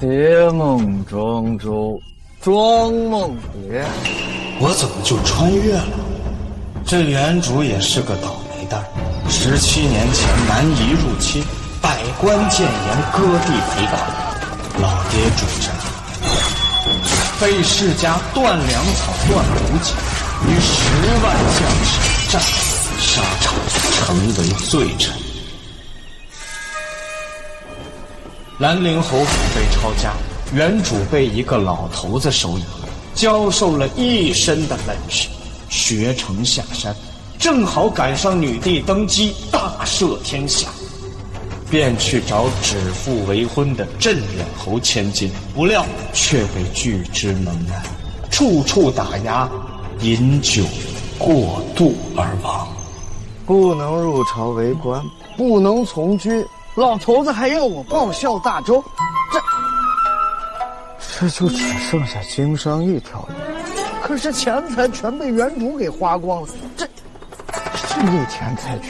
蝶梦庄周，庄梦蝶。我怎么就穿越了？这原主也是个倒霉蛋，17年前南夷入侵，百官谏言，割地肥道，老爹主战，被世家断粮草、断补给，与10万将士战死沙场，成为罪臣。兰陵侯府被抄家，原主被一个老头子收养，教授了一身的本事，学成下山，正好赶上女帝登基，大赦天下，便去找指腹为婚的镇远侯千金，不料却被拒之门外，处处打压，饮酒过度而亡。不能入朝为官，不能从军，老头子还要我报效大周，这就只剩下经商一条路。可是钱财全被原主给花光了，这一田菜局，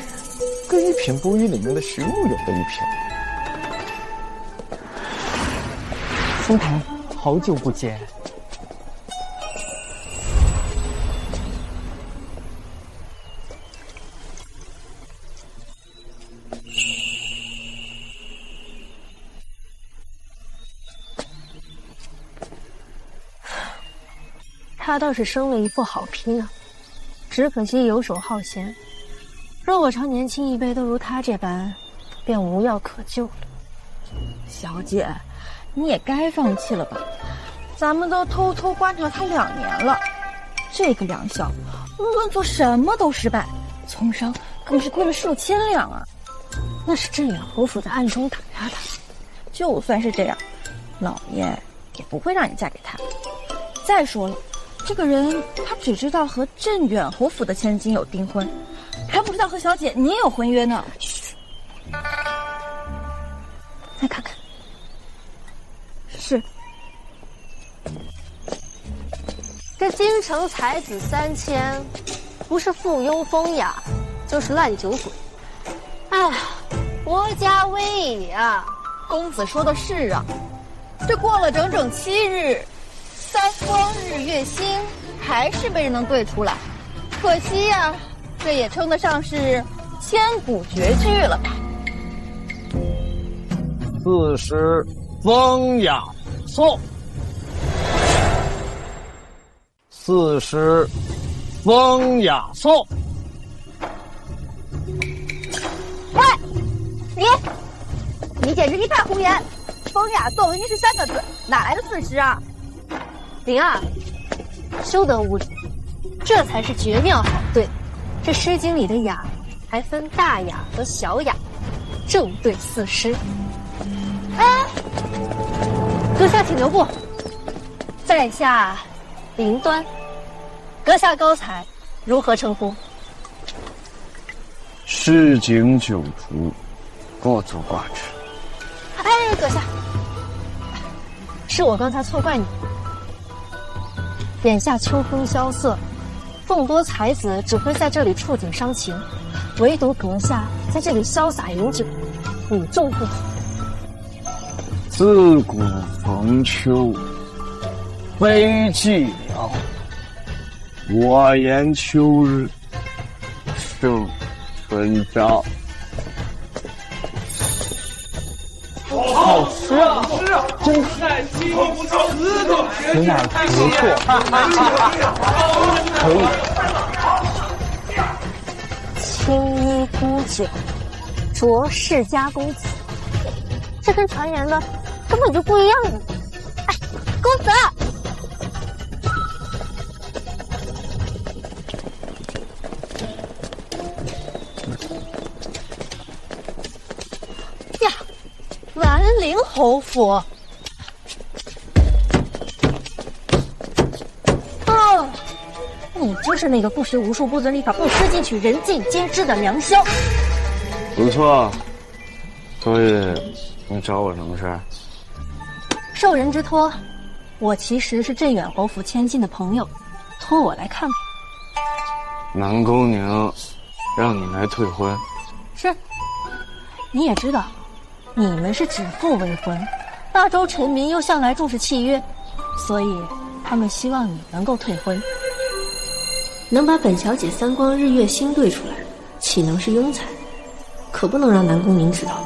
跟一品不一里面的徐木有的一拼。苏谈，好久不见。他倒是生了一副好姘啊，只可惜游手好闲。若我朝年轻一辈都如他这般，便无药可救了。小姐，你也该放弃了吧？咱们都偷偷观察他2年了，这个良校无论做什么都失败，从商更是亏了数千两啊！那是镇远侯府在暗中打压他。就算是这样，老爷也不会让你嫁给他。再说了，这个人他只知道和镇远侯府的千金有订婚，还不知道和小姐你也有婚约呢。嘘，再看看。是。这京城才子3000，不是附庸风雅，就是烂酒鬼。哎，国家威仪啊！公子说的是啊，这过了整整7日，3光日月星，还是没人能对出来，可惜呀，这也称得上是千古绝句了吧。40风雅颂，40风雅颂。喂，你简直一派胡言！风雅颂明明是3个字，哪来的40啊？灵儿，休得无礼，这才是绝妙好对。这《诗经》里的雅还分大雅和小雅，正对40。哎，阁下请留步。在下林端，阁下高才，如何称呼？市井酒徒，过足挂齿。哎，阁下，是我刚才错怪你。眼下秋风萧瑟，众多才子只会在这里触景伤情，唯独阁下在这里潇洒饮酒，与众不同。自古逢秋非寂寥，我言秋日胜春朝。好吃啊！真是此乃不错，可以。青衣沽酒，着世家公子，这跟传言的根本就不一样的。哎，公子！呀，兰陵侯府。哦，你就是那个不学无术、不遵礼法、不思进取、人尽皆知的良宵。不错，所以你找我什么事儿？受人之托，我其实是镇远侯府千金的朋友，托我来看看。南宫宁让你来退婚。是，你也知道，你们是指腹为婚，大周臣民又向来重视契约，所以他们希望你能够退婚。能把本小姐三光日月星对出来，岂能是庸才？可不能让南宫宁知道。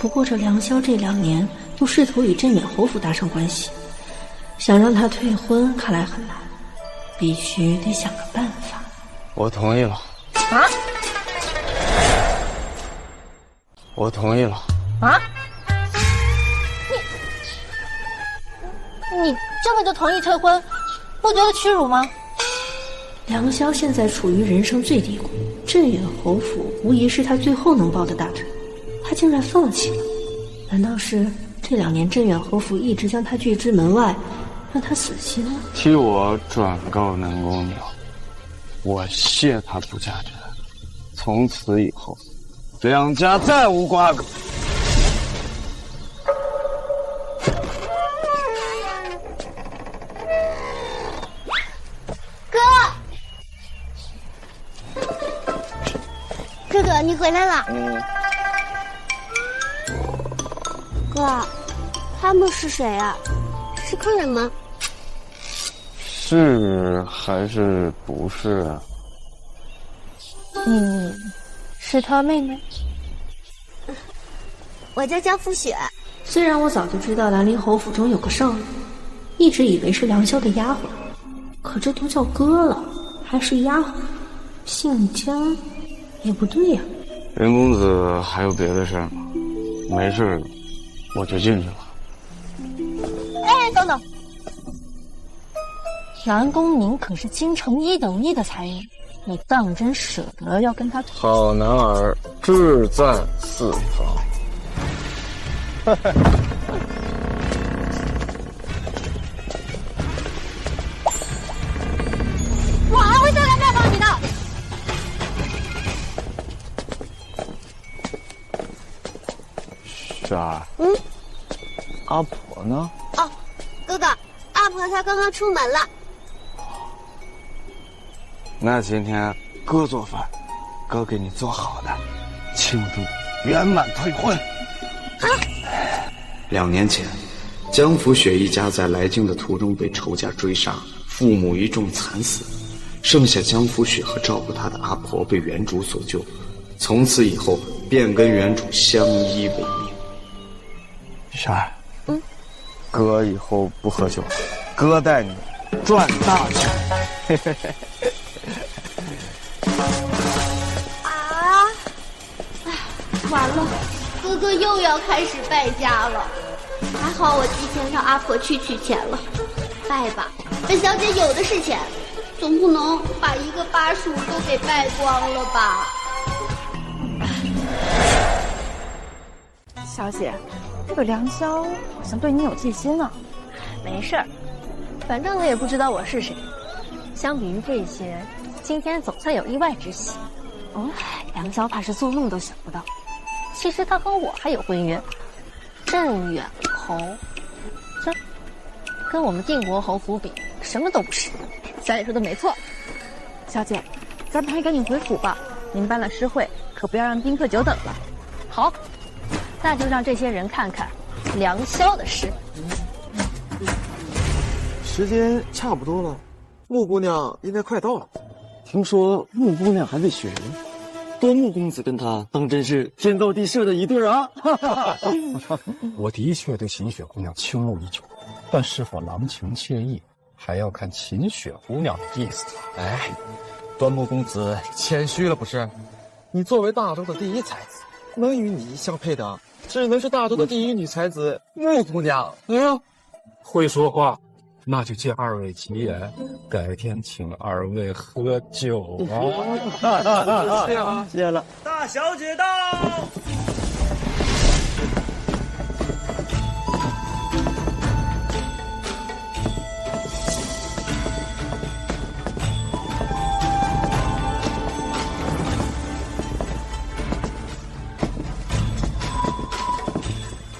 不过这梁萧这2年又试图与镇远侯府搭上关系，想让他退婚看来很难，必须得想个办法。我同意了。啊？我同意了。啊？你这么就同意退婚，不觉得屈辱吗？梁萧现在处于人生最低谷，镇远侯府无疑是他最后能抱的大腿，他竟然放弃了。难道是这2年镇远侯府一直将他拒之门外，让他死心了？替我转告南宫鸟，我谢他不嫁之恩，从此以后两家再无瓜葛。哥哥，你回来了。哥，他们是谁啊？是客人吗？是还是不是啊？是他妹妹。我叫江福雪。虽然我早就知道兰陵侯府中有个少女，一直以为是梁萧的丫鬟，可这都叫哥了，还是丫鬟，姓江也不对呀。任公子还有别的事吗？没事，我就进去了。哎，等等，南宫宁可是京城1等1的才人，你当真舍得要跟他？好男儿志在四方。我还会再来拜访你的。雪儿，阿婆呢？哦，哥哥，阿婆她刚刚出门了。那今天哥做饭，哥给你做好的，庆祝圆满退婚。2年前，江福雪一家在来京的途中被仇家追杀，父母一众惨死，剩下江福雪和照顾她的阿婆被原主所救，从此以后便跟原主相依为命。雪儿，哥以后不喝酒了，哥带你赚大钱。啊！哎，完了，哥哥又要开始败家了。还好我提前让阿婆去取钱了。败吧，本小姐有的是钱，总不能把一个巴蜀都给败光了吧？小姐，这个梁萧好像对你有戒心啊。没事儿，反正他也不知道我是谁。相比于这些，今天总算有意外之喜。梁萧怕是做梦都想不到，其实他和我还有婚约。镇远侯，这跟我们定国侯府比，什么都不是。小姐说的没错，小姐，咱们还赶紧回府吧。您办了诗会，可不要让宾客久等了。好，那就让这些人看看梁萧的诗。时间差不多了，穆姑娘应该快到了。听说穆姑娘还未选人，端木公子跟她当真是天造地设的一对啊！我的确对秦雪姑娘倾慕已久，但是否郎情妾意，还要看秦雪姑娘的意思。哎，端木公子谦虚了不是？你作为大周的第一才子，能与你相配的，只能是大周的第一女才子穆姑娘。会说话，那就借2位吉言，改天请2位喝酒啊！谢了。大小姐到。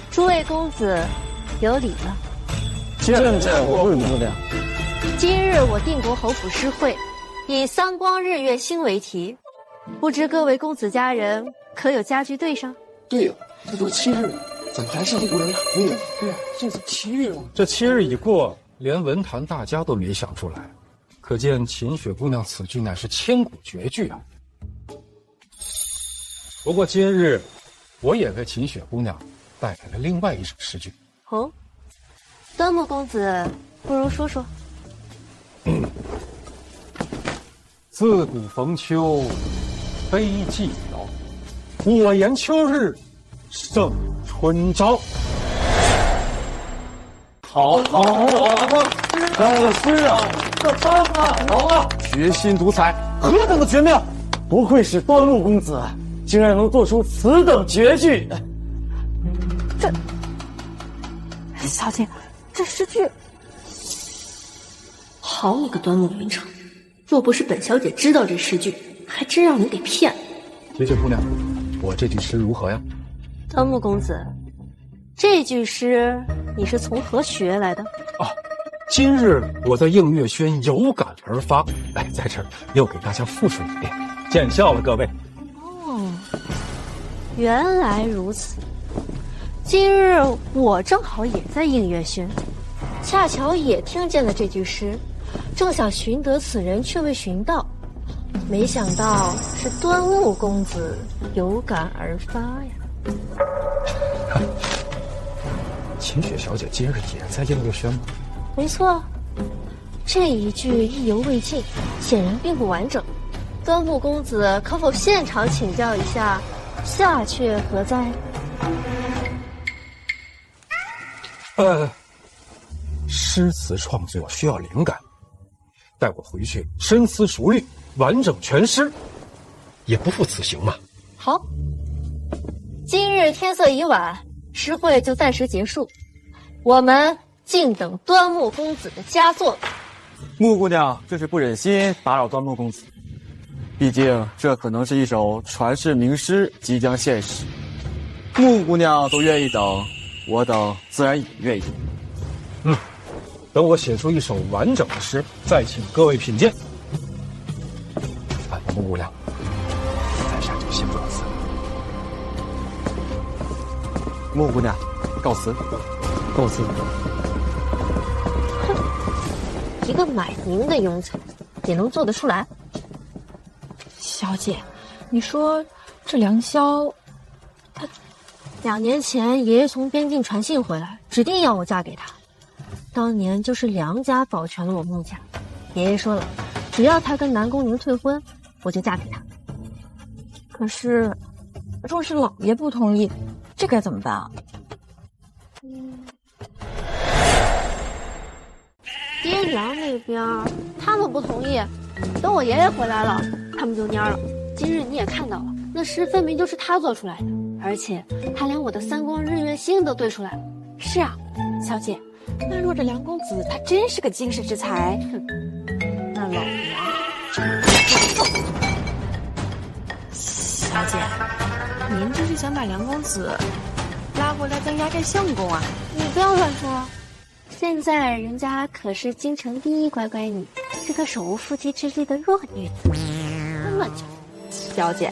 诸位公子，有礼了。见见我穆姑娘。今日我定国侯府诗会，以三光日月星为题，不知各位公子家人可有家具对上？对呀，这都7日了，怎么还是5人呀？对呀，这是7日了。这7日已过，连文坛大家都没想出来，可见秦雪姑娘此句乃是千古绝句啊。不过今日，我也为秦雪姑娘带来了另外一首诗句。哦，端木公子，不如说说。自古逢秋悲寂寥，我言秋日胜春朝。好，来了诗啊，这办法好啊，绝心独裁，何等的绝妙！不愧是端木公子，竟然能做出此等绝句。小姐，这诗句，好你个端木云城！若不是本小姐知道这诗句，还真让你给骗了。秦雪姑娘，我这句诗如何呀？端木公子，这句诗你是从何学来的？啊，今日我在映月轩有感而发，在这儿又给大家复述一遍，见笑了各位。哦，原来如此。今日我正好也在映月轩，恰巧也听见了这句诗，正想寻得此人，却未寻到，没想到是端木公子有感而发呀。秦雪小姐今日也在映月轩吗？没错，这一句意犹未尽，显然并不完整。端木公子可否现场请教一下，下阙何在？诗词创作需要灵感，待我回去深思熟虑，完整全诗，也不负此行嘛。好，今日天色已晚，诗会就暂时结束，我们静等端木公子的佳作。木姑娘这是不忍心打扰端木公子，毕竟这可能是一首传世名诗即将现世，木姑娘都愿意等，我等自然也愿意。等我写出一首完整的诗，再请各位品鉴。木姑娘，在下就先告辞。木姑娘，告辞。告辞。一个买名的庸才，也能做得出来？小姐，你说这梁萧，他2年前爷爷从边境传信回来，指定要我嫁给他。当年就是梁家保全了我穆家，爷爷说了，只要他跟南宫宁退婚，我就嫁给他。可是，若是老爷不同意，这该怎么办啊？爹娘那边他们不同意，等我爷爷回来了，他们就蔫了。今日你也看到了，那诗分明就是他做出来的，而且他连我的3光日月星都对出来了。是啊，小姐，那若这梁公子他真是个经世之才，那老娘……小姐，您这是想把梁公子拉回来当压寨相公啊？你不要乱说，现在人家可是京城第一乖乖女，是个手无缚鸡之力的弱女子。乱讲！小姐，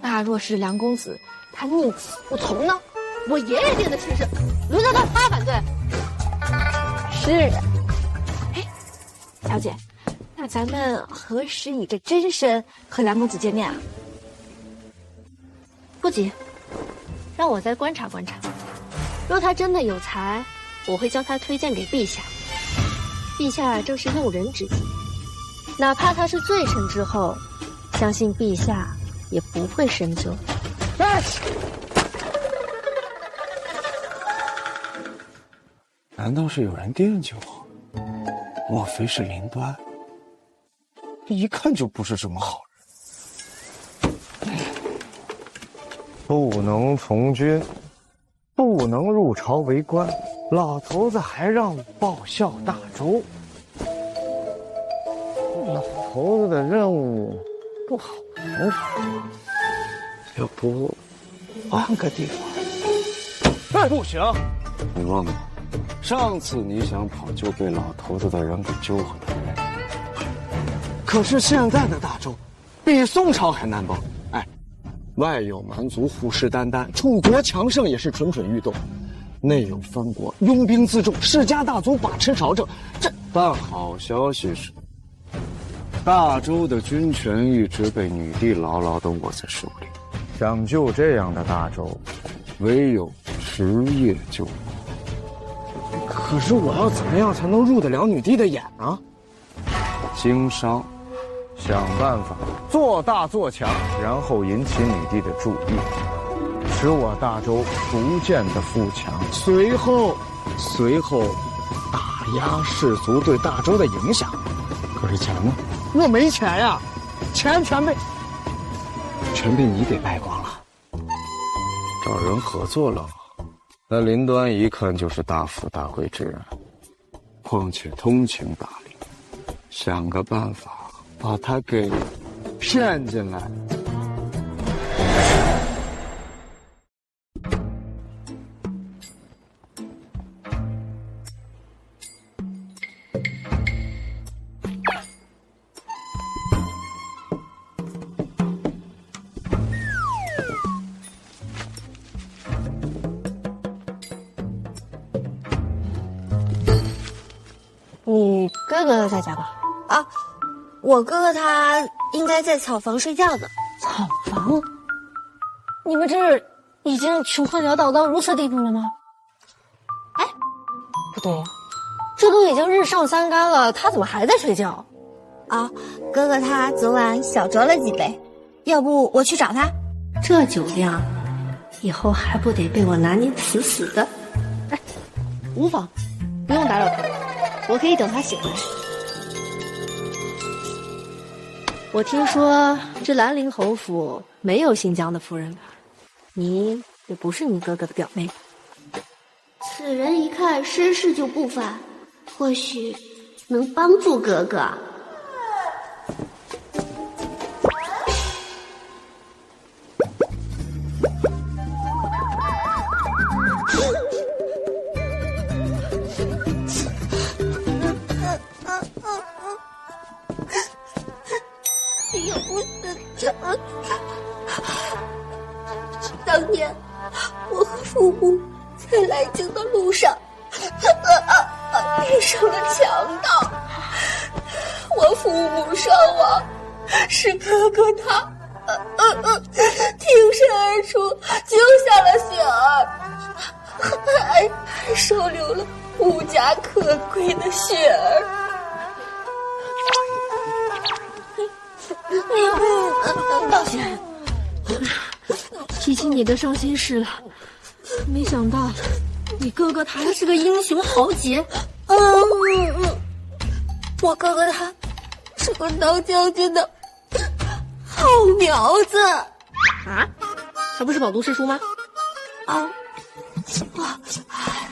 那若是梁公子他宁死不从呢？我爷爷定的亲事，轮得到他反对？是啊。哎，小姐，那咱们何时以这真身和梁公子见面啊？不急，让我再观察观察。若他真的有才，我会将他推荐给陛下。陛下正是用人之际，哪怕他是罪臣之后，相信陛下也不会深究。难道是有人惦记我？莫非是林端？这一看就不是什么好人。不能从军，不能入朝为官，老头子还让我报效大周。老头子的任务不好完成，要不换个地方？不行！你忘了，上次你想跑就被老头子的人给揪回来。可是现在的大周，比宋朝还难保。哎，外有蛮族虎视眈眈，楚国强盛也是蠢蠢欲动；内有藩国拥兵自重，世家大族把持朝政。但好消息是，大周的军权一直被女帝牢牢地握在手里。想救这样的大周，唯有持业救国。可是我要怎么样才能入得了女帝的眼呢？经商，想办法做大做强，然后引起女帝的注意，使我大周逐渐的富强。随后打压士族对大周的影响。可是钱呢？我没钱呀，钱全被你给败光了。找人合作了，那林端一看就是大富大贵之人，况且通情达理，想个办法把他给骗进来。你哥哥在家吧？啊，我哥哥他应该在草房睡觉呢。草房？你们这儿已经穷困潦倒到如此地步了吗？哎，不对呀，这都已经日上三竿了，他怎么还在睡觉？啊，哥哥他昨晚小酌了几杯，要不我去找他？这酒量，以后还不得被我拿捏死死的？哎，无妨，不用打扰他。我可以等他醒来。我听说这兰陵侯府没有姓姜的夫人吧？你也不是你哥哥的表妹。此人一看身世就不凡，或许能帮助哥哥。当年我和父母在来京的路上遇上了强盗，我父母双亡，是哥哥他挺身而出救下了雪儿，还收留了无家可归的雪儿。道歉，提起你的伤心事了。没想到你哥哥他还是个英雄豪杰。我哥哥他是个当将军的好苗子啊，他不是饱读诗书吗？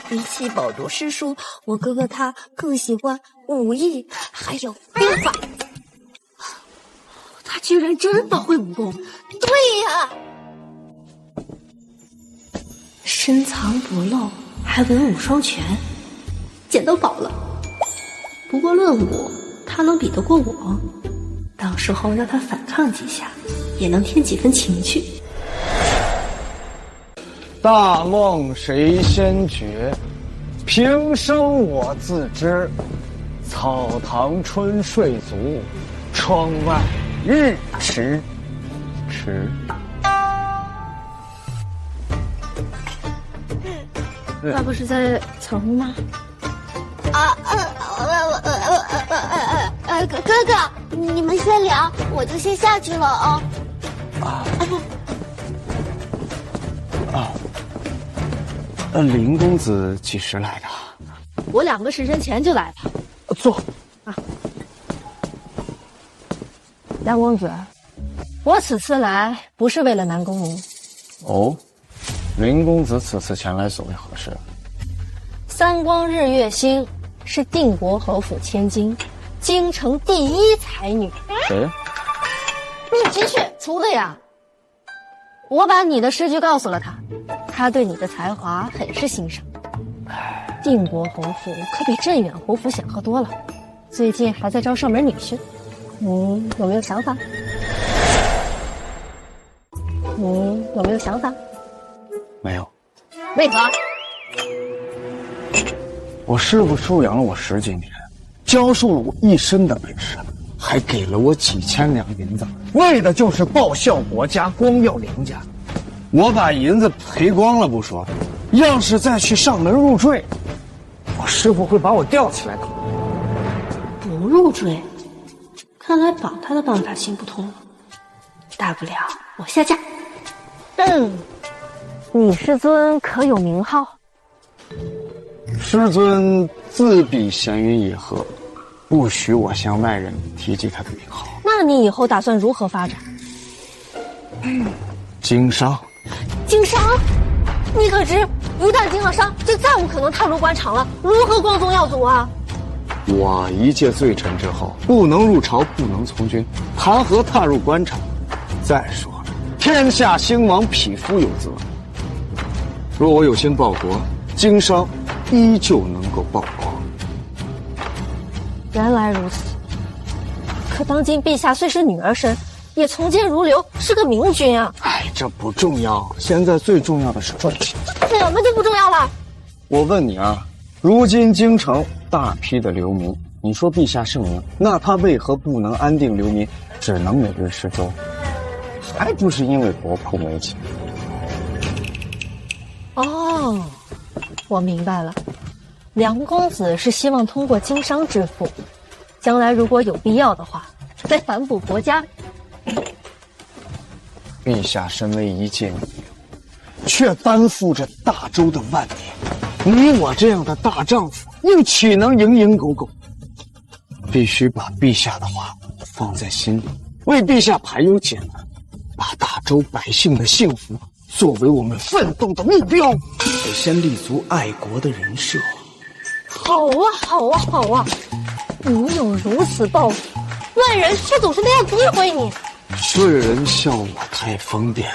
比起饱读诗书，我哥哥他更喜欢武艺，还有兵法。他居然真的会武功？对呀，深藏不露，还文武双全，捡到宝了。不过论武，他能比得过我，到时候让他反抗几下，也能添几分情趣。大梦谁先觉？平生我自知。草堂春睡足，窗外日迟。爸不是在草屋吗？哥哥，你们先聊，我就先下去了啊。林公子几时来的？我2个时辰前就来了。坐。梁公子，我此次来不是为了南宫宁。哦，林公子此次前来所为何事？三光日月星是定国侯府千金，京城第一才女。谁？你进去，厨子呀。我把你的诗句告诉了他，他对你的才华很是欣赏。定国侯府可比镇远侯府显赫多了，最近还在招上门女婿，你有没有想法？你有没有想法？没有。为何？我师傅收养了我10几年，教授了我一身的本事，还给了我几千两银子，为的就是报效国家，光耀梁家。我把银子赔光了不说，要是再去上门入赘，我师傅会把我吊起来的。不入赘，看来绑他的办法行不通了。大不了我下嫁。你师尊可有名号？师尊自比闲云野鹤，不许我向外人提及他的名号。那你以后打算如何发展？经商。经商？你可知一旦经了商，就再无可能踏入官场了，如何光宗耀祖啊？我一介罪臣之后，不能入朝，不能从军，谈何踏入官场？再说了，天下兴亡，匹夫有责。若我有心报国，经商依旧能够报国。原来如此。可当今陛下虽是女儿身，也从谏如流，是个明君啊。这不重要，现在最重要的是赚钱。怎么就不重要了？我问你啊，如今京城大批的流民，你说陛下圣明，那他为何不能安定流民，只能每日吃粥？还不是因为国库没钱。哦，我明白了，梁公子是希望通过经商致富，将来如果有必要的话，再反哺国家。陛下身为一介女流，却担负着大周的万年，你我这样的大丈夫，又岂能蝇营狗苟？必须把陛下的话放在心里，为陛下排忧解难，把大周百姓的幸福作为我们奋斗的目标。得先立足爱国的人设。好啊，好啊，好啊！你有如此抱负，外人却总是那样诋毁你。世人笑我太疯癫，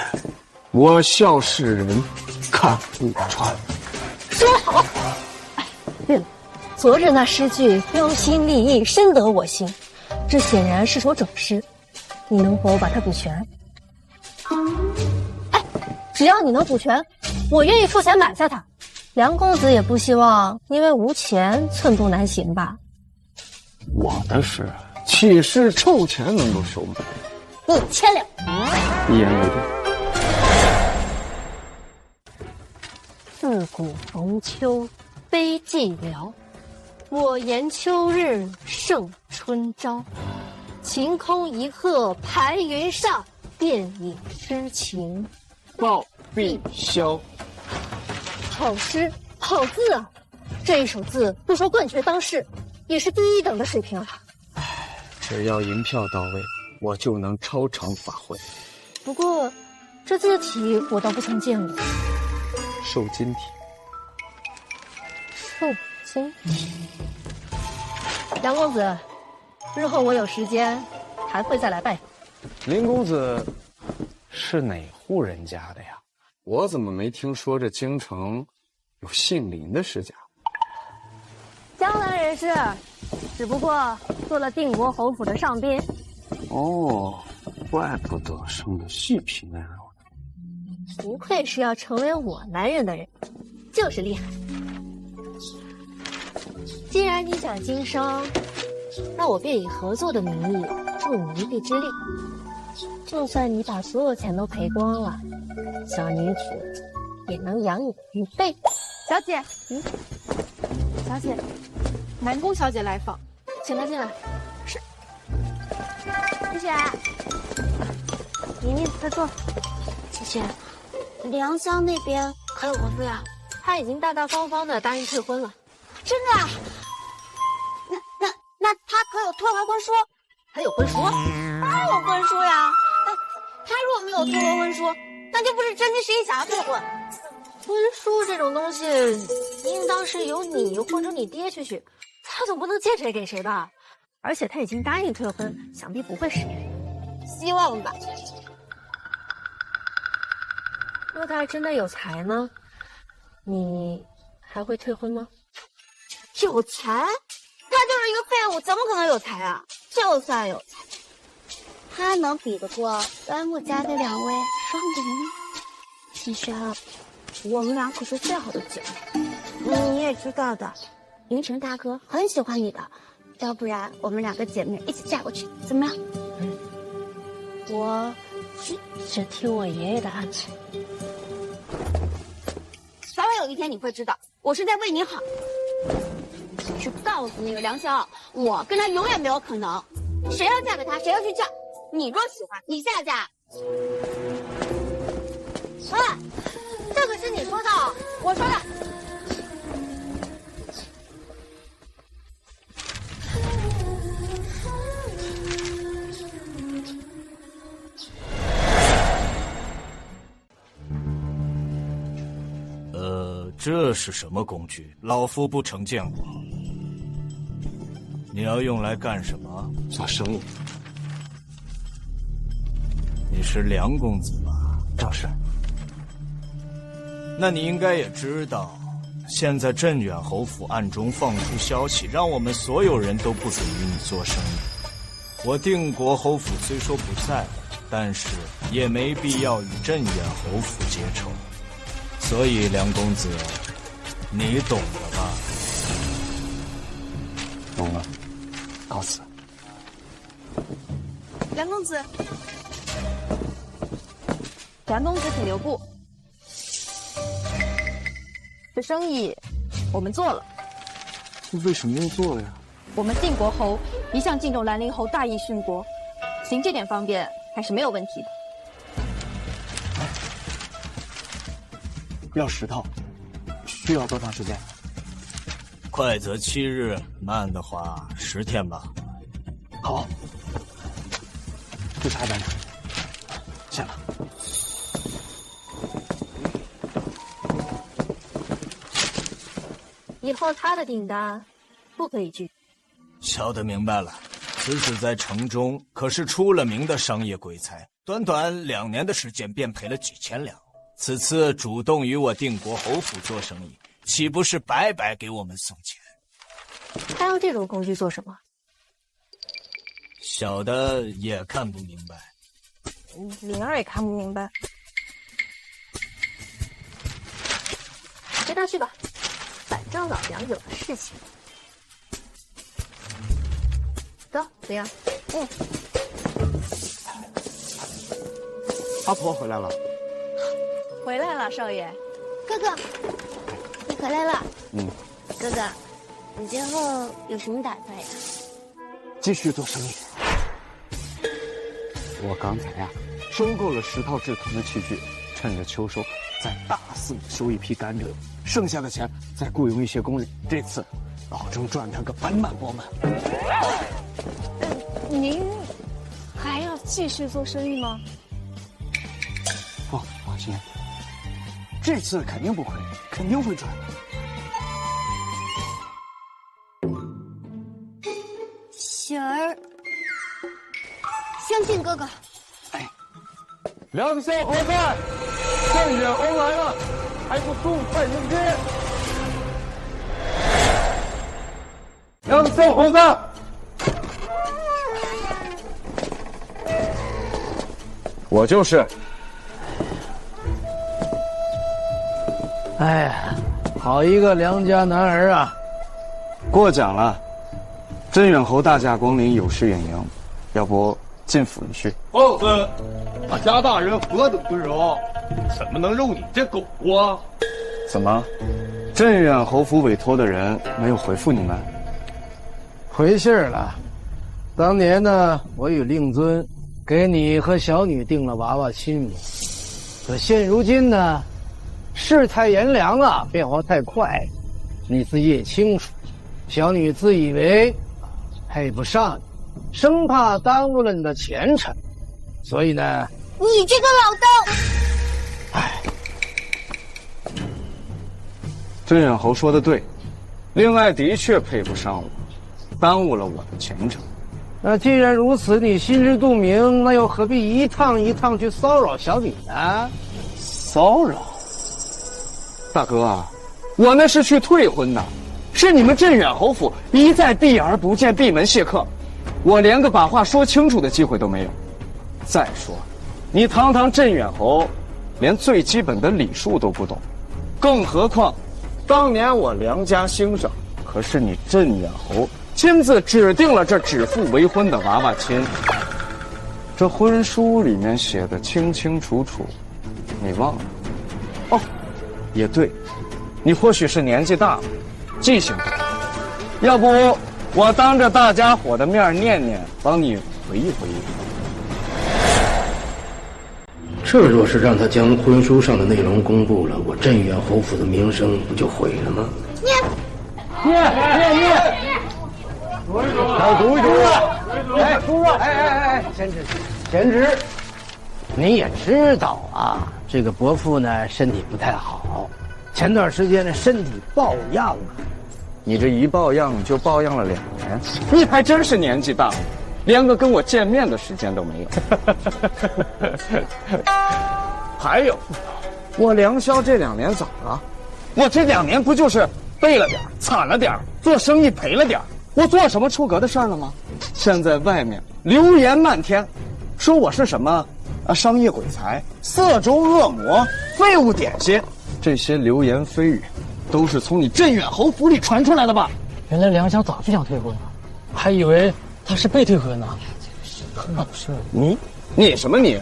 我笑世人看不穿。说得好！哎，对了，昨日那诗句标新立异，深得我心，这显然是首整诗，你能否把它补全？哎，只要你能补全，我愿意出钱买下它。梁公子也不希望因为无钱寸步难行吧？我的诗岂是臭钱能够收买？1000两，一言为定。自古逢秋悲寂寥，我言秋日胜春朝。晴空一鹤排云上，便引诗情报碧霄。好诗，好字啊！这一手字不说冠绝当世，也是第一等的水平了。只要银票到位，我就能超常发挥。不过，这字体我倒不曾见过。瘦金体。瘦金体。梁公子，日后我有时间还会再来拜访。林公子是哪户人家的呀？我怎么没听说这京城有姓林的世家？江南人士，只不过做了定国侯府的上宾。哦，怪不得生得细皮嫩肉的。不愧是要成为我男人的人，就是厉害。既然你想经商，那我便以合作的名义助你一臂之力。就算你把所有钱都赔光了，小女子也能养你一辈子。小姐，小姐，南宫小姐来访，请她进来。是。谢谢。宁宁，快坐。谢谢。梁香那边可有回复呀？他已经大大方方的答应退婚了。真的啊？那他可有退完婚书？还有婚书？当然有婚书呀。他如果没有退完婚书，那就不是真金实银想要退婚。婚书这种东西，应当是由你或者你爹去取，他总不能见谁给谁吧？而且他已经答应退婚，想必不会失约。希望吧。若他真的有才呢？你还会退婚吗？有才？他就是一个废物，怎么可能有才啊？就算有才，他能比得过端木家的两位双灵吗？其实啊，我们俩可是最好的姐妹。你也知道的，凌晨大哥很喜欢你的，要不然我们两个姐妹一起嫁过去，怎么样？我只听我爷爷的安排。早晚有一天你会知道，我是在为你好。去告诉那个梁潇，我跟他永远没有可能。谁要嫁给他，谁要去嫁。你若喜欢，你下嫁。哎，这可是你说的，我说的。这是什么工具？老夫不曾见过。你要用来干什么？做生意。你是梁公子吧？正是。那你应该也知道，现在镇远侯府暗中放出消息，让我们所有人都不准与你做生意。我定国侯府虽说不在，但是也没必要与镇远侯府结仇。所以，梁公子，你懂了吧？懂了，告辞。梁公子，梁公子请留步。这生意我们做了。为什么要做了呀？我们定国侯一向敬重兰陵侯大义殉国，行这点方便还是没有问题的。要10套，需要多长时间？快则7日，慢的话10天吧。好，去查班长。下吧。以后他的订单不可以拒。晓得明白了，此子在城中可是出了名的商业鬼才，短短2年的时间便赔了几千两。此次主动与我定国侯府做生意，岂不是白白给我们送钱？他用这种工具做什么？小的也看不明白。灵儿也看不明白。跟他去吧，反正老梁有了事情。走，灵儿。阿婆回来了。回来了，少爷。哥哥，你回来了。哥哥，你最后有什么打算呀？继续做生意。我刚才收购了10套制藤的器具，趁着秋收再大肆收一批甘蔗，剩下的钱再雇佣一些工人。这次保证赚他个盆满钵满。您还要继续做生意吗？放心，这次肯定不亏，肯定会赚的。雪儿，相信哥哥。梁小伙伴，镇远侯来了，还不速快迎接！梁小伙子，我就是。哎呀，好一个良家男儿啊！过奖了，镇远侯大驾光临，有失远迎，要不进府一叙？放肆！我家大人何等温柔，怎么能肉你这狗啊？怎么，镇远侯府委托的人没有回复你们？回信了。当年呢，我与令尊给你和小女定了娃娃亲母，可现如今呢，世态炎凉啊，变化太快，你自己也清楚。小女自以为配不上你，生怕耽误了你的前程，所以呢，你这个老邓！哎，镇远侯说的对，另外的确配不上我，耽误了我的前程。那既然如此，你心知肚明，那又何必一趟一趟去骚扰小女呢？骚扰？大哥啊，我那是去退婚的，是你们镇远侯府一再避而不见，闭门谢客，我连个把话说清楚的机会都没有。再说，你堂堂镇远侯，连最基本的礼数都不懂，更何况，当年我梁家兴盛，可是你镇远侯亲自指定了这指腹为婚的娃娃亲。这婚书里面写的清清楚楚，你忘了？哦，也对，你或许是年纪大了，记性不好。要不我当着大家伙的面念念，帮你回忆回忆。这若是让他将婚书上的内容公布了，我镇远侯府的名声不就毁了吗？念，来读一读啊！哎，读啊！哎，贤侄，你也知道啊，这个伯父呢身体不太好，前段时间呢身体抱恙啊。你这一抱恙就抱恙了2年，你还真是年纪大了，连个跟我见面的时间都没有。还有，我梁萧这2年怎么了？我这2年不就是背了点惨了点做生意赔了点我做什么出格的事儿了吗？现在外面流言漫天，说我是什么商业鬼才、色中恶魔、废物点心，这些流言蜚语都是从你镇远侯府里传出来的吧？原来梁萧早就想退婚了，还以为他是被退婚呢。是你什么你？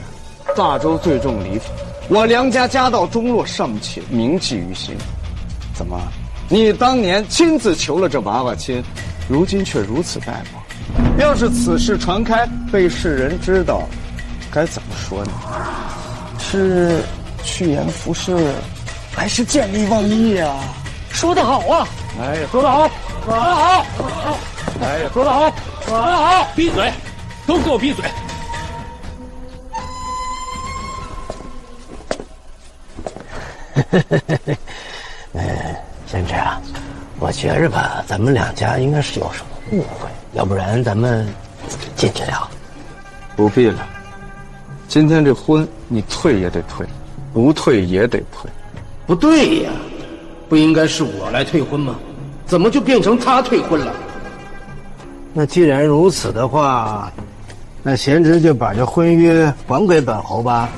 大周最重礼法，我梁家家道中落，尚且铭记于心。怎么，你当年亲自求了这娃娃亲，如今却如此淡漠？要是此事传开，被世人知道，该怎么说呢？是趋炎附势，还是见利忘义啊？说得好啊！哎，说得好，说得好！哎，说得好，说得好！闭嘴，都给我闭嘴！贤侄啊，我觉着吧，咱们2家应该是有什么误会，要不然咱们进去聊。不必了，今天这婚你退也得退，不退也得退。不对呀，不应该是我来退婚吗？怎么就变成他退婚了？那既然如此的话，那贤侄就把这婚约还给本侯吧。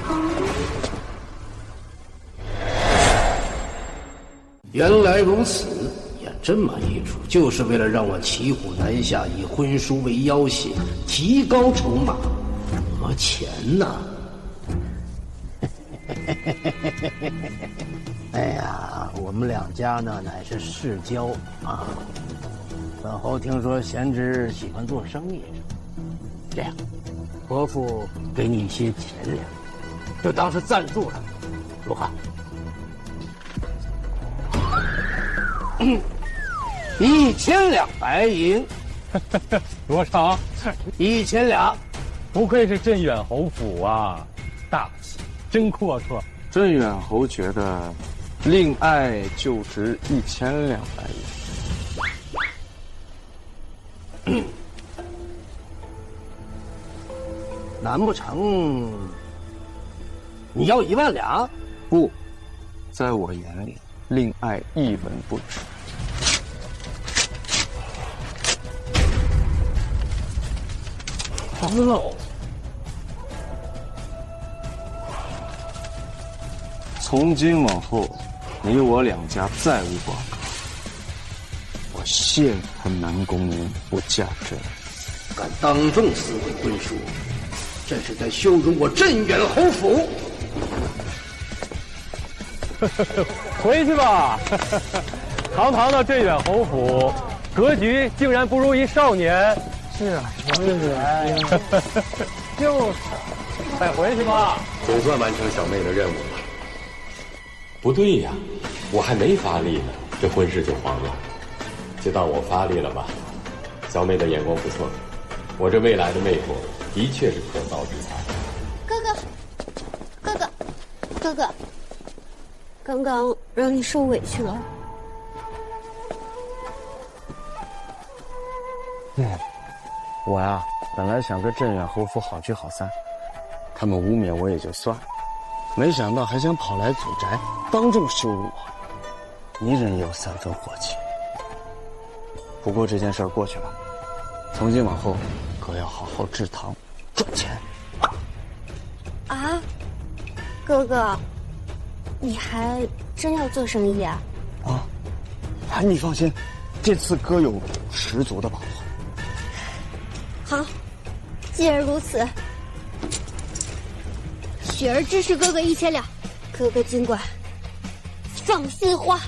原来如此，演这么一出，就是为了让我骑虎难下，以婚书为要挟，提高筹码，讹钱呐！哎呀，我们2家呢乃是世交啊。本侯听说贤侄喜欢做生意，这样，伯父给你一些钱粮，就当是赞助了，如何？1000两白银。多少？1000两。不愧是镇远侯府啊，大气，真阔绰。镇远侯觉得，令爱就值1000两白银。难不成你要1万两？不，在我眼里，令爱一文不值。黄老，从今往后，你我2家再无瓜葛。我谢他南宫宁不嫁之恩。敢当众撕毁婚书，这是在羞辱我镇远侯府。回去吧，堂堂的镇远侯府，格局竟然不如一少年。是啊，就是，快回去吧。总算完成小妹的任务了。不对呀，我还没发力呢，这婚事就黄了。就当我发力了吧。小妹的眼光不错，我这未来的妹夫的确是可造之材。哥哥，刚刚让你受委屈了。我呀，本来想跟镇远侯府好聚好散，他们污蔑我也就算了，没想到还想跑来祖宅，当众羞辱我，你人也有3分火气。不过这件事过去了，从今往后，哥要好好治堂，赚钱。啊，哥哥，你还真要做生意啊？啊，你放心，这次哥有十足的把握。好，既然如此，雪儿支持哥哥1000两，哥哥尽管放心花。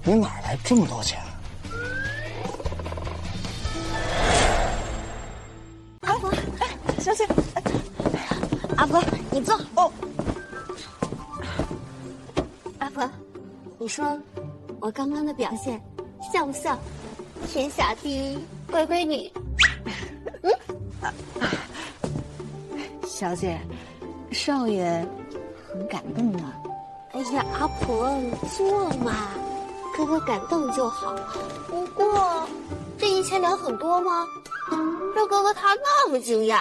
你哪来这么多钱？阿婆，小姐，阿婆，你坐。哦。阿婆，你说我刚刚的表现像不像天下第一乖乖女？小姐，少爷很感动啊。哎呀，阿婆，坐嘛，哥哥感动就好。不过，这1000两很多吗？这哥哥他那么惊讶，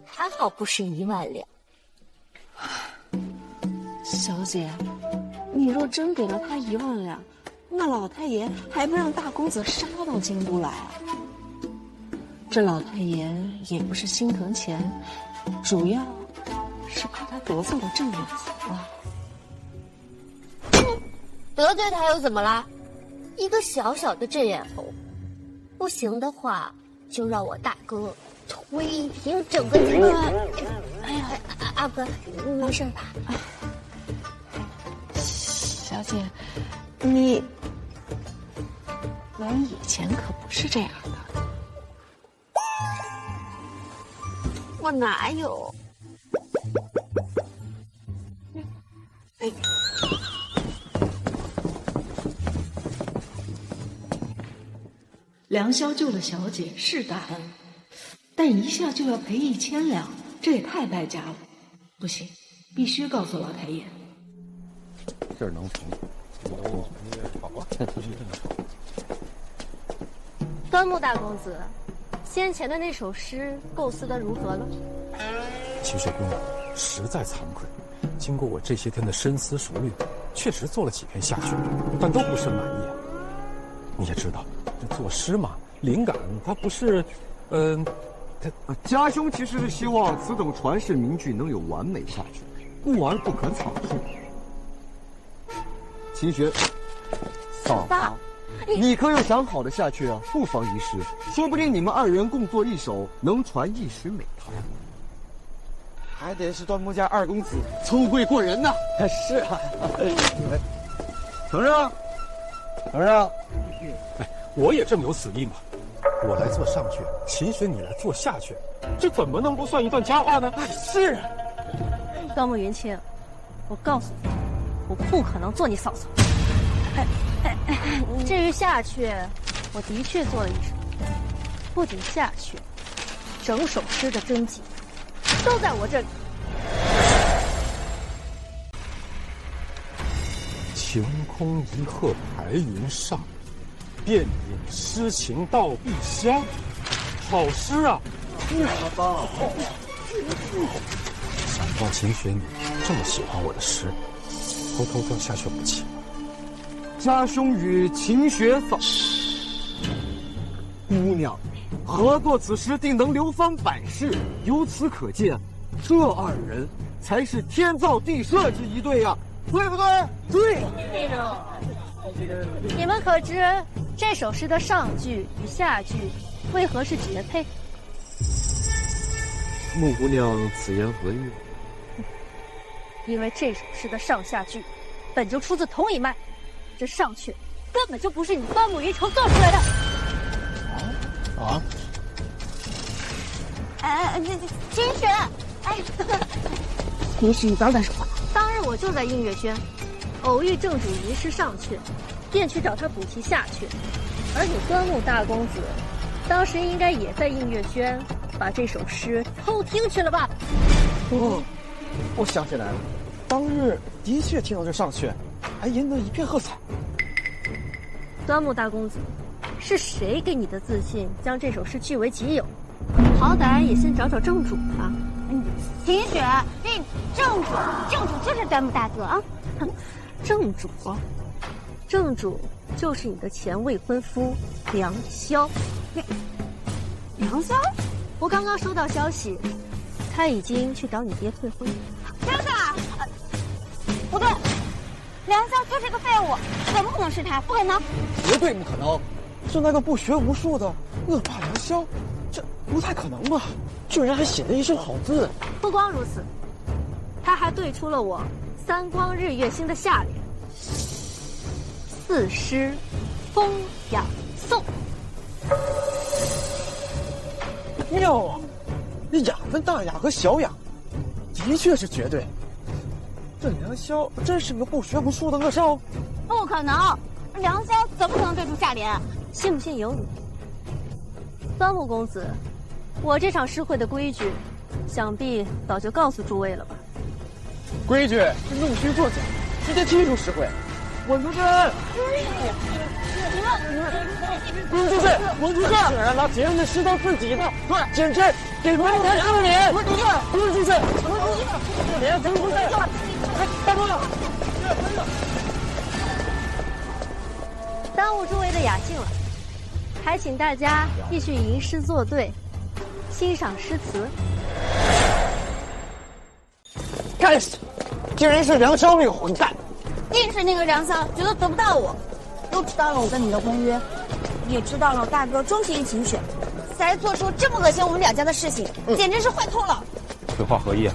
还好不是1万两。小姐，你若真给了他1万两，那老太爷还不让大公子杀到京都来啊？这老太爷也不是心疼钱，主要是怕他得罪了郑远侯啊。得罪他又怎么啦？一个小小的镇远侯，不行的话就让我大哥推平整个京都。哎呀，阿哥，没事吧？小姐，你以前可不是这样的。我哪有？哎。梁萧救了小姐是大恩，但一下就要赔1000两，这也太败家了。不行，必须告诉老太爷。这儿能成。端木大公子，先前的那首诗构思的如何了？齐雪姑娘，实在惭愧，经过我这些天的深思熟虑，确实做了几篇下去，但都不甚满意。你也知道，这作诗嘛，灵感它不是，家兄其实是希望此等传世名句能有完美下去，故而不可草率。秦学，嫂子，你可有想好的下去啊？不妨一试，说不定你们2人共作一首，能传一时美谈。还得是端木家2公子聪慧过人呐！是啊，承让，承让。哎，我也正有此意嘛。我来做上阙，秦雪你来做下阙，这怎么能不算一段佳话呢？是啊。端木云清，我告诉你，我不可能做你嫂嫂。至于下阙，我的确做了一首，不仅下阙，整首诗的真迹都在我这里。晴空一鹤排云上，便引诗情到碧香。好诗啊！想不到秦雪你这么喜欢我的诗，偷偷掉下去不起。家兄与秦雪嫂姑娘合作此诗，定能流芳百世。由此可见，这2人才是天造地设之一对呀，对不对？对。你们可知这首诗的上句与下句为何是绝配？穆姑娘此言何意？因为这首诗的上下句本就出自同一脉，这上阙根本就不是你端木云城做出来的。秦雪，秦雪，你早点说话。当日我就在映月轩，偶遇正主吟诗上阙，便去找他补齐下阙。而你端木大公子，当时应该也在映月轩，把这首诗偷听去了吧？我想起来了，当日的确听到这上阙，还赢得一片喝彩。端木大公子，是谁给你的自信将这首诗据为己有？好歹也先找找正主吧。秦雪，那正主就是端木大哥啊。正主就是你的前未婚夫梁萧。梁潇，我刚刚收到消息，他已经去找你爹退婚。真的？不对，梁潇就是个废物，怎么可能是他？不可能！绝对不可能，是那个不学无术的恶霸梁潇，这不太可能吧？居然还写了一手好字。不光如此，他还对出了我三光日月星的下联：四诗风雅颂。妙啊！这雅分大雅和小雅，的确是绝对。这梁潇真是个不学无术的恶少？不可能，梁潇怎么可能对出下联？信不信由你。端木公子，我这场诗会的规矩，想必早就告诉诸位了吧？规矩是弄虚作假，直接踢出诗会。稳住阵！稳住阵！稳住阵！竟然拿别人的诗当自己的，简直给不了他人的脸！稳住阵！稳住阵！别稳住阵！大哥，耽误诸位的雅兴了，还请大家继续吟诗作对，欣赏诗词。该死！竟然是梁潇那个混蛋！定是那个梁潇觉得得不到我，又知道了我跟你的婚约，也知道了我大哥终其一请选，才做出这么恶心我们两家的事情，简直是坏透了。此话何意啊？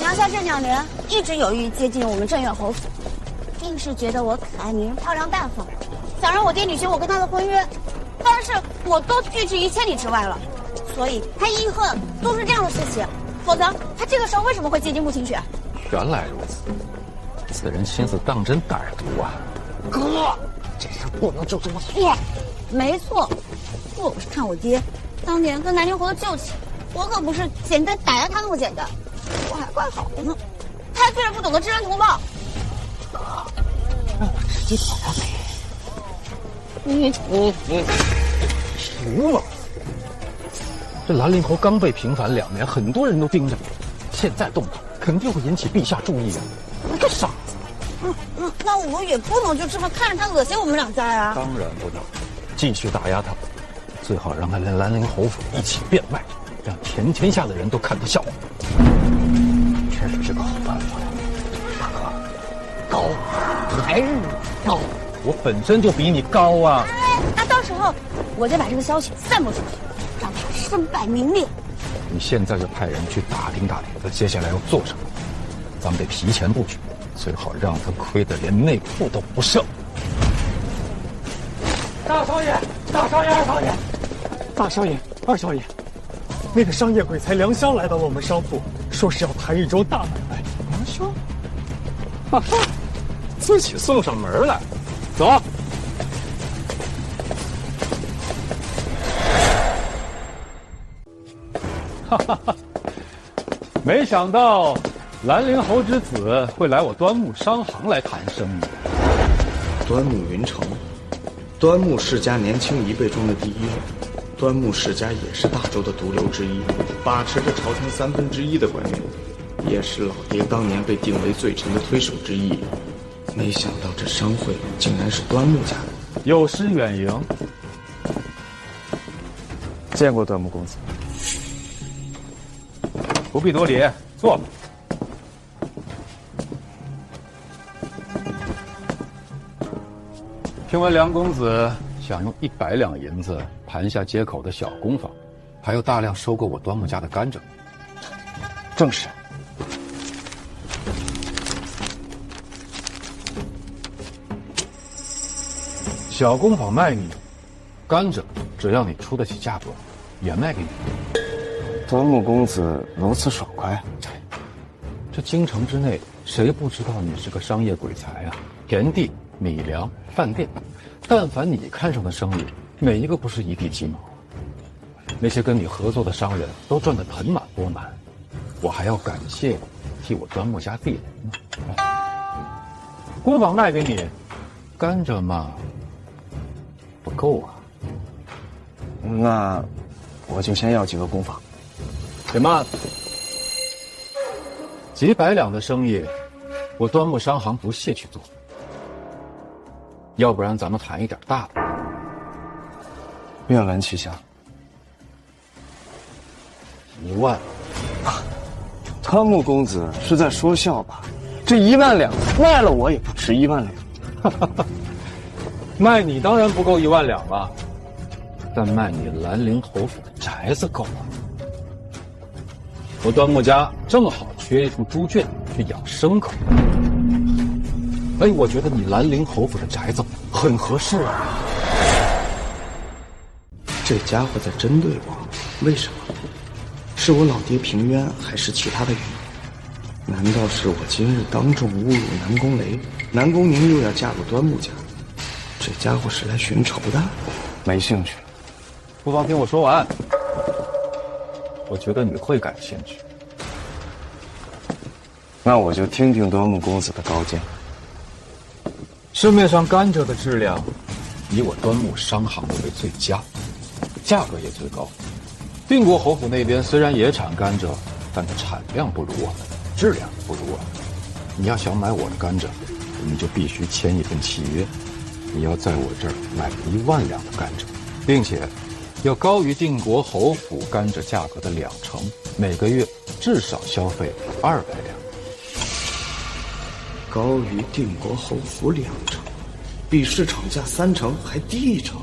梁潇这2年一直有意接近我们镇远侯府，定是觉得我可爱迷人、漂亮大方，想让我爹履行我跟他的婚约，但是我都拒之于千里之外了，所以他一恨做出这样的事情，否则他这个时候为什么会接近穆清雪？原来如此，此人心思当真歹毒啊！哥，这事不能就这么算。没错，若不是看我爹当年跟南陵侯的旧情，我可不是简单打压他那么简单，我还怪好的呢。他居然不懂得知恩图报，让我直接打他！流氓！这兰陵侯刚被平反2年，很多人都盯着，现在动他，肯定会引起陛下注意啊！你个傻子！那我也不能就这么看着他恶心我们两家呀！当然不能，继续打压他，最好让他连兰陵侯府一起变卖，让全天下的人都看他笑话。确实是个好办法呀，大哥，高还是高？我本身就比你高啊！那到时候我就把这个消息散播出去，让他身败名裂。你现在就派人去打听打听他接下来要做什么，咱们得提前布局，最好让他亏得连内裤都不剩。大少爷，大少爷，二少爷，大少爷，二少爷，那个商业鬼才梁潇来到了我们商铺，说是要谈一桩大买卖。梁潇，哈哈，自己送上门来，走。哈哈哈，没想到兰陵侯之子会来我端木商行来谈生意。端木云城，端木世家年轻一辈中的第一人，端木世家也是大周的毒瘤之一，把持着朝廷1/3的官员，也是老爹当年被定为罪臣的推手之一。没想到这商会竟然是端木家的。有失远迎，见过端木公子。不必多礼，坐吧。听闻梁公子想用100两银子盘下街口的小工坊，还有大量收购我端木家的甘蔗。正是。小工坊卖你甘蔗，只要你出得起价格，也卖给你。端木公子如此爽快，这京城之内，谁不知道你是个商业鬼才啊？田地、米粮、饭店，但凡你看上的生意，每一个不是一地鸡毛。那些跟你合作的商人都赚得盆满钵满，我还要感谢替我端木家地人呢。工坊卖给你，甘蔗嘛不够啊。那我就先要几个工坊。且慢，几百两的生意，我端木商行不屑去做。要不然咱们谈一点大的。愿闻其详。1万。端木公子是在说笑吧？这1万两卖了我也不值1万两。卖你当然不够1万两了，但卖你兰陵侯府的宅子够啊。我端木家正好缺一处猪圈去养牲口。哎，我觉得你兰陵侯府的宅子很合适啊。这家伙在针对我，为什么？是我老爹平冤，还是其他的原因？难道是我今日当众侮辱南宫雷，南宫宁又要嫁入端木家？这家伙是来寻仇的？没兴趣。不妨听我说完。我觉得你会感兴趣。那我就听听端木公子的高见。市面上甘蔗的质量，以我端木商行的为最佳，价格也最高。定国侯府那边虽然也产甘蔗，但它产量不如我们，质量不如我们。你要想买我的甘蔗，你就必须签一份契约，你要在我这儿买1万两的甘蔗，并且要高于定国侯府甘蔗价格的2成，每个月至少消费200两。高于定国侯府2成，比市场价3成还低1成。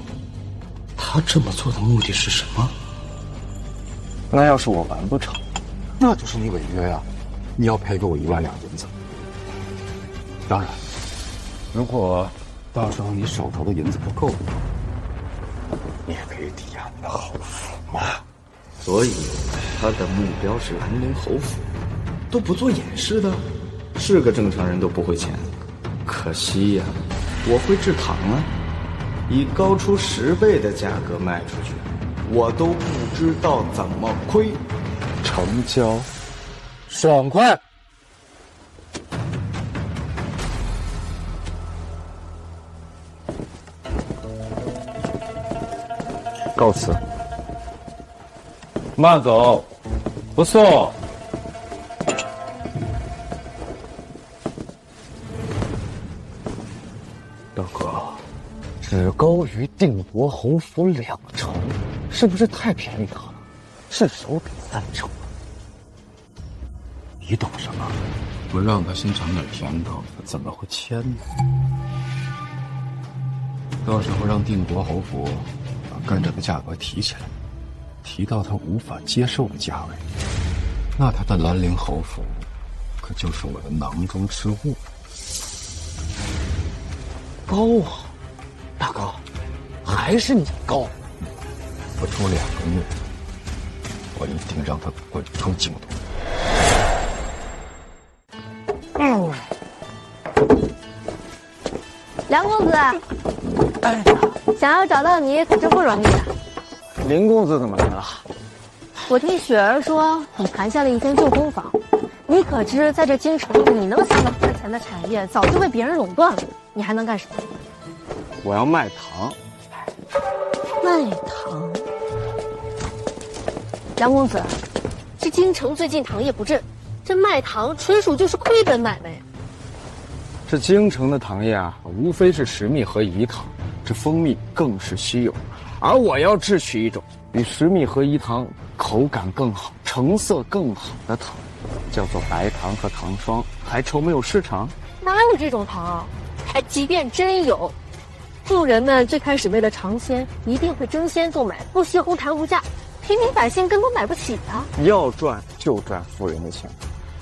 他这么做的目的是什么？那要是我完不成，那就是你违约啊！你要赔给我1万两银子。当然，如果到时候你手头的银子不够，你也可以抵押你的侯府嘛。所以他的目标是兰陵侯府，都不做掩饰的，是个正常人都不会签。可惜呀，我会制糖啊，以高出10倍的价格卖出去，我都不知道怎么亏。成交，爽快。告辞。慢走，不送。大哥，只高于定国侯府2成，是不是太便宜他了？是手给3成。你懂什么？不让他先尝点甜头，他怎么会签呢？到时候让定国侯府把甘蔗的价格提起来，提到他无法接受的价位，那他的兰陵侯府可就是我的囊中之物。高啊，大哥，还是你高。不出2个月，我一定让他滚出京都。梁公子，想要找到你可真不容易啊。林公子怎么来了？我听雪儿说你盘下了一间旧工坊，你可知在这京城你能想到赚钱的产业早就被别人垄断了，你还能干什么？我要卖糖。卖糖？梁公子，这京城最近糖业不振，这卖糖纯属就是亏本买卖。这京城的糖业啊，无非是石蜜和饴糖，这蜂蜜更是稀有。而我要制取一种比石蜜和饴糖口感更好、成色更好的糖，叫做白糖和糖霜，还愁没有市场？哪有这种糖啊？还即便真有，富人们最开始为了尝鲜，一定会争先购买，不惜哄抬物价，平民百姓根本买不起啊！要赚就赚富人的钱，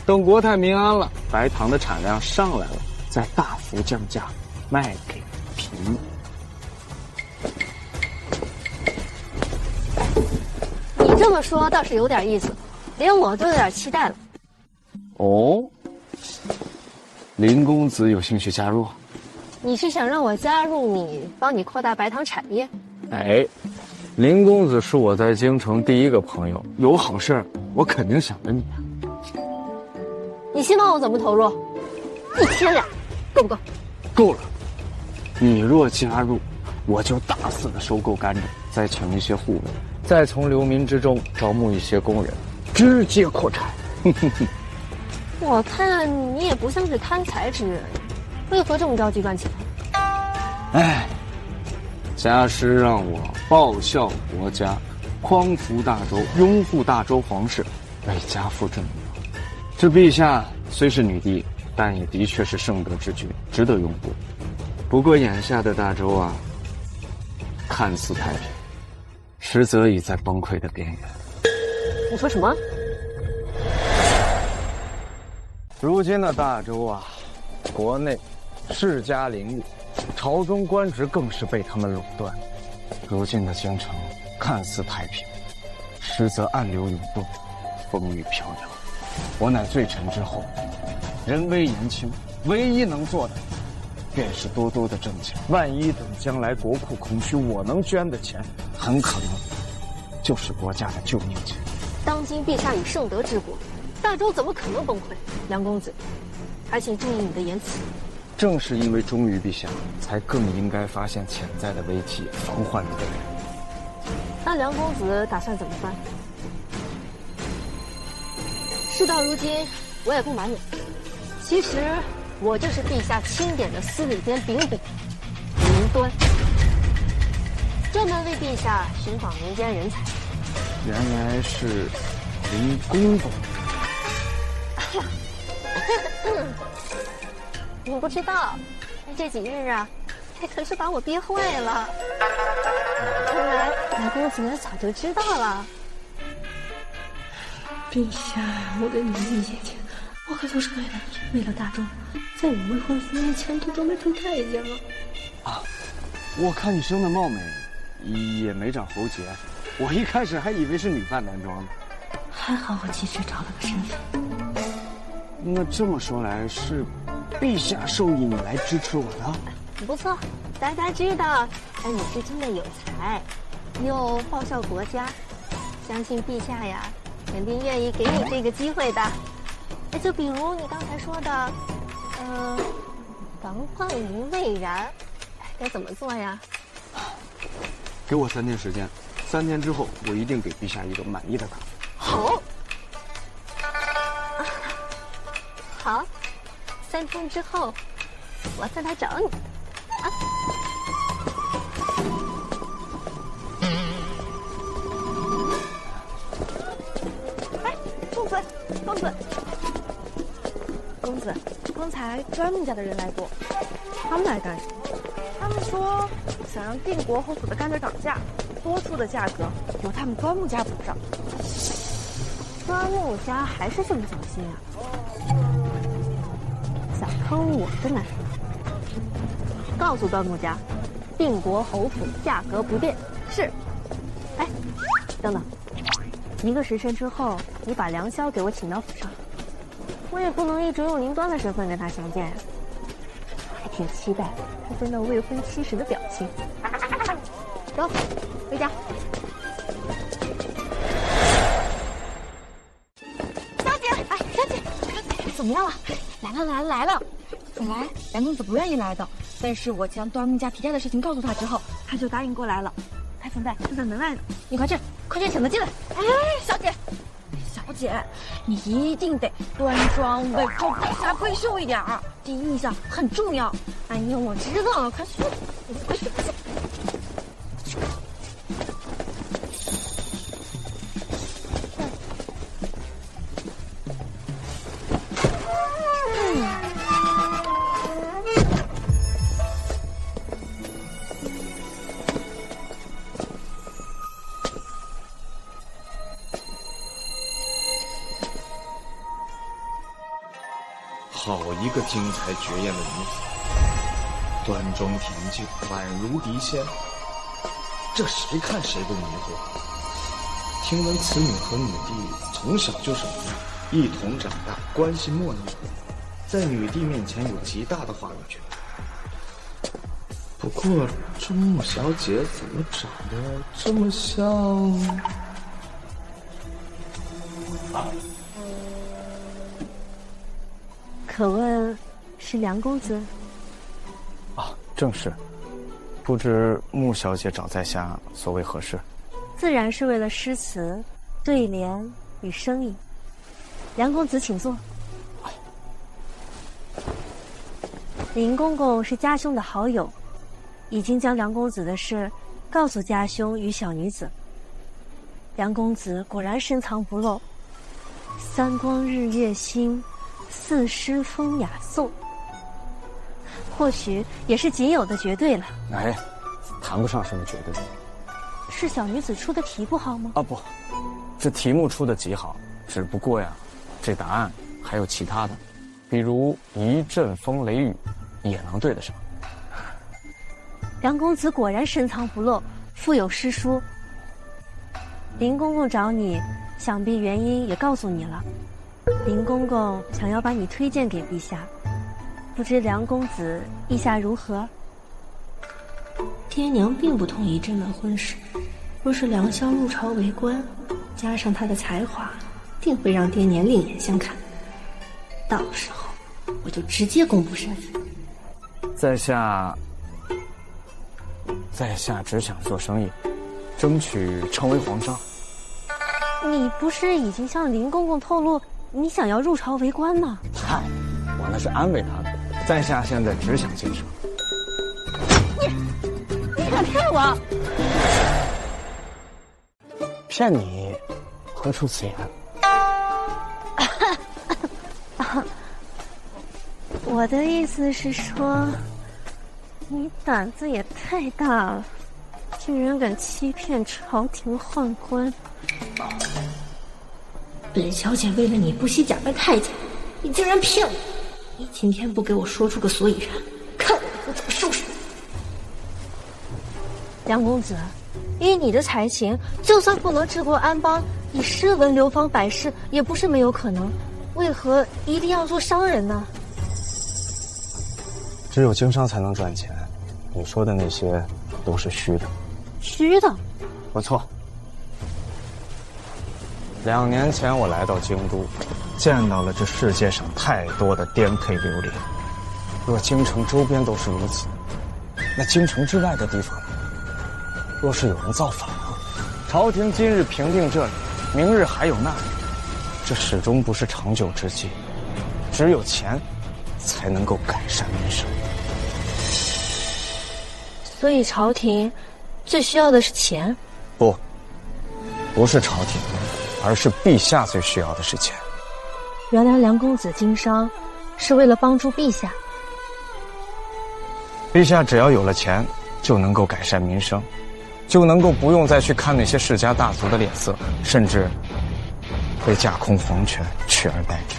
等国泰民安了，白糖的产量上来了，再大幅降价卖给平民。你这么说倒是有点意思，连我都有点期待了。哦，林公子有兴趣加入？你是想让我加入你，帮你扩大白糖产业？哎，林公子是我在京城第一个朋友，有好事我肯定想着你啊。你希望我怎么投入？1千两，够不够？够了。你若加入，我就大肆的收购甘蔗，再请一些护卫，再从流民之中招募一些工人，直接扩产。我看你也不像是贪财之人，为何这么着急赚钱？哎，家师让我报效国家，匡扶大周，拥护大周皇室，为家父正名。这陛下虽是女帝，但也的确是圣德之君，值得拥护。不过眼下的大周啊，看似太平，实则已在崩溃的边缘。你说什么？如今的大周啊，国内世家林立，朝中官职更是被他们垄断。如今的京城看似太平，实则暗流涌动，风雨飘摇。我乃罪臣之后，人微言轻，唯一能做的便是多多的挣钱。万一等将来国库空虚，我能捐的钱，很可能就是国家的救命钱。当今陛下以圣德治国，大周怎么可能崩溃？梁公子，还请注意你的言辞。正是因为忠于陛下，才更应该发现潜在的危机，防患于未然。那梁公子打算怎么办？事到如今，我也不瞒你，其实我就是陛下钦点的司礼监秉笔林端，专门为陛下寻访民间人才。原来是林公公。你不知道，这几日啊，可是把我憋坏了。看来梁公子早就知道了。陛下，我跟你理解姐，我可就是为了大周，在我未婚夫面前都准备成太监了。啊，我看你生的貌美，也没长喉结，我一开始还以为是女扮男装呢。还好我及时找了个身份。那这么说来，是陛下授意你来支持我的？不错，大家知道，你是真的有才，又报效国家，相信陛下呀，肯定愿意给你这个机会的。就比如你刚才说的，防患于未然，该怎么做呀？给我3天时间，3天之后，我一定给陛下一个满意的答复。好。好，3天之后，我再来找你。啊！哎，公子，刚才端木家的人来过，他们来干什么？他们说想让定国侯府的甘蔗涨价，多出的价格由他们端木家补上。端木家还是这么小心啊？想坑我的男人，告诉端木家，定国侯府价格不变。是。哎，等等，1个时辰之后，你把梁萧给我请到府上。我也不能一直用林端的身份跟他相见，还挺期待他见到未婚妻时的表情。走，回家。小姐，哎，小姐，怎么样了？来了！本来梁公子不愿意来的，但是我将端木家提价的事情告诉他之后，他就答应过来了。他现在就在门外呢，你快去请他进来。哎，小姐，你一定得端庄为后陛下闺秀一点儿，第一印象很重要。哎呦，我知道了，快去。好一个精彩绝艳的女子，端庄恬静，宛如谪仙，这谁看谁都迷惑。听闻此女和女帝从小就是一同长大，关系莫逆，在女帝面前有极大的话语权。不过这穆小姐怎么长得这么像？可问是梁公子？啊，正是。不知穆小姐找在下所为何事？自然是为了诗词、对联与生意。梁公子请坐。林公公是家兄的好友，已经将梁公子的事告诉家兄与小女子，梁公子果然深藏不露，三光日月星，四诗风雅颂，或许也是仅有的绝对了。哎，谈不上什么绝对。是小女子出的题不好吗？啊不，这题目出的极好，只不过呀，这答案还有其他的，比如一阵风雷雨，也能对得上。梁公子果然深藏不露，腹有诗书。林公公找你，想必原因也告诉你了。林公公想要把你推荐给陛下，不知梁公子意下如何？爹娘并不同意这门婚事，若是梁萧入朝为官，加上他的才华，定会让爹娘另眼相看。到时候我就直接公布身份。在下只想做生意，争取成为皇上。你不是已经向林公公透露你想要入朝为官吗？嗨，我那是安慰他的。在下现在只想晋升。你敢骗我？骗你？何出此言？我的意思是说，你胆子也太大了，竟然敢欺骗朝廷宦官。本小姐为了你不惜假扮太监，你竟然骗我！你今天不给我说出个所以然，看我以后怎么收拾你！梁公子，以你的才情，就算不能治国安邦，以诗文流芳百世也不是没有可能。为何一定要做商人呢？只有经商才能赚钱，你说的那些都是虚的。虚的？不错。2年前我来到京都，见到了这世界上太多的颠沛流离。若京城周边都是如此，那京城之外的地方，若是有人造反了，朝廷今日平定这里，明日还有那里，这始终不是长久之计。只有钱，才能够改善民生。所以朝廷最需要的是钱？不是朝廷，而是陛下最需要的是钱。原来梁公子经商是为了帮助陛下。陛下只要有了钱，就能够改善民生，就能够不用再去看那些世家大族的脸色，甚至被架空皇权取而代之。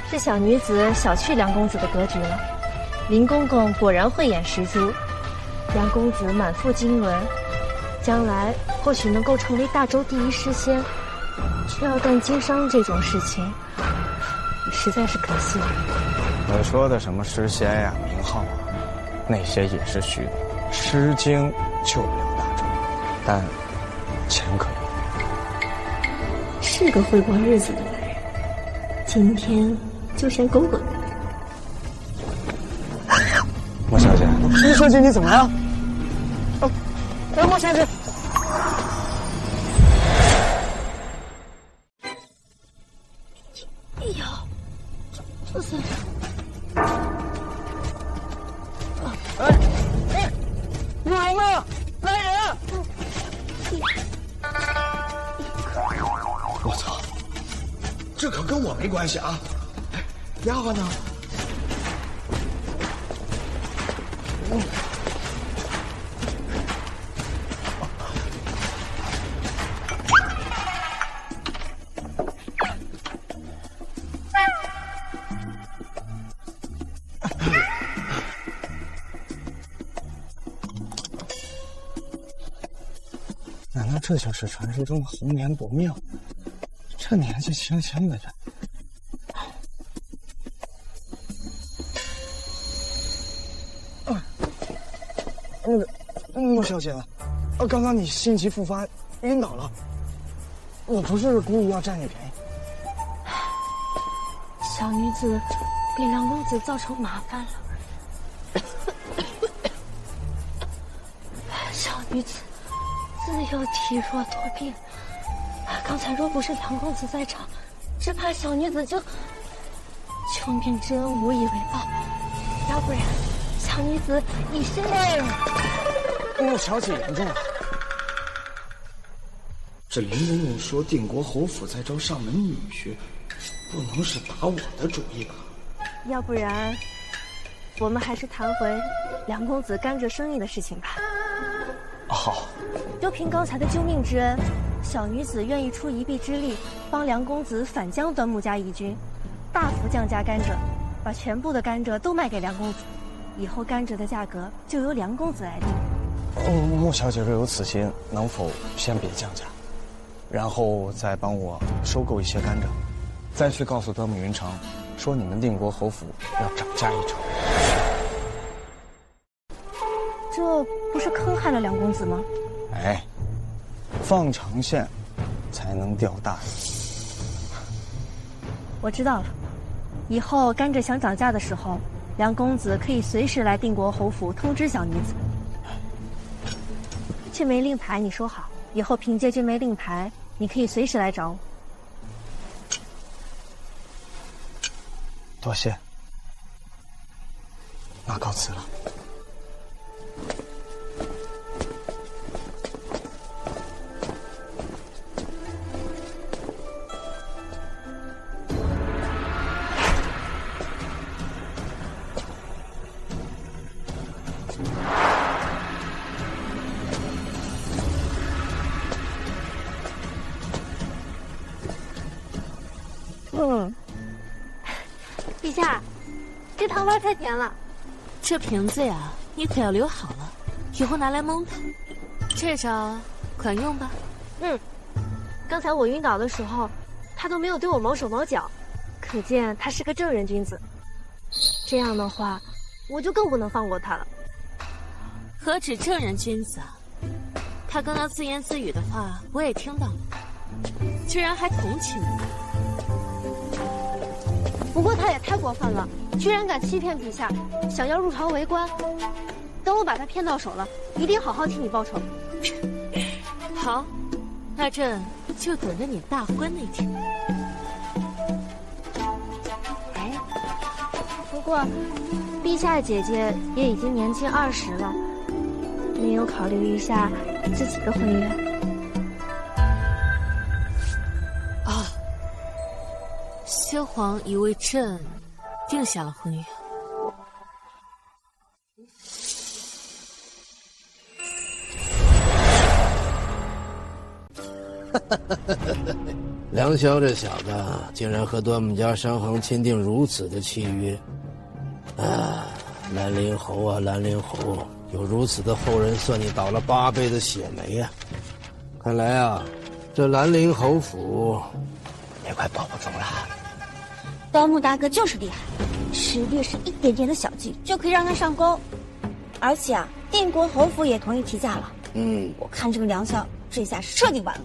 是小女子小觑梁公子的格局了。林公公果然慧眼识珠，梁公子满腹经纶，将来或许能够成为大周第一诗仙，却要干经商这种事情，实在是可惜了。我说的什么诗仙呀、名号啊，那些也是虚的。诗经救不了大周，但钱可以。是个会过日子的男人，今天就先勾勾你。莫小姐，徐书记你怎么了？莫小姐。哎呦，这是。有人吗？来人！我操，这可跟我没关系啊！丫鬟呢？难道这就是传说中的红颜薄命？这年纪轻轻的人，莫小姐，刚刚你心急复发，晕倒了。我不是故意要占你便宜。小女子给梁公子造成麻烦了。小女子自幼体弱多病，刚才若不是梁公子在场，只怕小女子就救命之恩无以为报。要不然，小女子以身穆小姐严重了。这林人人说定国侯府在招上门女婿，不能是打我的主意吧？要不然，我们还是谈回梁公子甘蔗生意的事情吧。好，就凭刚才的救命之恩，小女子愿意出一臂之力，帮梁公子反将端木家义军，大幅降价甘蔗，把全部的甘蔗都卖给梁公子，以后甘蔗的价格就由梁公子来定。穆小姐若有此心，能否先别降价，然后再帮我收购一些甘蔗，再去告诉端木云城，说你们定国侯府要涨价1成。这不是坑害了梁公子吗？哎，放长线才能钓大鱼。我知道了，以后甘蔗想涨价的时候，梁公子可以随时来定国侯府通知小女子。这枚令牌你收好，以后凭借这枚令牌，你可以随时来找我。多谢，那告辞了。陛下，这糖花太甜了。这瓶子呀，你可要留好了，以后拿来蒙他。这招管用吧？刚才我晕倒的时候，他都没有对我毛手毛脚，可见他是个正人君子。这样的话，我就更不能放过他了。何止正人君子啊！他刚刚自言自语的话，我也听到了，居然还同情我。不过他也太过分了，居然敢欺骗陛下，想要入朝为官。等我把他骗到手了，一定好好替你报仇。好，那朕就等着你大婚那天。哎，不过，陛下姐姐也已经年近20了，没有考虑一下自己的婚约？啊，先皇已为朕定下了婚约。梁萧这小子竟然和端木家商行签订如此的契约，兰陵侯啊，兰陵侯，有如此的后人，算你倒了8辈子血霉呀！看来啊，这兰陵侯府也快保不住了。端木大哥就是厉害，实力是一点点的小计就可以让他上钩，而且啊，定国侯府也同意提价了。我看这个梁萧这下是彻底完了。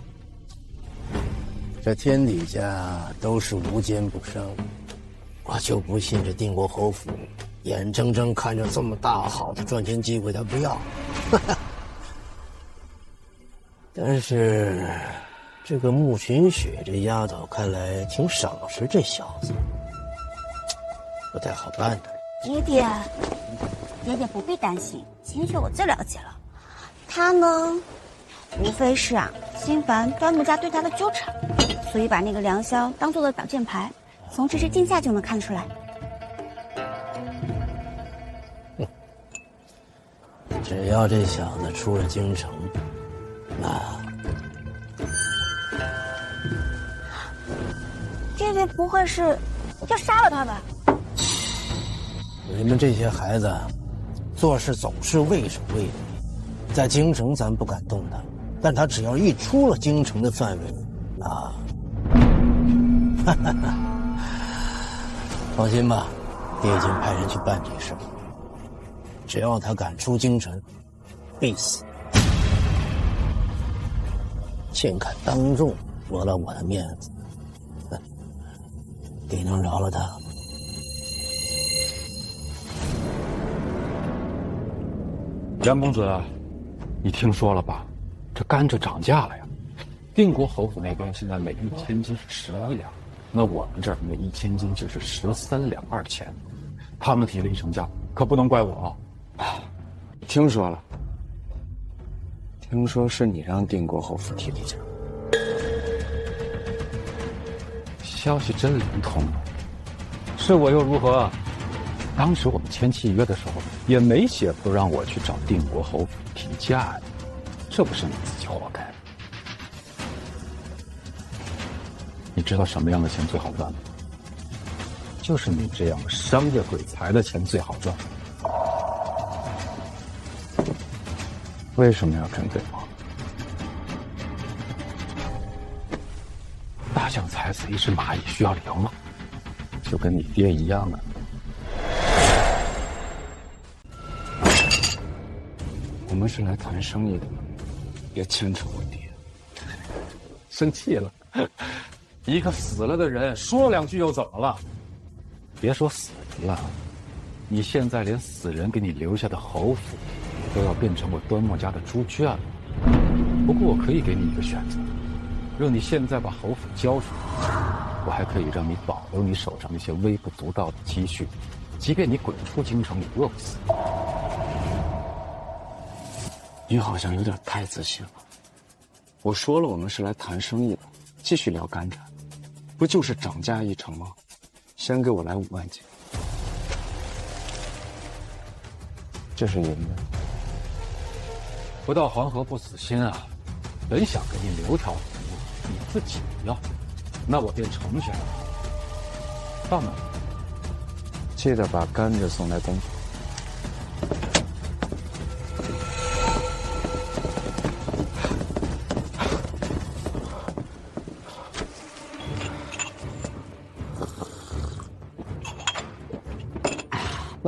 这天底下都是无奸不商，我就不信这定国侯府眼睁睁看着这么大好的赚钱机会他不要。但是这个穆群雪这丫头看来挺赏识这小子，不太好办的。爹爹不必担心，群雪我最了解了，他呢无非是心烦端木家对他的纠缠，所以把那个梁萧当做了挡箭牌，从这支镜下就能看出来。只要这小子出了京城，那爹爹不会是要杀了他吧？你们这些孩子做事总是畏首畏尾，在京城咱不敢动他，但他只要一出了京城的范围，那放心吧，爹已经派人去办这事儿，只要他敢出京城，必死。竟敢当众驳了我的面子，爹能饶了他？梁公子，你听说了吧？这甘蔗涨价了呀！定国侯府那边现在每1000斤是11两，那我们这儿每1000斤就是13两2钱。他们提了1成价，可不能怪我啊！听说了，听说是你让定国侯府提离家，消息真灵通。是我又如何？当时我们签契约的时候，也没写不让我去找定国侯府提价呀，这不是你自己活该。你知道什么样的钱最好赚吗？就是你这样的商业鬼才的钱最好赚。为什么要针对我？大象踩死一只蚂蚁需要理由吗？就跟你爹一样啊。我们是来谈生意的，别牵扯我爹。生气了？一个死了的人说两句又怎么了？别说死人了，你现在连死人给你留下的侯府都要变成我端木家的猪圈了。不过我可以给你一个选择，让你现在把侯府交出来，我还可以让你保留你手上那些微不足道的积蓄，即便你滚出京城也饿不死。你好像有点太自信了。我说了，我们是来谈生意的，继续聊甘蔗，不就是涨价一成吗？先给我来5万斤。这是银子。不到黄河不死心啊！本想给你留条活路，你自己不要，那我便成全了。到哪？记得把甘蔗送来东府。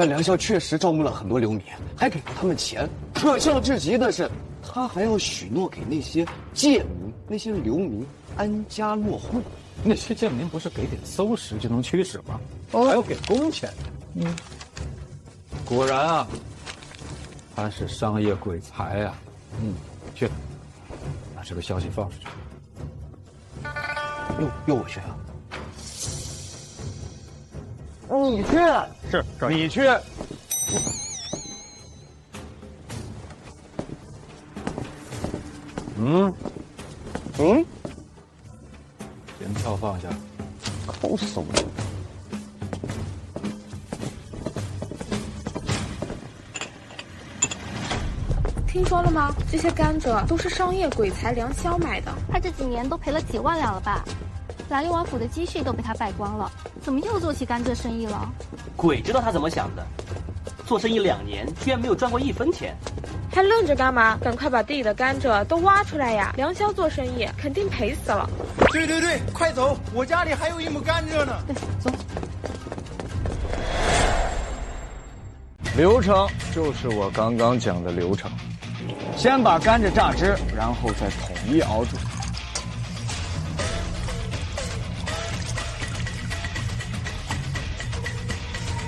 那梁孝确实招募了很多流民，还给了他们钱。可笑至极的是，他还要许诺给那些贱民、那些流民安家落户。那些贱民不是给点馊食就能驱使吗？还要给工钱。果然啊，他是商业鬼才啊。去，把这个消息放出去。又我去啊？你去，是你去。钱票放下，抠死我！听说了吗？这些甘蔗都是商业鬼才梁萧买的，他这几年都赔了几万两了吧？兰陵王府的积蓄都被他败光了，怎么又做起甘蔗生意了？鬼知道他怎么想的，做生意2年居然没有赚过1分钱。还愣着干嘛？赶快把地里的甘蔗都挖出来呀！梁萧做生意肯定赔死了。对，快走！我家里还有1亩甘蔗呢。走。流程就是我刚刚讲的流程，先把甘蔗榨汁，然后再统一熬煮。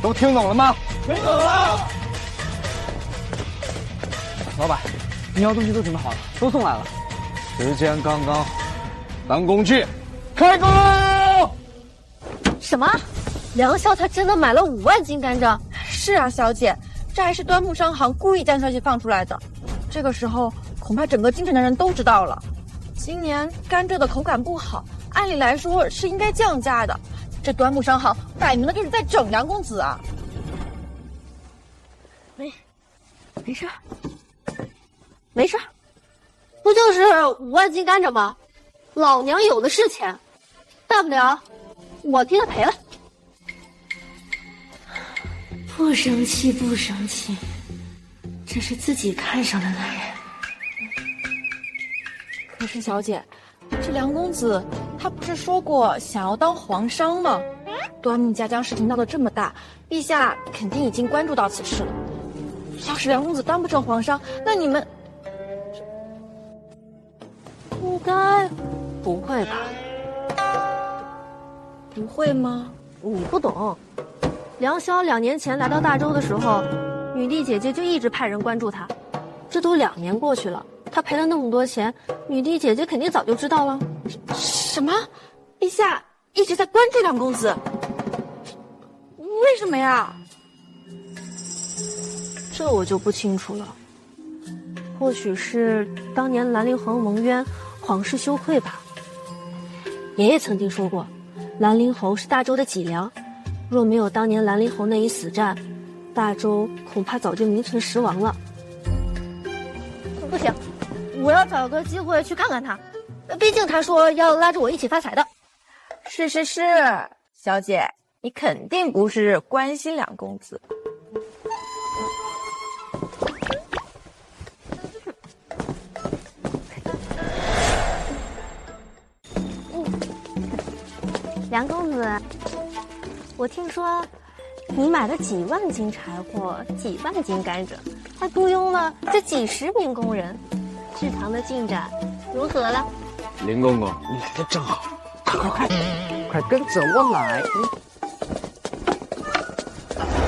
都听懂了吗？听懂了。老板，你要东西都准备好了，都送来了，时间刚刚好，搬工具，开工！什么？梁萧他真的买了5万斤甘蔗？是啊，小姐，这还是端木商行故意将消息放出来的。这个时候，恐怕整个京城的人都知道了。今年甘蔗的口感不好，按理来说是应该降价的。这端木商行摆明了就是在整梁公子啊！没事，没事，不就是5万斤甘蔗吗？老娘有的是钱，大不了我替他赔了。不生气，不生气，这是自己看上的男人。可是小姐，这梁公子他不是说过想要当皇商吗？端木家将事情闹得这么大，陛下肯定已经关注到此事了。要是梁公子当不成皇商，那你们应该不会吧？不会吗？你不懂。梁萧2年前来到大周的时候，女帝姐姐就一直派人关注他。这都2年过去了，他赔了那么多钱，女帝姐姐肯定早就知道了。什么？陛下一直在关注梁公子？为什么呀？这我就不清楚了。或许是当年兰陵侯蒙冤，皇室羞愧吧。爷爷曾经说过，兰陵侯是大周的脊梁，若没有当年兰陵侯那一死战，大周恐怕早就名存实亡了。不行，我要找个机会去看看他，毕竟他说要拉着我一起发财的。是，小姐，你肯定不是关心两公子。梁公子，我听说你买了几万斤柴火，几万斤甘蔗，还雇佣了这几10名工人，制糖的进展如何了？林公公，你来的正好，快跟着我来。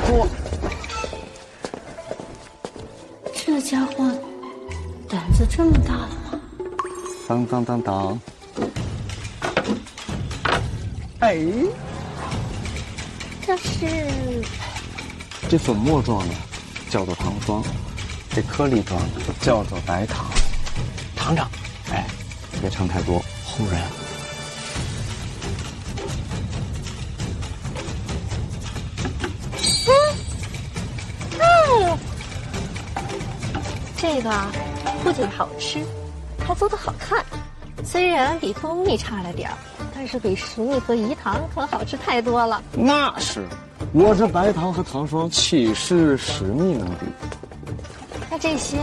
我这家伙胆子这么大了吗？当。哎，这粉末状的叫做糖霜，这颗粒状的叫做白糖。尝尝，哎，别尝太多，齁人。这个不仅好吃，还做得好看。虽然比蜂蜜差了点儿，但是比食蜜和饴糖可好吃太多了。那是，我这白糖和糖霜岂是食蜜能比？那这些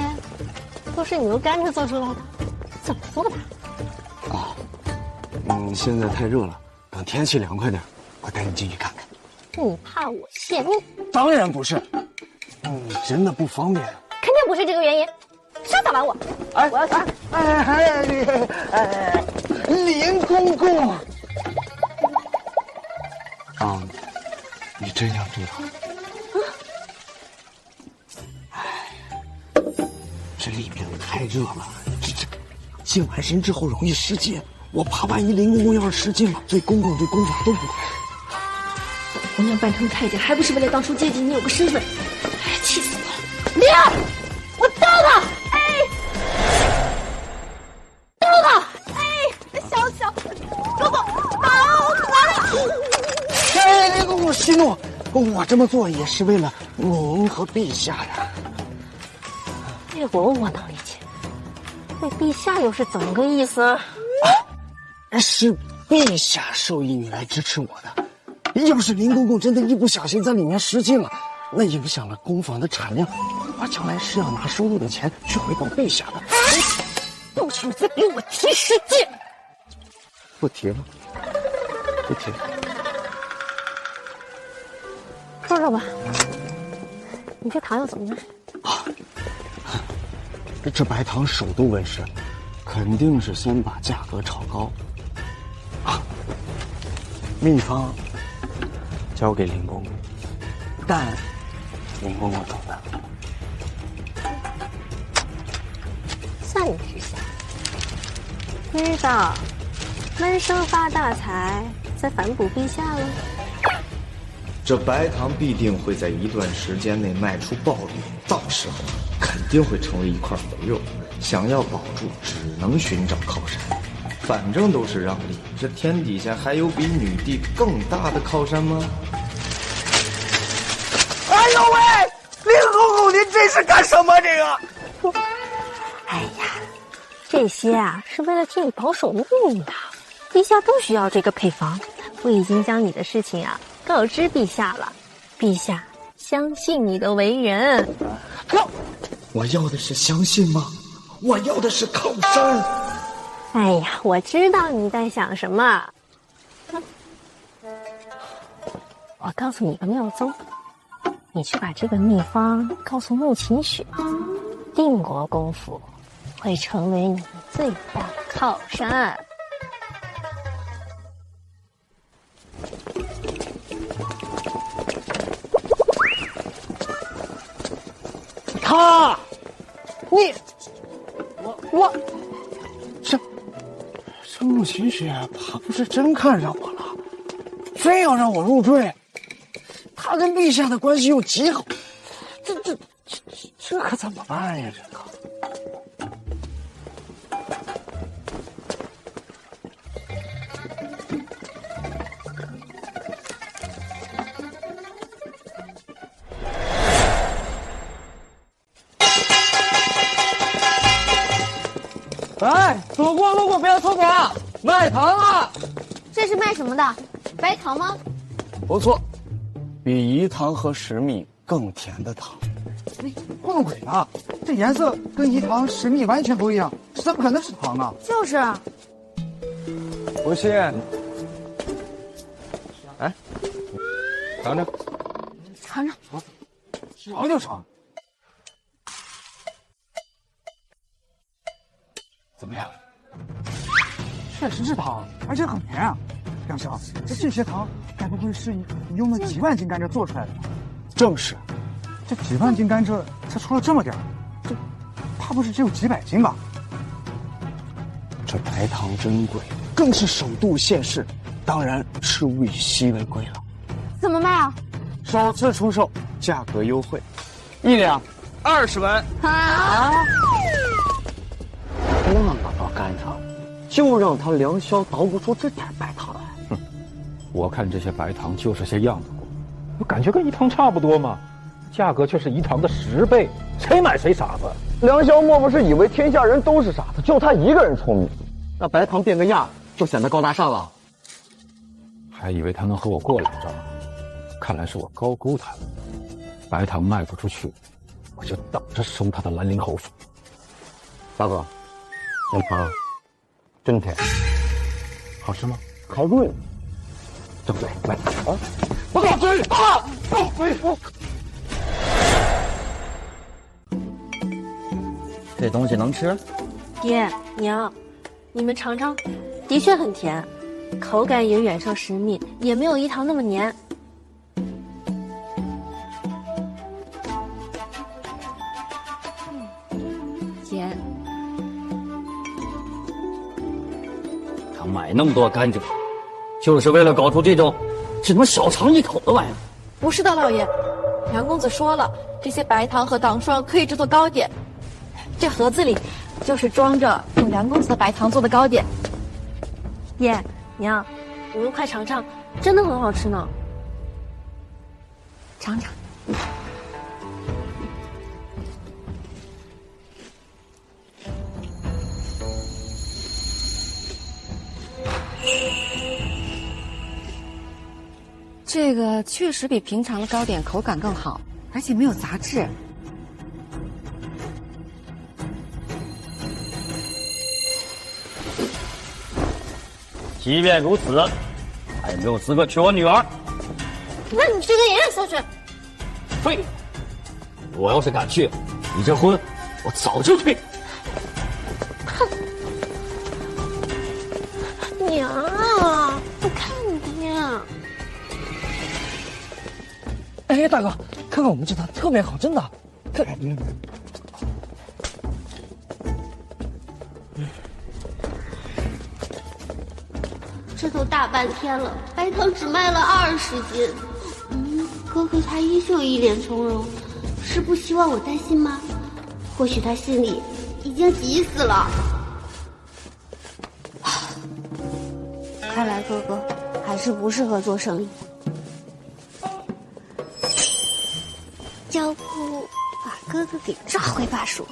都是牛甘蔗做出来的，怎么做的？现在太热了，等天气凉快点，我带你进去看看。你怕我泄密？当然不是，真的不方便。肯定不是这个原因，谁打完我？我要死！林公公，你真要知道？这里面太热了，这净完身之后容易失禁，我怕万一林公公要是失禁了，对公公对公法都不好。姑娘扮成太监，还不是为了当初接近你有个身份？气死我了！灵儿，我刀他！刀他！小公公，打！林公公息怒，我这么做也是为了您和陛下呀。为我能理解，为陛下又是怎么个意思啊？是陛下授意你来支持我的。要是林公公真的一不小心在里面失禁了，那影响了工坊的产量，我将来是要拿收入的钱去回报陛下的。不许再给我提失禁！不提了。说说吧，你这糖要怎么卖？这白糖首度问世，肯定是先把价格炒高。秘方交给林公公，但林公公懂的。算你识相，知道闷声发大财，再反哺陛下了。这白糖必定会在一段时间内卖出暴利，到时候肯定会成为一块肥肉。想要保住，只能寻找靠山。反正都是让利，这天底下还有比女帝更大的靠山吗？哎呦喂，林公公，您这是干什么？这个？哎呀，这些是为了替你保守命的，陛下都需要这个配方。我已经将你的事情告知陛下了，陛下相信你的为人。我要的是相信吗？我要的是靠山。哎呀，我知道你在想什么。我告诉你个妙宗，你去把这个秘方告诉穆秦雪，定国公府会成为你最大的靠山。这穆秦雪怕不是真看上我了，非要让我入赘。他跟陛下的关系又极好，这可怎么办呀？这个。哎，路过不要错过啊！卖糖啊！这是卖什么的？白糖吗？不错，比饴糖和石蜜更甜的糖。混鬼呢！这颜色跟饴糖、石蜜完全不一样，这怎么可能是糖啊？就是。不信？哎，尝尝。尝尝。尝就尝。怎么样？确实是糖，而且很甜啊！梁兄，这些糖该不会是你用了几万斤甘蔗做出来的吧？正是。这几万斤甘蔗才出了这么点儿，这怕不是只有几百斤吧？这白糖珍贵，更是首度现世，当然是物以稀为贵了。怎么卖啊？首次出售，价格优惠，1两20文。啊！那么多甘蔗，就让他梁霄捣鼓出这点白糖来。哼，我看这些白糖就是些样子货，我感觉跟饴糖差不多嘛。价格却是饴糖的10倍，谁买谁傻子。梁霄莫不是以为天下人都是傻子，就他一个人聪明？那白糖变个样，就显得高大上了。还以为他能和我过两招，看来是我高估他了。白糖卖不出去，我就等着收他的兰陵侯府。大哥，这糖真甜，好吃吗？还贵呢。对不对？来啊！不好追啊！这东西能吃？爹娘，你们尝尝，的确很甜，口感也远胜石蜜，也没有饴糖那么黏。甜。他买那么多甘蔗，就是为了搞出这种只能小尝一口的玩意儿。不是的，老爷，梁公子说了，这些白糖和糖霜可以制作糕点。这盒子里就是装着用梁公子的白糖做的糕点。爹娘，你们快尝尝，真的很好吃呢。尝尝。这个确实比平常的糕点口感更好，而且没有杂质。即便如此，还没有资格娶我女儿。那你去跟爷爷说去。废！我要是敢去，你这婚我早就退。哼！娘啊，我看爹。哎，大哥，看看我们这糖特别好，真的。看，这都大半天了，白糖只卖了20斤。哥哥他依旧一脸从容，是不希望我担心吗？或许他心里已经急死了。看来哥哥还是不适合做生意。教姑把哥哥给抓回巴蜀，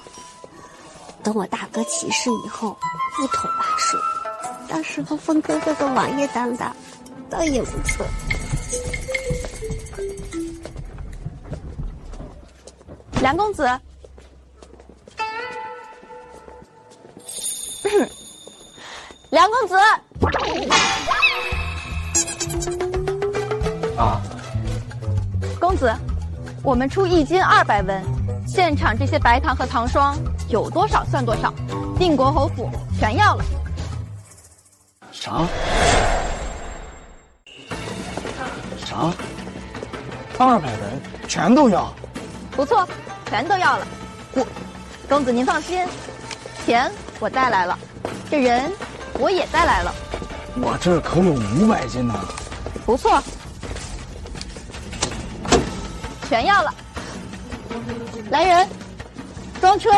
等我大哥起事以后，一统巴蜀。到时候封哥哥个王爷当当，倒也不错。梁公子，梁公子，啊，公子，我们出1斤200文，现场这些白糖和糖霜有多少算多少，定国侯府全要了。啥？200文全都要？不错，全都要了。公子您放心，钱我带来了，这人我也带来了。我这可有500斤呢。不错，全要了。来人，装车。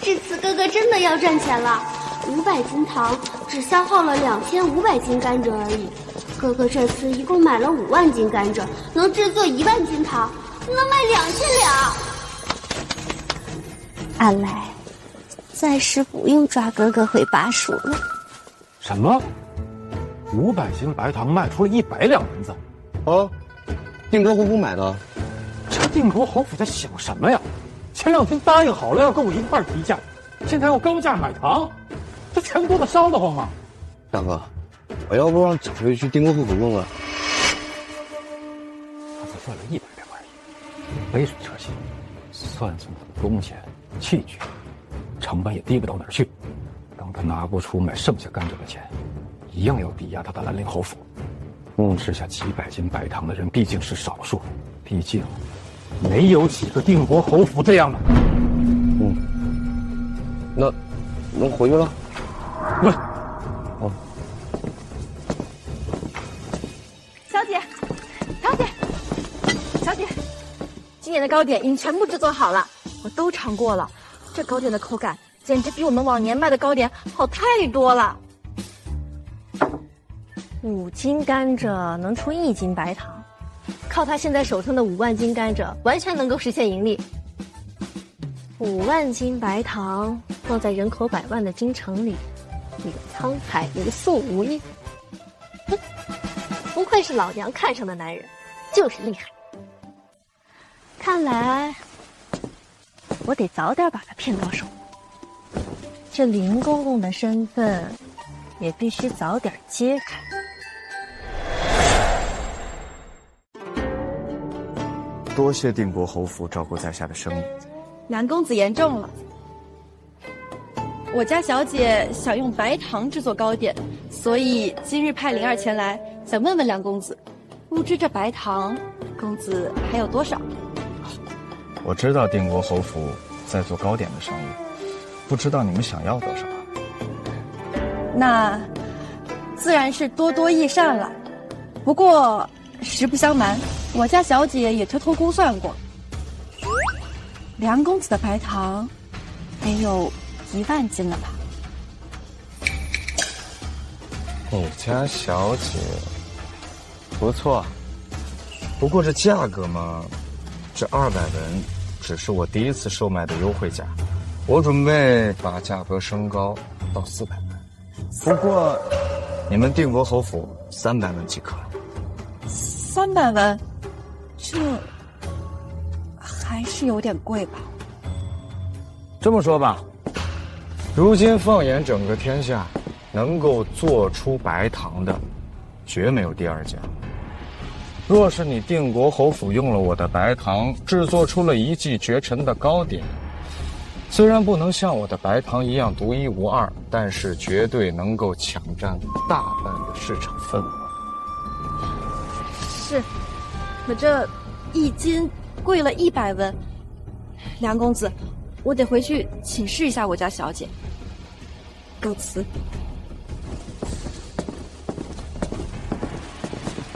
这次哥哥真的要赚钱了，500斤糖只消耗了2500斤甘蔗而已。哥哥这次一共买了5万斤甘蔗，能制作1万斤糖，能卖2000两。看来暂时不用抓哥哥回巴蜀了。什么？500斤白糖卖出了100两银子？哦，定国侯府买的。这定国侯府在想什么呀？前2天答应好了要跟我一块提价，现在要高价买糖，这全多的烧得慌啊！大哥，我要不让掌柜去定国侯府问问？他才赚了100两而已，杯水车薪，算他的工钱、器具，成本也低不到哪儿去。等他拿不出买剩下甘蔗的钱，一样要抵押他的兰陵侯府。吃下几百斤白糖的人毕竟是少数，毕竟没有几个定国侯府这样的。那能回去了？喂，小姐，今年的糕点已经全部制作好了，我都尝过了。这糕点的口感简直比我们往年卖的糕点好太多了。5斤甘蔗能出1斤白糖，靠他现在手上的5万斤甘蔗，完全能够实现盈利。5万斤白糖放在人口100万的京城里，一个沧海一个素无益。哼，不愧是老娘看上的男人，就是厉害。看来我得早点把他骗到手，这林公公的身份也必须早点揭开。多谢定国侯府照顾在下的生意。蓝公子言重了。我家小姐想用白糖制作糕点，所以今日派灵儿前来，想问问梁公子，不知这白糖，公子还有多少？我知道定国侯府在做糕点的生意，不知道你们想要多少。那自然是多多益善了。不过实不相瞒，我家小姐也偷偷估算过，梁公子的白糖得有1万斤了吧？你家小姐不错，不过这价格嘛，这200文只是我第一次售卖的优惠价，我准备把价格升高到400文。不过你们定国侯府300文即可。300文，这还是有点贵吧？这么说吧，如今放眼整个天下，能够做出白糖的，绝没有第2家。若是你定国侯府用了我的白糖，制作出了一骑绝尘的糕点，虽然不能像我的白糖一样独一无二，但是绝对能够抢占大半的市场份额。是，可这1斤贵了100文。梁公子，我得回去请示一下我家小姐。告辞。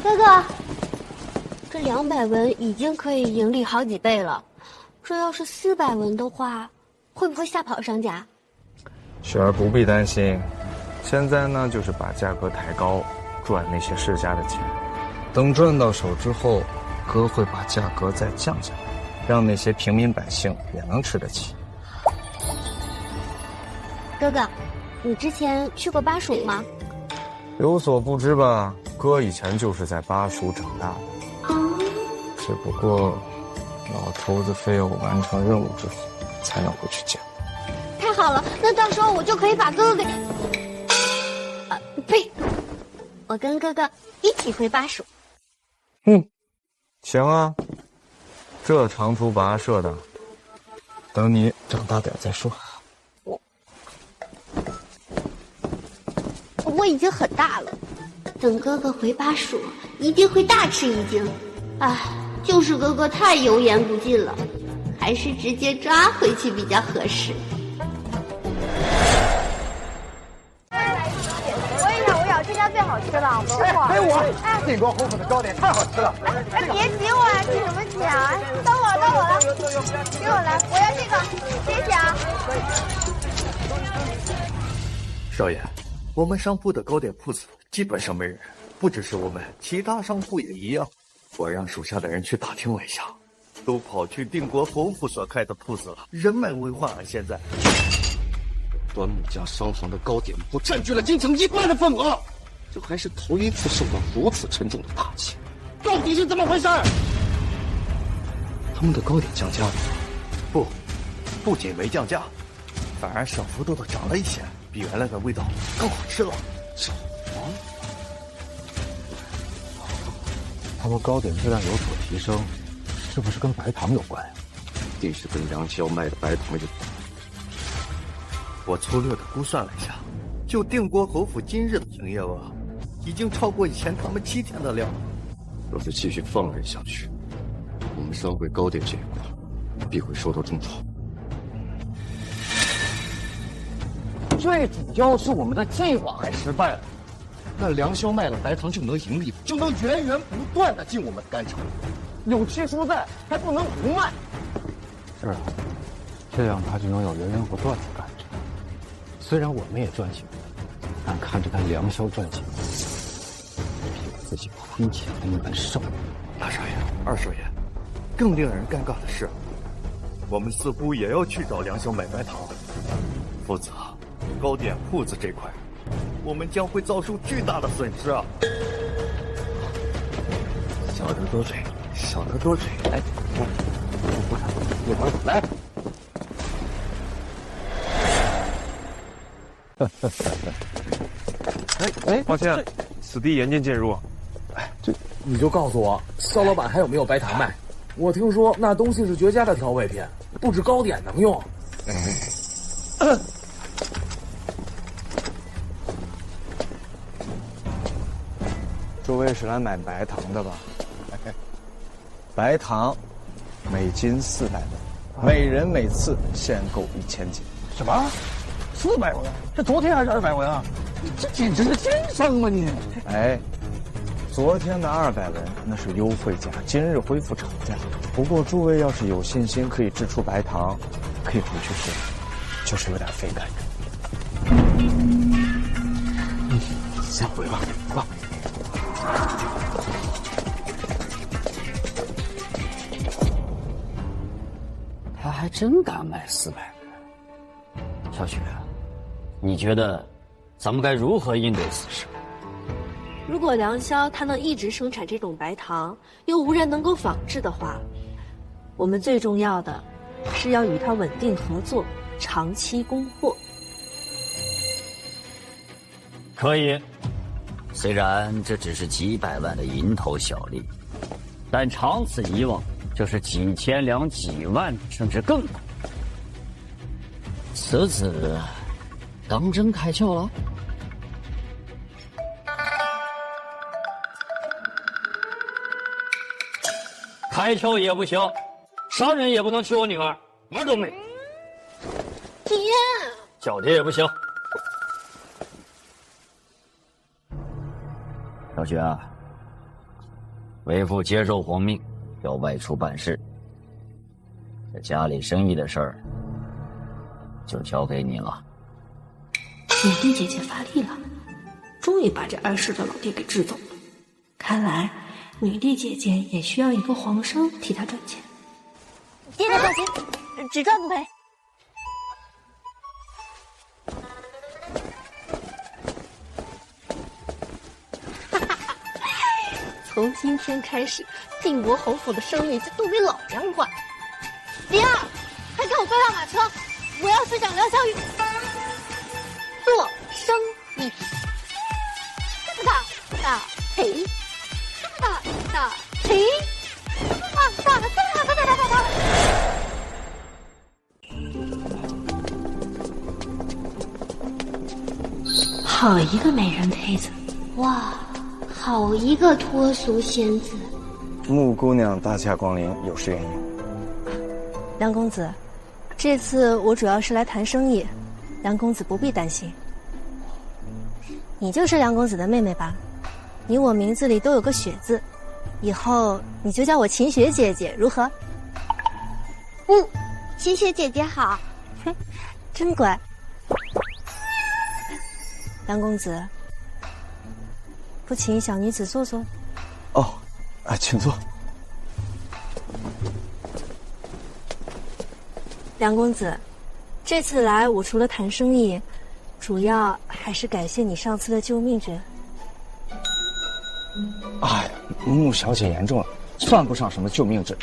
哥哥，这200文已经可以盈利好几倍了，这要是400文的话，会不会吓跑商家？雪儿不必担心，现在呢就是把价格抬高，赚那些世家的钱。等赚到手之后，哥会把价格再降下来，让那些平民百姓也能吃得起。哥哥，你之前去过巴蜀吗？有所不知吧，哥以前就是在巴蜀长大的，只不过老头子非要我完成任务之后才能回去见。太好了，那到时候我就可以把哥哥给……呸！我跟哥哥一起回巴蜀。行啊，这长途跋涉的，等你长大点再说。我已经很大了，等哥哥回巴蜀，一定会大吃一惊。唉，就是哥哥太油盐不进了，还是直接抓回去比较合适。我要，这家最好吃了，吃过。给我！定国侯府的糕点太好吃了。哎，别挤我啊，挤什么挤啊？到我了，给我来，我要这个，谢谢啊。少爷，我们商铺的糕点铺子基本上没人，不只是我们，其他商铺也一样。我让属下的人去打听了一下，都跑去定国侯府所开的铺子了，人满为患啊！现在，端木家商行的糕点铺占据了京城1半的份额，这还是头一次受到如此沉重的打击，到底是怎么回事？他们的糕点降价了？不仅没降价，反而小幅度的涨了一些，比原来的味道更好吃了。他们糕点质量有所提升，是不是跟白糖有关呀？一定是跟梁萧卖的白糖有关。我粗略的估算了一下，就定国侯府今日的营业额，已经超过以前他们7天的量。若是继续放任下去，我们商会糕点这一块必会受到重创。最主要是我们的计划还失败了。那梁萧卖了白糖就能盈利，就能源源不断的进我们的干厂，有期蔬菜还不能不卖。是啊，这样他就能有源源不断的干着。虽然我们也赚钱，但看着他梁萧赚钱，比我自己亏钱还难受。大少爷、二少爷，更令人尴尬的是，我们似乎也要去找梁萧买白糖，否则糕点铺子这块，我们将会遭受巨大的损失啊！小的多嘴，小的多嘴，来，一会儿来。抱歉，此地严禁进入。你就告诉我，肖老板还有没有白糖卖？我听说那东西是绝佳的调味品，不止糕点能用。诸位是来买白糖的吧？白糖，每斤400文，每人每次限购1000斤。什么？400文？这昨天还是200文啊？这简直是奸商嘛你！哎，昨天的200文那是优惠价，今日恢复厂价。不过诸位要是有信心可以制出白糖，可以回去试，就是有点费感。先回吧，吧。他还真敢卖400个。小雪，你觉得咱们该如何应对此事？如果梁萧他能一直生产这种白糖，又无人能够仿制的话，我们最重要的是要与他稳定合作，长期供货。可以，虽然这只是几百万的蝇头小利，但长此以往，就是几千两、几万，甚至更多。此子当真开窍了？开窍也不行，商人也不能娶我女儿，门都没。爹，叫爹也不行。小雪啊，为父接受皇命，要外出办事。这家里生意的事儿，就交给你了。女帝姐姐发力了，终于把这碍事的老爹给治走了。看来女帝姐姐也需要一个皇商替她赚钱。爹别着急，只赚不赔。从今天开始，定国侯府的生意就都归老娘管。灵儿，快给我背上马车，我要去找梁小雨做生意。大赔，大赔，大。好一个美人胚子！哇，好一个脱俗仙子！穆姑娘大驾光临，有失远迎。梁公子，这次我主要是来谈生意，梁公子不必担心。你就是梁公子的妹妹吧？你我名字里都有个雪字，以后你就叫我秦雪姐姐，如何？秦雪姐姐好。哼，真乖。梁公子，不请小女子坐坐？哦，请坐。梁公子，这次来我除了谈生意，主要还是感谢你上次的救命之恩。哎，穆小姐言重了，算不上什么救命之恩。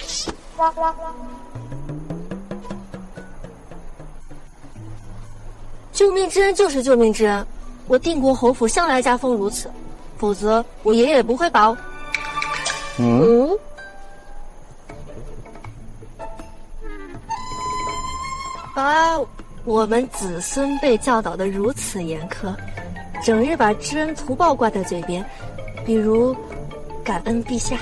救命之恩就是救命之恩，我定国侯府向来家风如此，否则我爷爷也不会把我。把我们子孙辈教导得如此严苛，整日把知恩图报挂在嘴边，比如感恩陛下。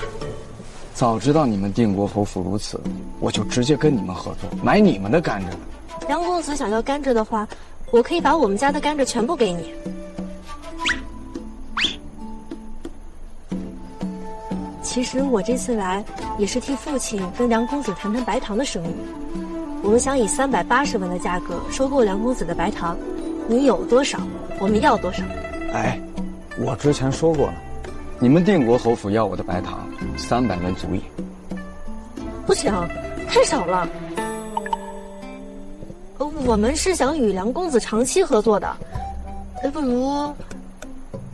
早知道你们定国侯府如此，我就直接跟你们合作，买你们的甘蔗了。梁公子想要甘蔗的话，我可以把我们家的甘蔗全部给你。其实我这次来也是替父亲跟梁公子谈谈白糖的生意。我们想以380文的价格收购梁公子的白糖，你有多少，我们要多少。哎，我之前说过了，你们定国侯府要我的白糖300文足矣。不行，太少了。我们是想与梁公子长期合作的，不如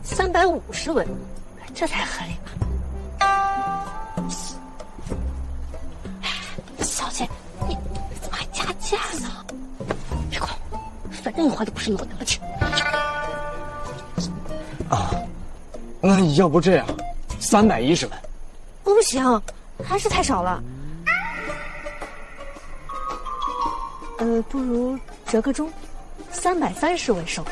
350文，这才合理吧？小姐，你怎么还加价呢？别管我，反正你花的不是我的了，去。啊，那要不这样，310文。不行，还是太少了。不如折个中，330文收。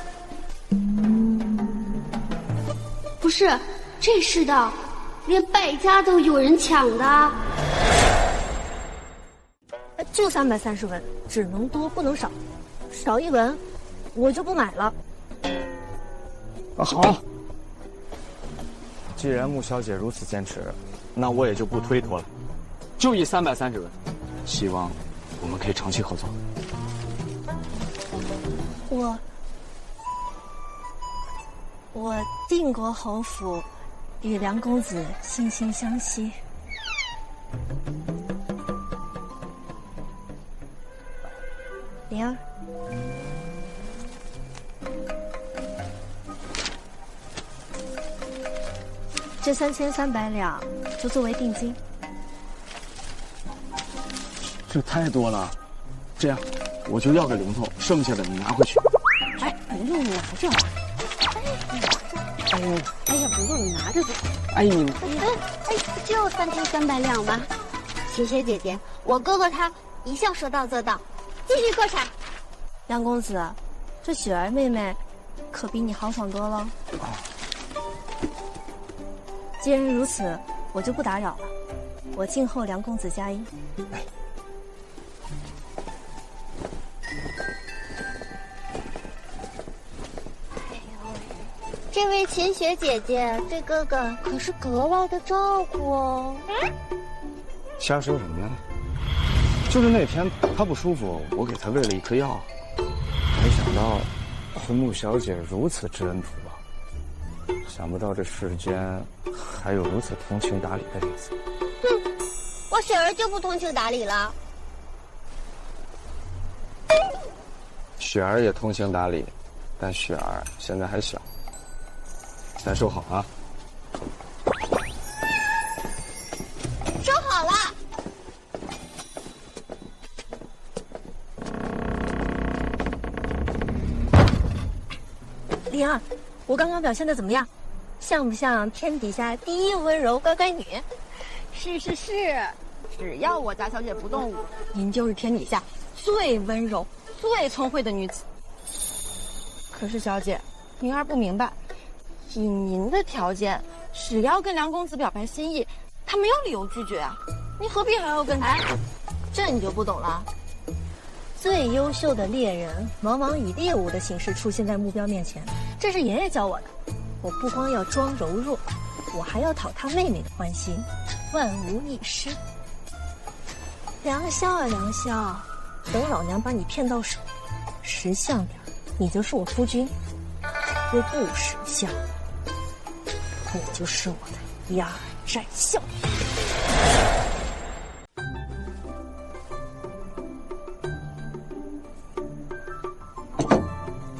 不是，这世道连败家都有人抢的。就330文，只能多不能少，少1文我就不买了。好，既然穆小姐如此坚持，那我也就不推脱了，就以330文，希望我们可以长期合作。我定国侯府与梁公子惺惺相惜。灵儿，这3300两就作为定金。这太多了，这样我就要个零头，剩下的你拿回去。哎，不用拿着。哎呀，不用你拿着走。哎你，就3300两吧。谢谢姐姐，我哥哥他一向说到做到。继续喝茶。梁公子，这雪儿妹妹可比你豪爽多了。既然如此，我就不打扰了。我静候梁公子佳音。这位秦雪姐姐对哥哥可是格外的照顾哦。瞎说什么呢？就是那天他不舒服，我给他喂了一颗药。没想到和穆小姐如此知恩图报，想不到这世间还有如此通情达理的女子。哼，我雪儿就不通情达理了。雪儿也通情达理，但雪儿现在还小，再收好啊。收好了。灵儿，我刚刚表现的怎么样？像不像天底下第一温柔乖乖女？是，只要我家小姐不动武，您就是天底下最温柔、最聪慧的女子。可是小姐，灵儿不明白，以您的条件，只要跟梁公子表白心意，他没有理由拒绝啊。你何必还要跟？哎，这你就不懂了。最优秀的猎人往往以猎物的形式出现在目标面前，这是爷爷教我的。我不光要装柔弱，我还要讨他妹妹的欢心，万无一失。梁霄啊梁霄，等老娘把你骗到手，识相点，你就是我夫君；若不识相，你就是我的压寨笑。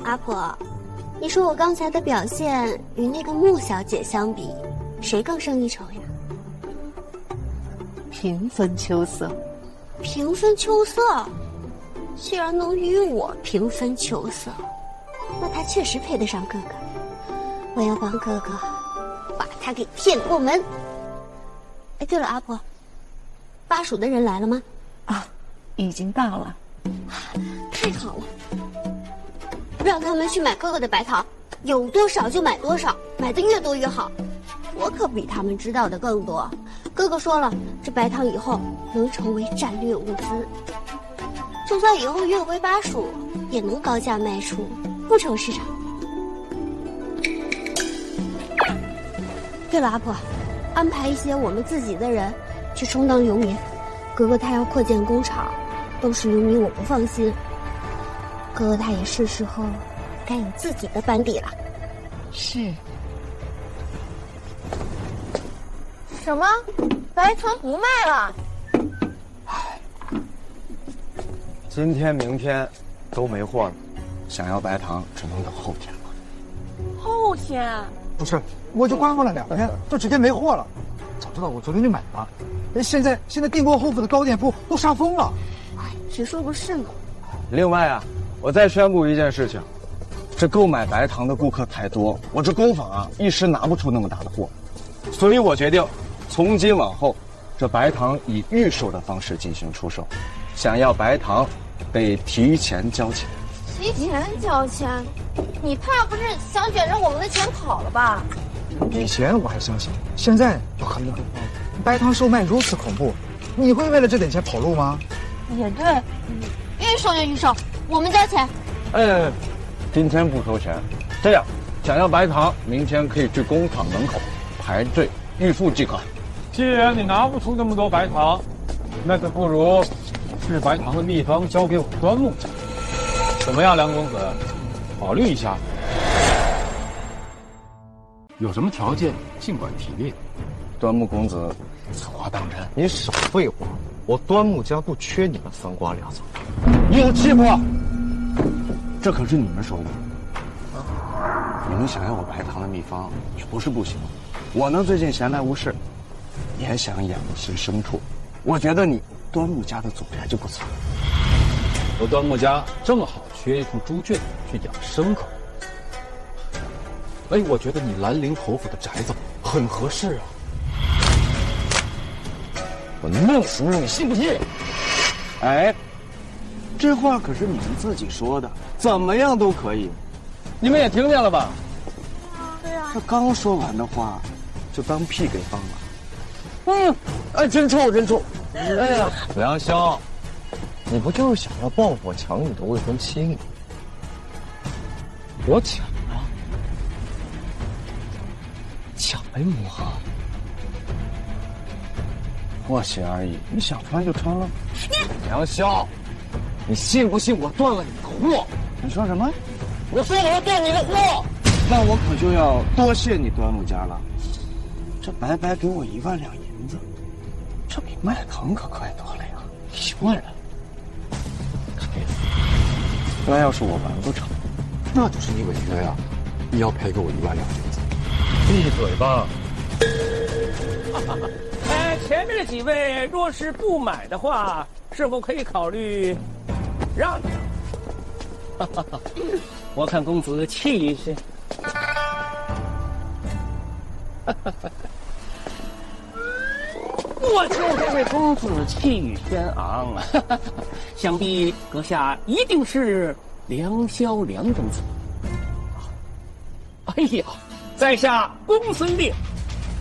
阿婆，你说我刚才的表现与那个穆小姐相比，谁更胜一筹呀？平分秋色。平分秋色？既然能与我平分秋色，那她确实配得上哥哥。我要帮哥哥把她给骗过门。哎，对了，阿婆，巴蜀的人来了吗？啊，已经到了。太好了，让他们去买哥哥的白糖，有多少就买多少，买的越多越好。我可比他们知道的更多。哥哥说了，这白糖以后能成为战略物资，就算以后越回巴蜀，也能高价卖出，不愁市场。对了，阿婆，安排一些我们自己的人去充当游民。哥哥他要扩建工厂，都是游民，我不放心。哥哥他也是时候该有自己的班底了。是。什么？白糖不卖了？今天、明天都没货了，想要白糖只能等后天了。后天？不是，我就观望了2天，就直接没货了。早知道我昨天就买了。现在订购后付的糕点铺都杀疯了。谁说不是呢？另外啊，我再宣布一件事情，这购买白糖的顾客太多，我这工坊啊一时拿不出那么大的货，所以我决定从今往后，这白糖以预售的方式进行出售，想要白糖得提前交钱。提前交钱？你怕不是想卷着我们的钱跑了吧？以前我还相信，现在就很冷。白糖售卖如此恐怖，你会为了这点钱跑路吗？也对，预售就预售，我们交钱。哎，今天不收钱。这样，想要白糖，明天可以去工厂门口排队预付即可。既然你拿不出那么多白糖，那就不如制白糖的秘方交给我端木家。怎么样，梁公子？考虑一下。有什么条件尽管提列。端木公子，此话当真？你少废话！我端木家不缺你们三瓜俩枣。有气不？这可是你们说的。你们想要我白糖的秘方也不是不行。我呢最近闲来无事，也想养一些牲畜。我觉得你端木家的祖宅就不错。我端木家正好缺一处猪圈去养牲口。哎，我觉得你兰陵侯府的宅子很合适啊。我弄死你，你信不信？哎，这话可是你们自己说的，怎么样都可以。你们也听见了吧？对啊。这刚说完的话，就当屁给放了。哎，真臭，真臭！哎呀，梁霄，你不就是想要报复我抢你的未婚妻吗？我抢了，抢没我。或许而已，你想穿就穿了。梁霄，你信不信我断了你的货？你说什么？我说我要断你的货，那我可就要多谢你端木家了。这白白给我1万两银子，这比卖糖可快多了呀！1万两，那要是我完不成，那就是你违约呀！你要赔给我1万两银子。闭嘴吧！前面的几位若是不买的话，是否可以考虑让让？我看公子气势。我就这位公子气宇轩昂，想必阁下一定是梁萧梁公子。哎呀，在下公孙烈。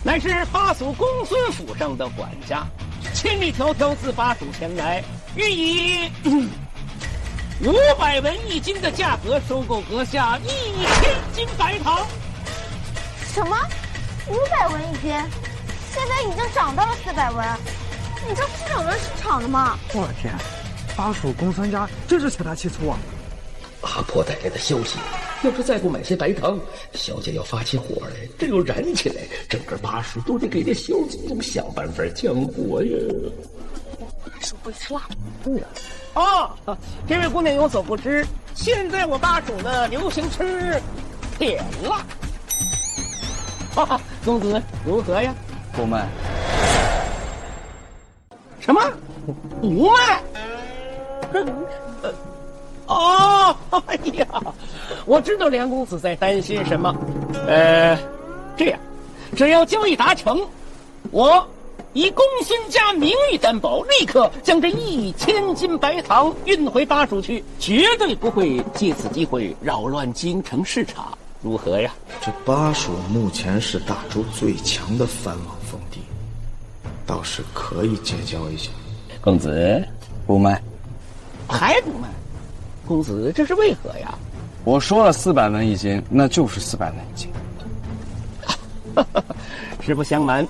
乃是巴蜀公孙府上的管家，千里迢迢自巴蜀前来，欲以500文1斤的价格收购阁下1000斤白糖。什么？500文1斤？现在已经涨到了400文，你这不是扰乱市场了吗？我的天，巴蜀公孙家真是财大气粗啊！阿婆带来的消息，要是再不买些白糖，小姐要发起火来，这要燃起来，整个巴蜀都得给这小姐想办法降火呀！我还说不会吃辣。对呀。这位姑娘有所不知，现在我巴蜀呢流行吃甜辣。哈哈，公子如何呀？不卖。什么？不卖？哦，哎呀，我知道梁公子在担心什么。这样，只要交易达成，我以公孙家名誉担保，立刻将这1000斤白糖运回巴蜀去，绝对不会借此机会扰乱京城市场，如何呀？这巴蜀目前是大周最强的藩王封地，倒是可以结交一下。公子不卖，还不卖？公子这是为何呀？我说了400文一斤，那就是400文一斤。实不相瞒，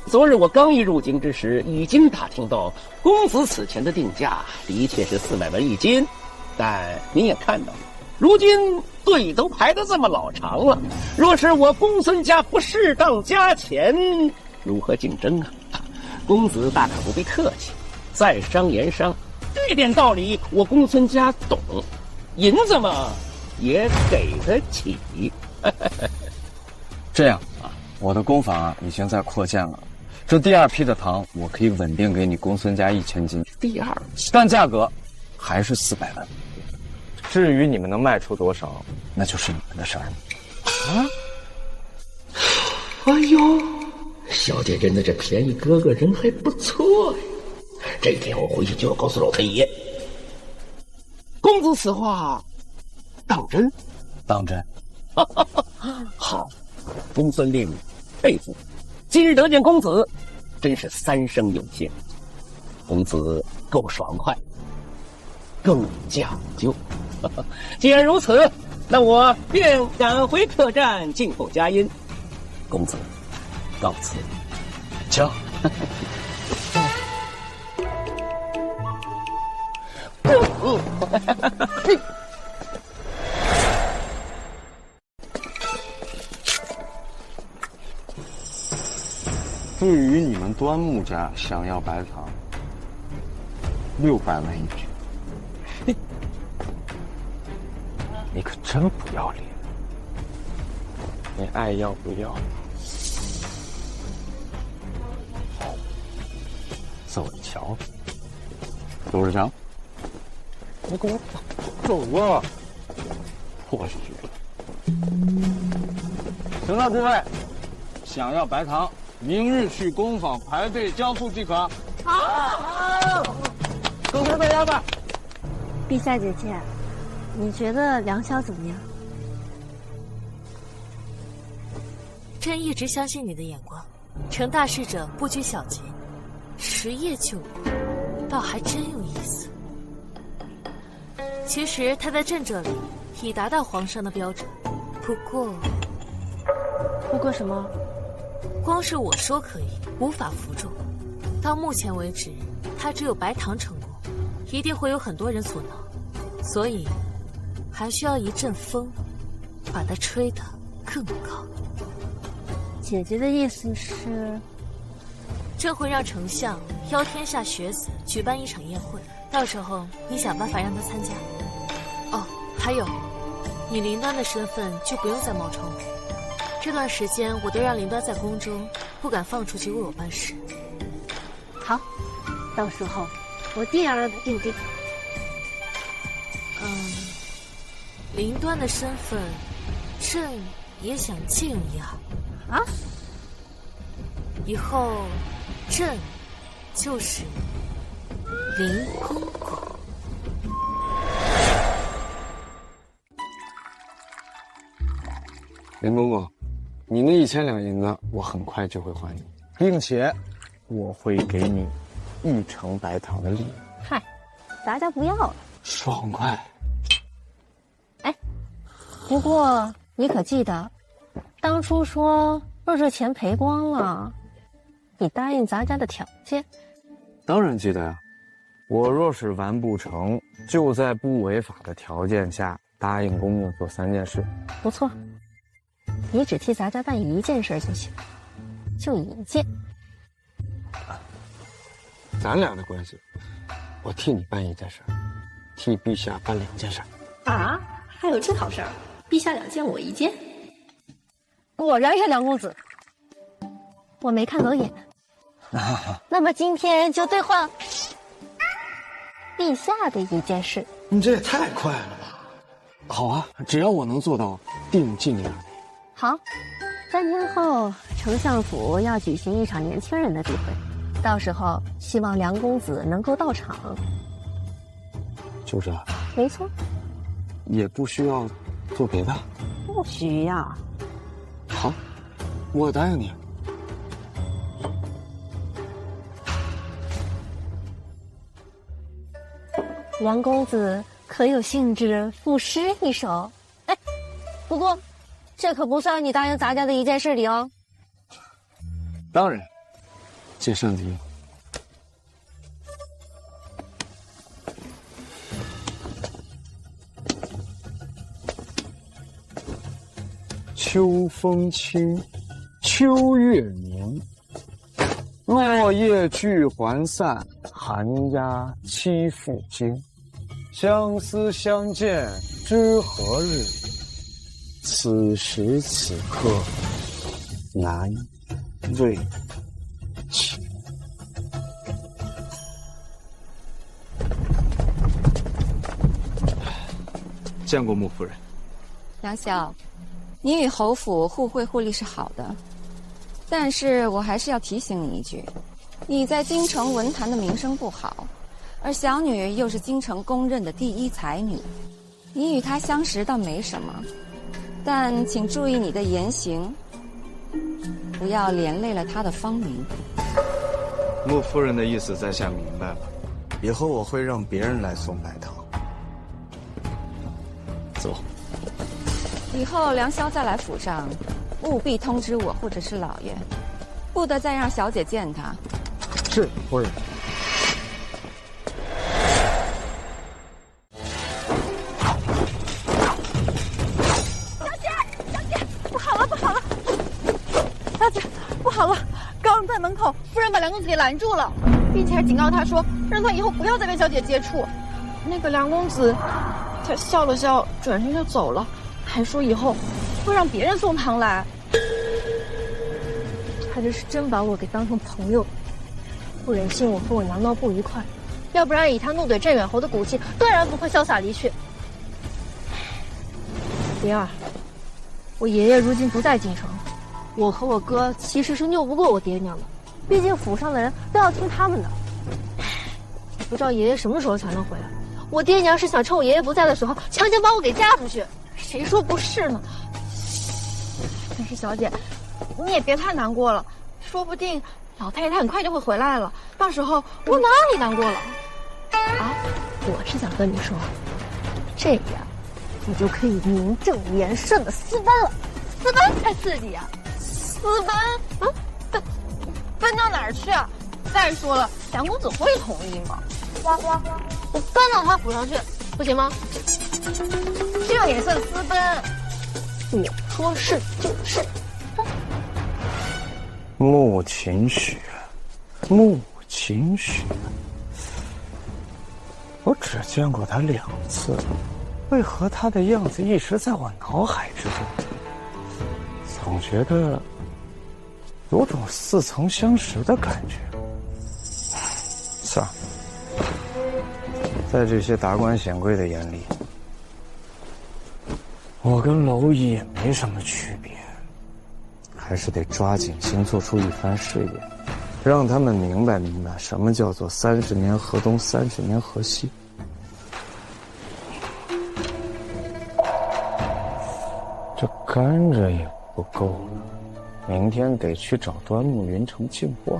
昨日我刚一入京之时，已经打听到公子此前的定价的确是400文一斤，但您也看到了，如今队都排得这么老长了，若是我公孙家不适当加钱，如何竞争啊？公子大可不必客气，在商言商，这点道理我公孙家懂，银子嘛也给得起。这样啊，我的工坊已经在扩建了，这第2批的糖我可以稳定给你公孙家1000斤。第2，但价格还是400文。至于你们能卖出多少，那就是你们的事儿。啊！哎呦，小姐真的这便宜哥哥人还不错呀！这天我回去就要告诉老太爷，公子此话当真？当真。好，公孙令佩服，今日得见公子，真是3生有幸。公子够爽快，更讲究。既然如此，那我便赶回客栈静候佳音。公子，告辞。请。至于你们端木家想要白糖，600文一斤，你可真不要脸！你爱要不要？好，走着瞧。走着瞧。你给我走啊！我去！行了，诸位，想要白糖，明日去工坊排队交付即可。好，跟随大家吧。陛下姐姐，你觉得梁萧怎么样？朕一直相信你的眼光，成大事者不拘小节，10夜救国，倒还真有意思。其实他在朕这里已达到皇上的标准，不过什么？光是我说可以，无法服众。到目前为止，他只有白糖成功，一定会有很多人阻挠，所以还需要一阵风，把它吹得更高。姐姐的意思是，朕会让丞相邀天下学子举办一场宴会，到时候你想办法让他参加。哦，还有，你林端的身份就不用再冒充了。这段时间我都让林端在宫中，不敢放出去为我办事。好，到时候我定要让他定定。林端的身份，朕也想借用一二。啊？以后，朕就是林公公。林公公，你那1000两银子，我很快就会还你，并且我会给你1成白糖的利润。嗨，大家不要了，爽快。哎，不过你可记得，当初说若这钱赔光了，你答应咱家的条件？当然记得呀，我若是完不成，就在不违法的条件下答应公公做3件事。不错。你只替咱家办1件事就行，就1件。咱俩的关系，我替你办1件事，替陛下办2件事。啊，还有这好事儿？陛下两件我一件。果然是梁公子，我没看走眼。那么今天就兑换陛下的一件事。你这也太快了吧！好啊，只要我能做到，定尽量。好，3天后，丞相府要举行一场年轻人的聚会，到时候希望梁公子能够到场。就这？没错。也不需要做别的？不需要。好，我答应你。梁公子可有兴致赋诗一首？哎，不过这可不算你答应咱家的一件事里哦。当然，尽善尽美。秋风清，秋月明，落叶聚还散，寒鸦栖复惊。相思相见知何日？此时此刻难为情。见过穆夫人。梁萧，你与侯府互惠互利是好的，但是我还是要提醒你一句，你在京城文坛的名声不好，而小女又是京城公认的第一才女，你与她相识倒没什么，但请注意你的言行，不要连累了她的芳名。穆夫人的意思在下明白了，以后我会让别人来送白糖。走。以后梁萧再来府上，务必通知我或者是老爷，不得再让小姐见他。是，夫人。不好了，不好了！小姐，不好了！刚在门口，夫人把梁公子给拦住了，并且还警告他说，让他以后不要再跟小姐接触。那个梁公子，他笑了笑，转身就走了，还说以后会让别人送糖来。他这是真把我给当成朋友，不忍心我和我娘闹不愉快，要不然以他怒怼镇远侯的骨气，断然不会潇洒离去。灵儿，我爷爷如今不在京城，我和我哥其实是拗不过我爹娘的，毕竟府上的人都要听他们的。不知道爷爷什么时候才能回来？我爹娘是想趁我爷爷不在的时候强行把我给嫁出去，谁说不是呢？但是小姐，你也别太难过了，说不定老太太很快就会回来了，到时候我能让你难过了。啊，我是想跟你说，这样你就可以名正言顺的私奔了，私奔才刺激呀！私奔？奔到哪儿去啊？再说了，梁公子会同意吗？我搬到他府上去，不行吗？这也算私奔？我说是就是。穆秦雪，穆秦雪，我只见过他2次，为何他的样子一直在我脑海之中？总觉得有种似曾相识的感觉。算了，在这些达官显贵的眼里，我跟蝼蚁也没什么区别，还是得抓紧先做出一番事业，让他们明白什么叫做30年河东30年河西。这甘蔗也不够了，明天得去找端木云城进货。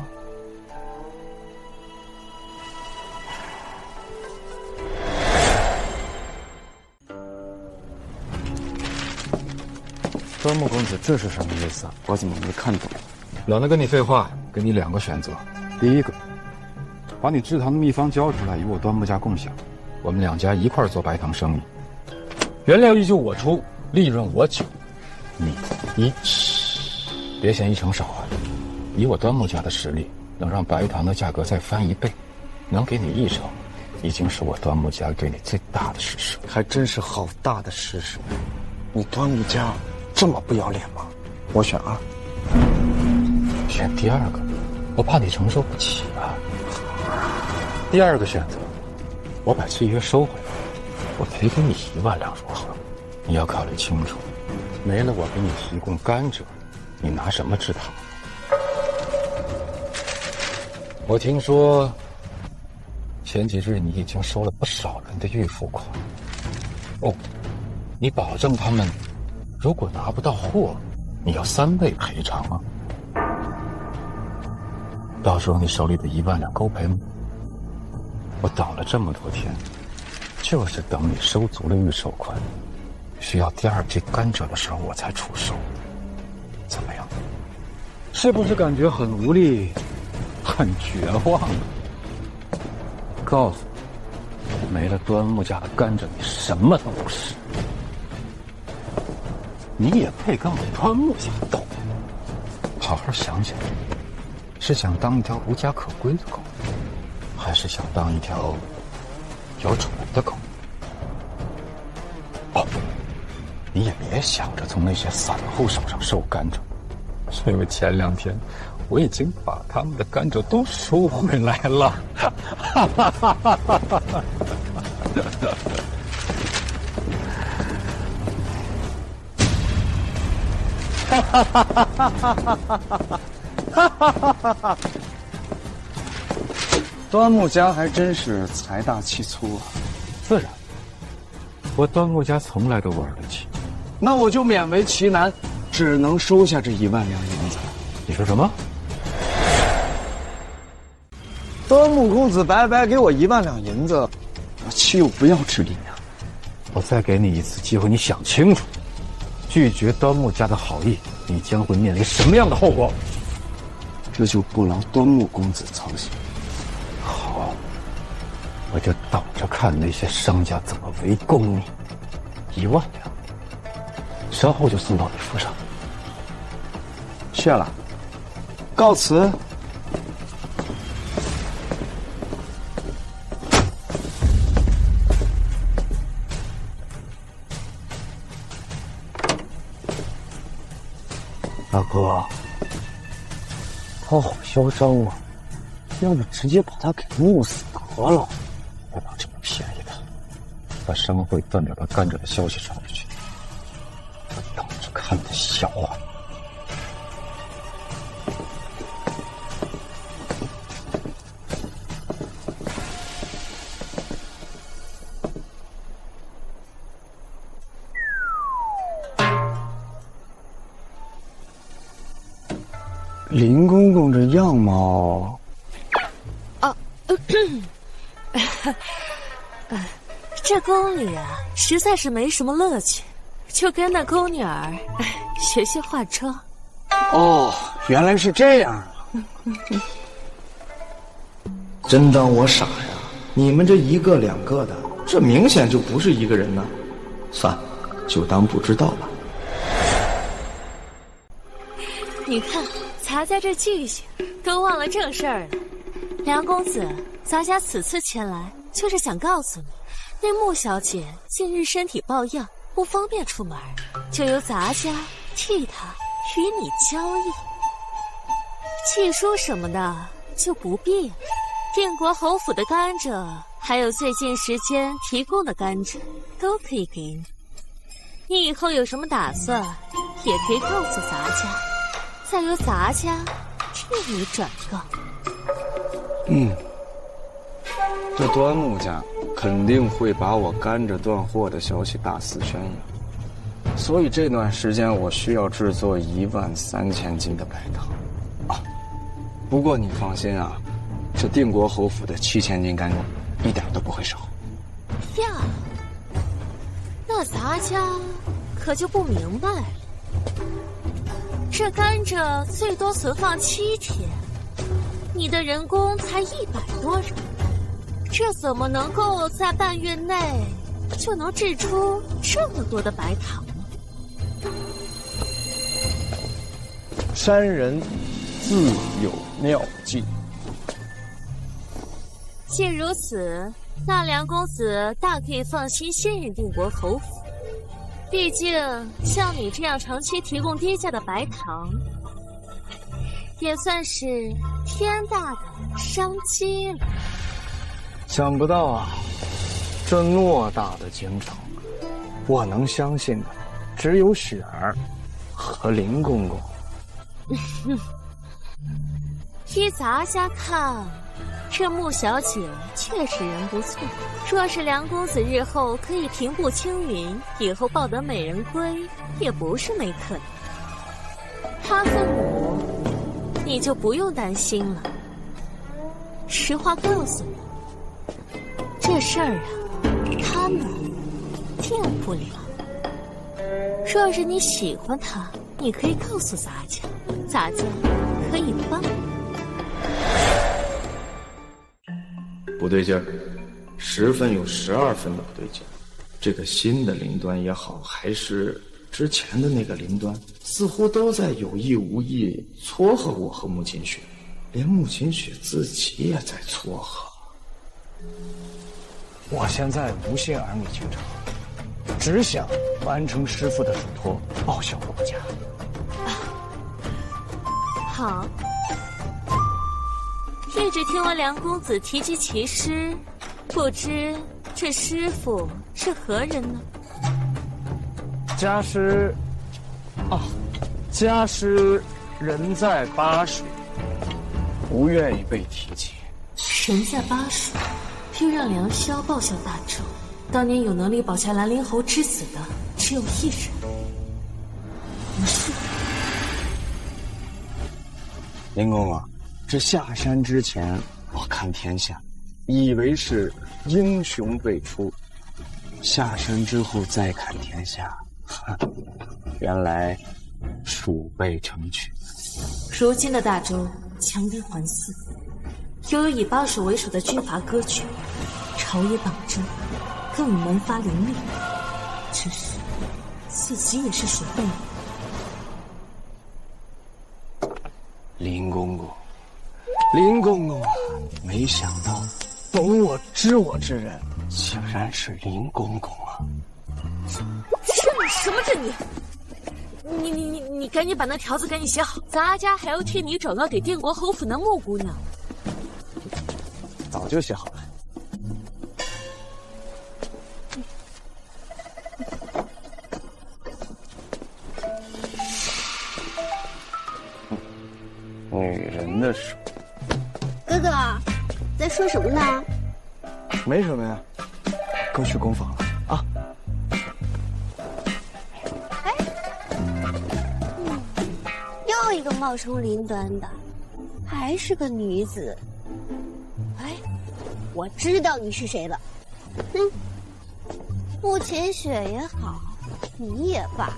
端木公子，这是什么意思？我怎么没看懂？懒得跟你废话，给你2个选择。第一个，把你制糖的秘方交出来，与我端木家共享，我们2家一块做白糖生意，原料依旧我出，利润我缴，你一。别嫌1成少啊！以我端木家的实力，能让白糖的价格再翻1倍，能给你1成，已经是我端木家给你最大的施舍。还真是好大的施舍！你端木家这么不要脸吗？我选2。选第2个，我怕你承受不起啊。第2个选择，我把契约收回来，我赔给你1万两如何？你要考虑清楚，没了我给你提供甘蔗，你拿什么治糖？我听说前几日你已经收了不少人的预付款。哦，你保证他们如果拿不到货，你要3倍赔偿啊？到时候你手里的1万两够赔吗？我等了这么多天，就是等你收足了预售款，需要第2季甘蔗的时候我才出手。怎么样？是不是感觉很无力，很绝望？告诉我，没了端木家的甘蔗，你什么都不是。你也配跟我端木家斗？好好想想，是想当一条无家可归的狗，还是想当一条有主人的狗？哦，你也别想着从那些散户手上收甘蔗，是因为前2天我已经把他们的甘蔗都收回来了。端木家还真是财大气粗啊！自然，我端木家从来都玩得起。那我就勉为其难，只能收下这1万两银子。你说什么？端木公子白白给我1万两银子，我岂有不要之理啊？我再给你一次机会，你想清楚，拒绝端木家的好意，你将会面临什么样的后果？这就不劳端木公子操心。好，我就等着看那些商家怎么围攻你。1万两，稍后就送到你府上。谢了，告辞。大哥，他好嚣张啊！要不直接把他给弄死得了。不能这么便宜他，把商会断掉他甘蔗的消息传出去，我等着看他笑话。林公公这样貌，这宫里啊，实在是没什么乐趣，就跟那宫女儿学学化妆。哦，原来是这样啊！真当我傻呀？你们这1个2个的，这明显就不是一个人呢。算了，就当不知道吧。你看，咱在这记性，都忘了正事儿了。梁公子，咱家此次前来，就是想告诉你，那穆小姐近日身体抱恙，不方便出门，就由咱家替她与你交易。契书什么的就不必了，定国侯府的甘蔗，还有最近时间提供的甘蔗，都可以给你。你以后有什么打算，也可以告诉咱家，再由咱家替你转告。这端木家肯定会把我甘蔗断货的消息大肆宣扬，所以这段时间我需要制作13000斤的白糖。啊，不过你放心啊，这定国侯府的7000斤甘蔗一点都不会少。呀，那咱家可就不明白了。这甘蔗最多存放7天，你的人工才100多人，这怎么能够在半月内就能制出这么多的白糖呢？山人自有妙计。既如此，那梁公子大可以放心信任定国侯府，毕竟像你这样长期提供低价的白糖，也算是天大的商机了。想不到啊，这偌大的京城，我能相信的只有雪儿和林公公。依咱家看，这穆小姐确实人不错。若是梁公子日后可以平步青云，以后抱得美人归，也不是没可能。他父母，你就不用担心了。实话告诉你，这事儿啊，他们定不了。若是你喜欢他，你可以告诉咱家，咱家可以帮你。不对劲儿，10分有12分的不对劲儿。这个新的林端也好，还是之前的那个林端，似乎都在有意无意撮合我和穆秦雪，连穆秦雪自己也在撮合。我现在无心儿女情长，只想完成师父的嘱托，报效陆家。好。一直听闻梁公子提及其师，不知这师父是何人呢？家师人在巴蜀，不愿意被提起。人在巴蜀，又让梁萧报效大周。当年有能力保下兰陵侯之子的，只有一人，不是林公公。这下山之前，我看天下，以为是英雄辈出；下山之后再看天下，原来鼠辈成群。如今的大周强兵环伺，又有以巴蜀为首的军阀割据，朝野党争，更已门阀林立。只是自己也是鼠辈。林公公。林公公啊，没想到懂我知我之人，竟然是林公公啊！这你什么这你赶紧把那条子赶紧写好，咱家还要替你找到给定国侯府的穆姑娘。早就写好了。女人的手。哥哥，在说什么呢？没什么呀，哥去工坊了啊。又一个冒充林端的，还是个女子。哎，我知道你是谁了。穆秦雪也好，你也罢，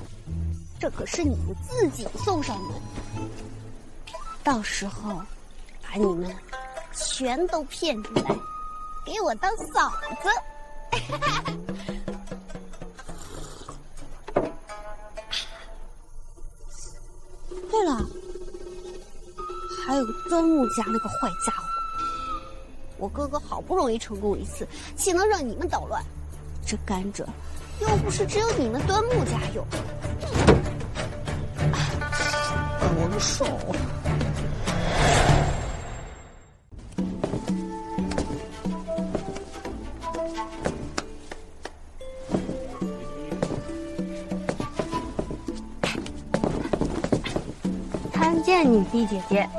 这可是你们自己送上门。到时候把你们全都骗出来，给我当嫂子。对了，还有端木家那个坏家伙，我哥哥好不容易成功一次，岂能让你们捣乱？这甘蔗又不是只有你们端木家有。我手。参见女帝姐姐。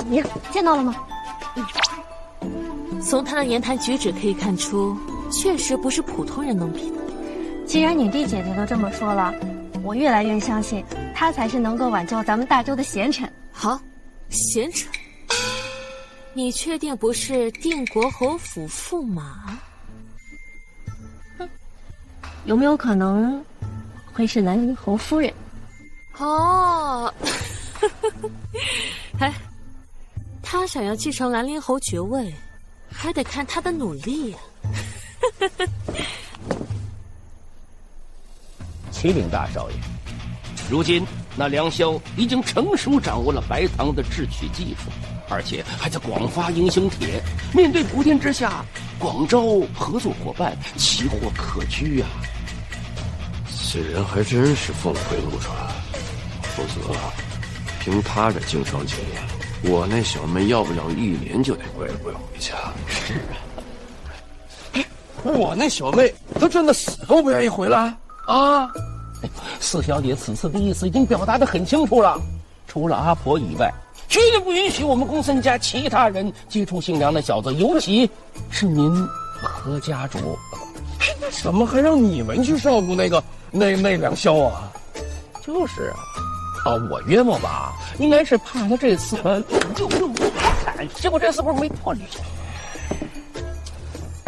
你见到了吗？从她的言谈举止可以看出，确实不是普通人能比的。既然女帝姐姐都这么说了，我越来越相信她才是能够挽救咱们大周的贤臣。好，贤臣，你确定不是定国侯府驸马？有没有可能会是兰陵侯夫人？哦，哎，他想要继承兰陵侯爵位，还得看他的努力呀。启禀大少爷，如今那梁萧已经成熟掌握了白糖的制取技术，而且还在广发英雄帖。面对普天之下广招合作伙伴，奇货可居啊。此人还真是峰回路转，否则凭他这经商经验，我那小妹要不了1年就得乖乖回家。是啊。我那小妹，她真的死都不愿意回来啊！四小姐此次的意思已经表达得很清楚了，除了阿婆以外，绝对不允许我们公孙家其他人接触姓梁的小子，尤其是您和家主。怎么还让你们去照顾那梁霄啊？就是啊，我约莫吧，应该是怕他这次结果这次不是没破例。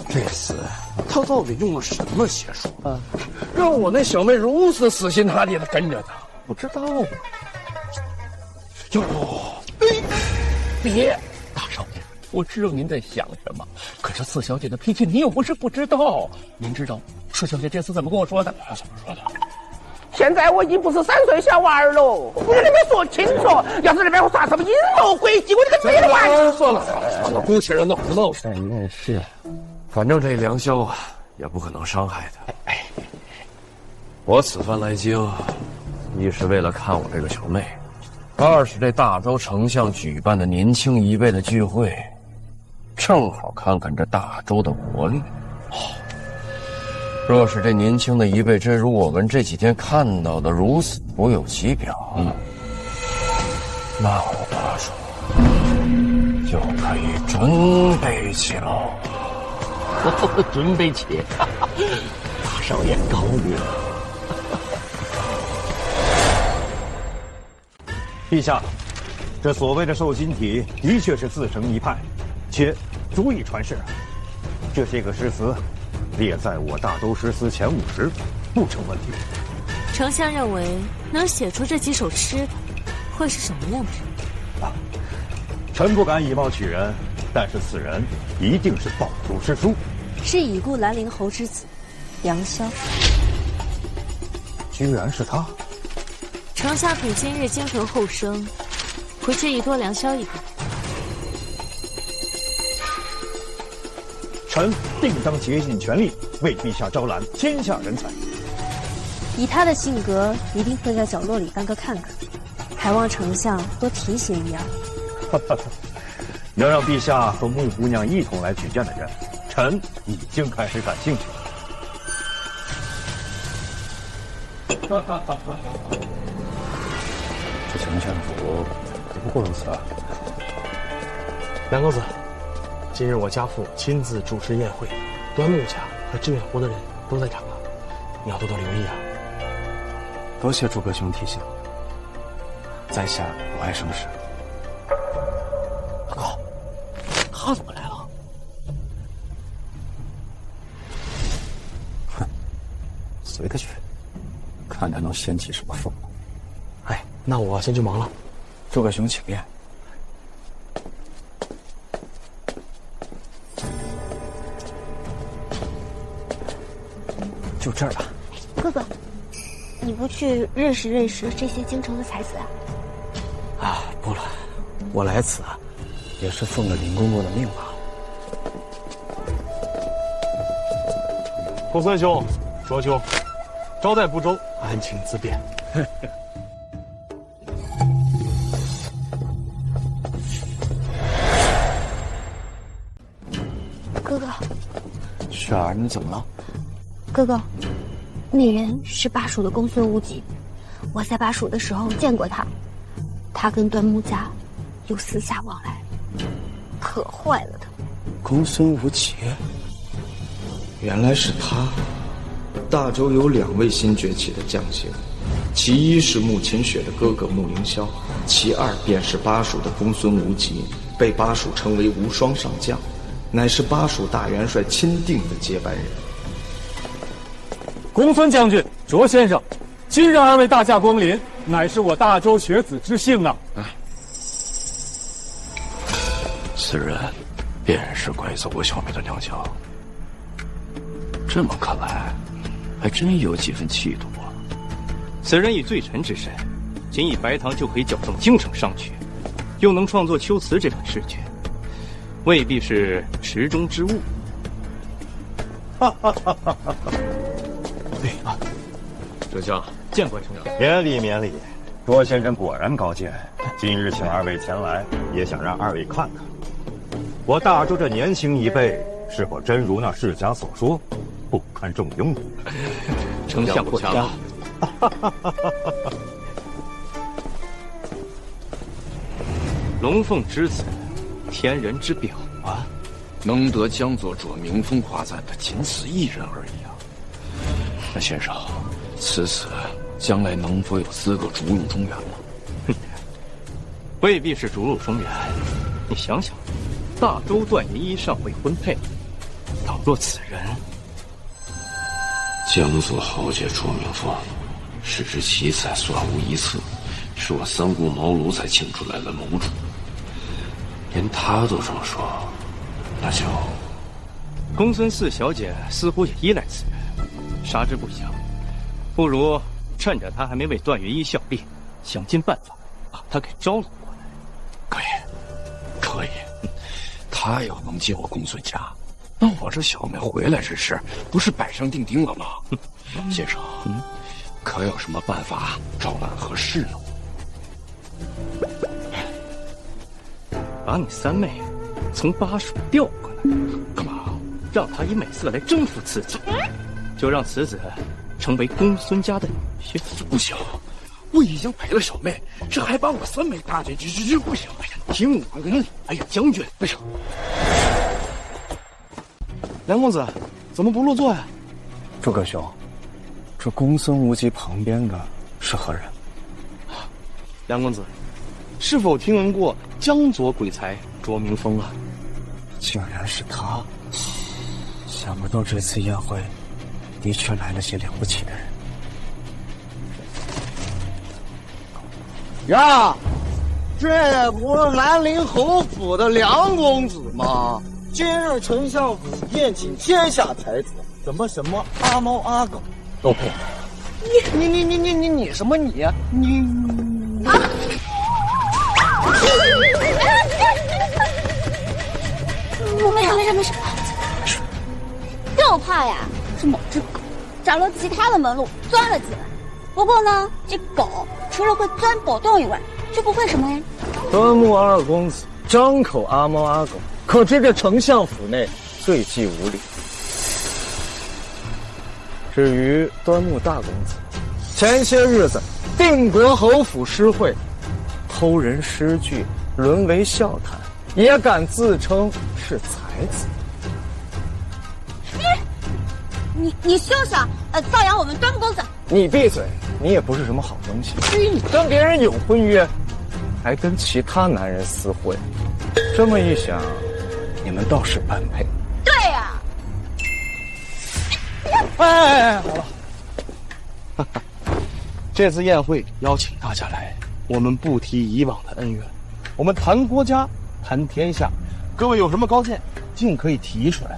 这次他到底用了什么邪术啊？让我那小妹如此死心塌地的跟着他？不知道。哟，别，大少爷，我知道您在想什么。可是四小姐的脾气，你又不是不知道。您知道四小姐这次怎么跟我说的？怎么说的？现在我已经不是3岁小娃儿喽，我跟你们说清楚，要是那边我耍什么阴谋诡计，我就跟你们玩。算了，姑且让他胡闹。是。反正这梁霄啊，也不可能伤害他。我此番来京，一是为了看我这个小妹，二是这大周丞相举办的年轻一辈的聚会，正好看看这大周的国力。若是这年轻的一辈真如我们这几天看到的如此不有其表，那我巴蜀就可以准备起喽。准备起，大少爷高明。陛下，这所谓的受金体的确是自成一派，且足以传世。这些个诗词列在我大周诗词前50，不成问题。丞相认为能写出这几首诗的，会是什么样的人？臣不敢以貌取人，但是此人一定是饱读诗书。是已故兰陵侯之子，梁霄。居然是他！丞相品今日京城后生，回去宜多梁霄一个。臣定当竭尽全力为陛下招揽天下人才。以他的性格，一定会在角落里当个看看，还望丞相多提携一二。能让陛下和穆姑娘一同来举荐的人，臣已经开始感兴趣了。这丞相府可不过如此啊！梁公子，今日我家父亲自主持宴会，端木家和致远湖的人都在场啊，你要多多留意啊。多谢诸葛兄提醒，在下不碍生事。靠，他怎么来了？哼，随他去，看他能掀起什么风浪。哎，那我先去忙了。诸葛兄请便。就这儿吧。哥哥，你不去认识认识这些京城的才子啊？啊，不了，我来此啊，也是奉了林公公的命吧。公孙兄、卓兄，招待不周，还请自便。哥哥，雪儿，你怎么了？哥哥，那人是巴蜀的公孙无极，我在巴蜀的时候见过他，他跟端木家有私下往来，可坏了他。公孙无极，原来是他。大周有2位新崛起的将星，其一是穆秦雪的哥哥穆凌霄，其二便是巴蜀的公孙无极，被巴蜀称为无双上将，乃是巴蜀大元帅钦定的接班人。公孙将军、卓先生，今日2位大驾光临，乃是我大周学子之幸啊！此人便是拐走我小妹的梁霄。这么看来，还真有几分气度啊！此人以罪臣之身，仅以白堂就可以矫正京城商区，又能创作《秋词》这本诗句，未必是池中之物。这下见过丞相。免礼免礼，卓先生果然高见。今日请二位前来，也想让二位看看，我大周这年轻一辈是否真如那世家所说，不堪重用？丞相不假。龙凤之子，天人之表啊！能得江左卓明峰夸赞的仅此一人而已啊！那先生，此子将来能否有资格逐入中原呢？未必是逐入中原。你想想，大周段云一尚未婚配，倘若此人，江左豪杰卓明峰，时至奇才算无一次，是我三顾茅庐才请出来的谋主。连他都这么说，那就……公孙四小姐似乎也依赖此人，杀之不祥，不如趁着他还没为段云一效力，想尽办法把他给招拢过来。可以，他要能接我公孙家，那我这小妹回来之事不是板上钉钉了吗？先生，可有什么办法招揽合适呢？把你三妹从巴蜀调过来，干嘛？让她以美色来征服此子，就让此子成为公孙家的女婿。不行，我已经陪了小妹，这还把我三妹搭进去，这不行！哎呀，听我的！哎呀，将军，不行。梁公子，怎么不入座呀？诸葛兄，这公孙无极旁边的是何人？梁公子，是否听闻过江左鬼才卓明峰啊？竟然是他！想不到这次宴会的确来了些了不起的人。呀，这不是兰陵侯府的梁公子吗？今日丞相府宴请天下才子，怎么什么阿猫阿狗都配？你什么你呀？你啊！没事。就怕呀，是某只狗找了其他的门路钻了进来。不过呢，这狗除了会钻狗洞以外，就不会什么呀。端木二公子张口阿猫阿狗，可知这丞相府内罪忌无礼。至于端木大公子，前些日子定国侯府诗会，偷人诗句，沦为笑谈，也敢自称是才子。你休想造谣我们端公子！你闭嘴！你也不是什么好东西。跟别人有婚约，还跟其他男人私会，这么一想，你们倒是般配。对呀、哎，好了，这次宴会邀请大家来，我们不提以往的恩怨，我们谈国家，谈天下。各位有什么高见，尽可以提出来。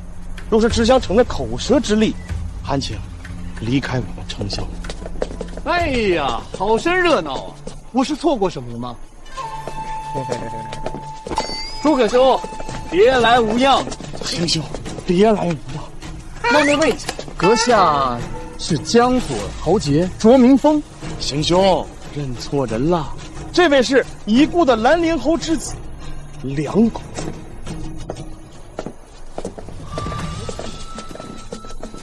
若是只想逞着口舌之力，还请离开我们丞相。哎呀，好生热闹啊！我是错过什么了吗？诸葛兄，别来无恙。行兄，别来无恙。冒昧问一下，阁下是江左豪杰卓明峰？行兄，认错人了，这位是已故的兰陵侯之子梁公子。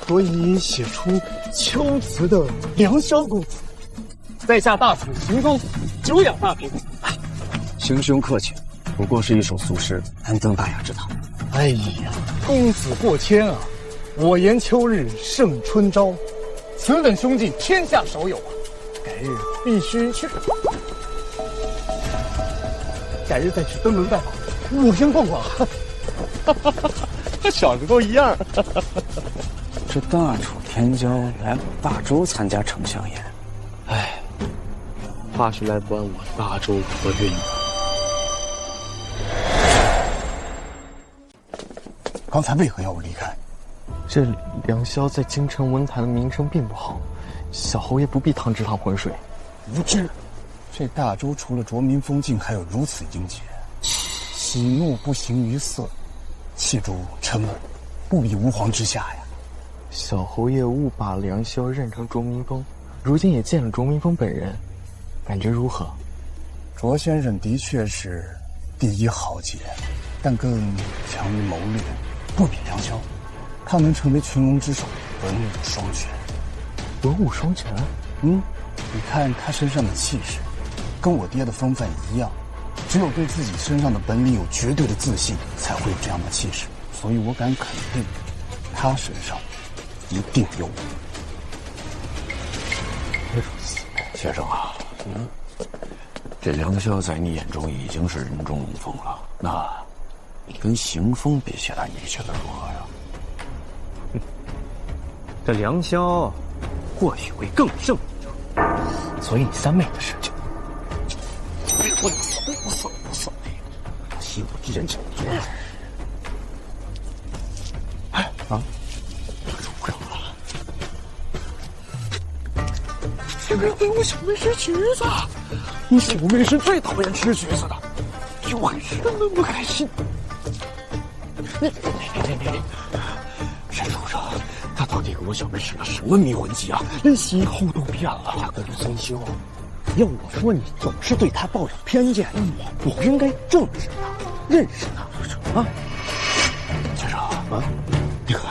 所以写出秋词的梁萧公子，在下大楚行宫，久仰大名。行兄客气，不过是一首俗诗，难登大雅之堂。哎呀，公子过谦啊！我言秋日胜春朝，此等兄弟天下少有啊！改日必须去，改日再去登门拜访，我先逛逛。和小时候一样。这大楚天骄来我大周参加丞相宴，哎，怕是来管我大周国运了。刚才为何要我离开？这梁萧在京城文坛的名声并不好，小侯爷不必趟这趟浑水。无知！这大周除了卓民风境，还有如此英杰，喜怒不形于色，气度沉稳，不比吾皇之下呀。小侯爷误把梁萧认成卓明峰，如今也见了卓明峰本人，感觉如何？卓先生的确是第一豪杰，但更强于谋略，不比梁萧。他能成为群龙之首，文武双全。文武双全？你看他身上的气势，跟我爹的风范一样。只有对自己身上的本领有绝对的自信，才会有这样的气势。所以我敢肯定，他身上一定有我。先生啊，这梁萧在你眼中已经是人中龙凤了，那你跟邢风比起来，你觉得如何呀？这梁萧或许会更胜一筹，所以你三妹的事情，我算了，欺负人家。哎啊，入账了！竟然给我小妹吃橘子！你小妹是最讨厌吃橘子的，就还吃的那么开心。你，沈处长，他到底给我小妹使了什么迷魂计啊？连喜好都变了。大哥陆三修，要我说，你总是对他抱有偏见，你应该正视他，认识他啊。先生啊，你看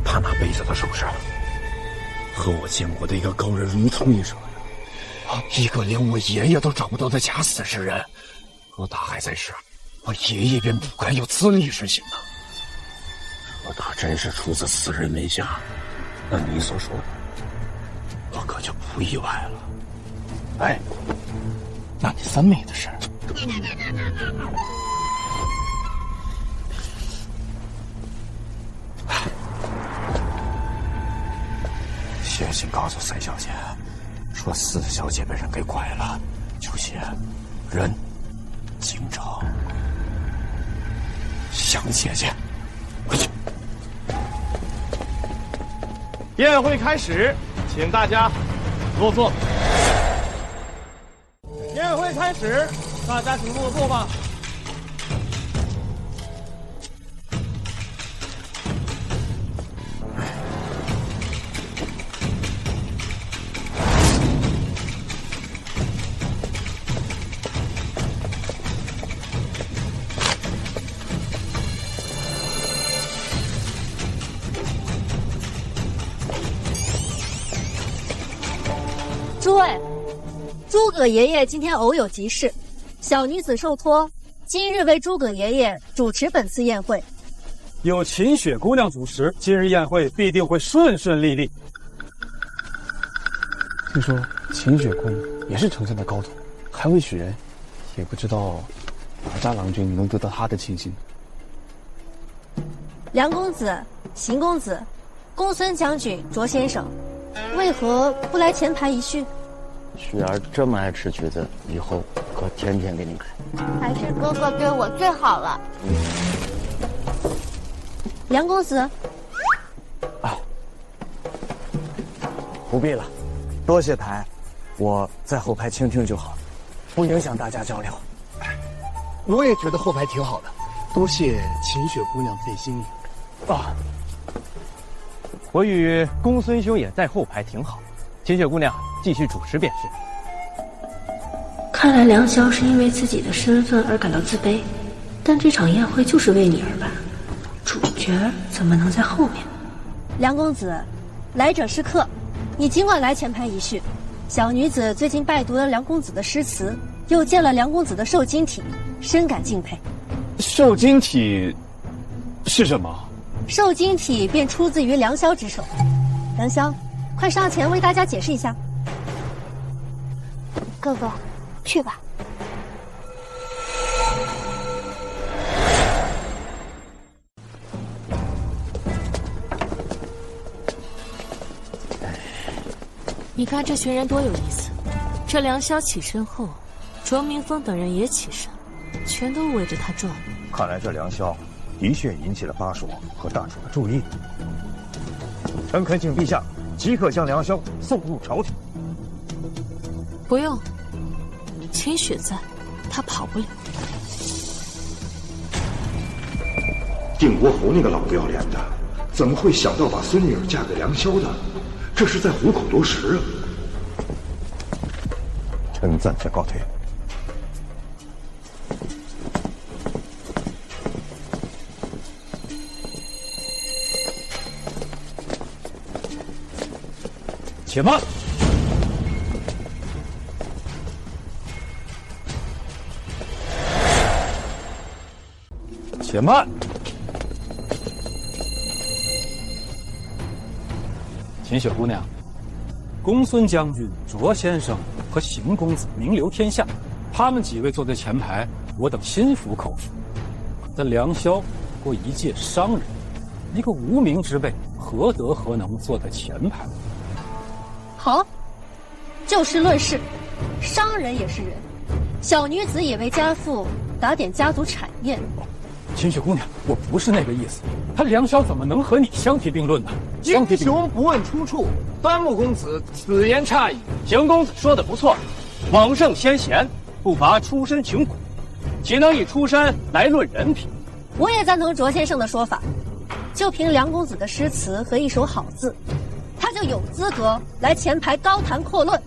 他那杯子的手势，和我见过的一个高人如出一辙呀！一个连我爷爷都找不到的假死之人，若他还在世，我爷爷便不敢有此理之行啊！若他真是出自死人门下，那你所说的，我可就不意外了。哎，那你三妹的事，写信告诉三小姐，说四小姐被人给拐了，就写人京城向姐姐。回去。宴会开始，请大家落座。宴会开始，大家请落座吧。诸位，诸葛爷爷今天偶有急事，小女子受托，今日为诸葛爷爷主持本次宴会。有秦雪姑娘主持，今日宴会必定会顺顺利利。听说秦雪姑娘也是城下的高徒，还未许人，也不知道哪家郎君能得到她的倾心。梁公子、邢公子、公孙将军、卓先生，为何不来前排一叙？雪儿这么爱吃橘子，以后可天天给你买。还是哥哥对我最好了。梁公子，不必了，多谢牌，我在后排倾听就好，不影响大家交流。我也觉得后排挺好的，多谢秦雪姑娘费心意。啊，我与公孙兄也在后排挺好，秦雪姑娘继续主持便是。看来梁萧是因为自己的身份而感到自卑，但这场宴会就是为你而办，主角怎么能在后面？梁公子，来者是客，你尽管来前排一叙。小女子最近拜读了梁公子的诗词，又见了梁公子的瘦金体，深感敬佩。瘦金体是什么？瘦金体便出自于梁萧之手。梁萧，快上前为大家解释一下。哥哥，去吧。你看这群人多有意思，这梁萧起身后，卓明峰等人也起身，全都围着他转。看来这梁萧的确引起了巴蜀和大楚的注意。臣恳请陛下即刻将梁萧送入朝廷。不用，秦雪在，他跑不了。定国侯那个老不要脸的，怎么会想到把孙女儿嫁给梁萧的？这是在虎口夺食啊！臣暂且告退。且慢！且慢！秦雪姑娘，公孙将军、卓先生和邢公子名留天下，他们几位坐在前排，我等心服口服。但梁萧不过一介商人，一个无名之辈，何德何能坐在前排？好，就事论事，商人也是人，小女子也为家父打点家族产业。秦雪姑娘，我不是那个意思。他梁萧怎么能和你相提并论呢？英雄不问出处，端木公子此言差矣。邢公子说的不错，往圣先贤不乏出身穷苦，岂能以出身来论人品？我也赞同卓先生的说法，就凭梁公子的诗词和一手好字，他就有资格来前排高谈阔论。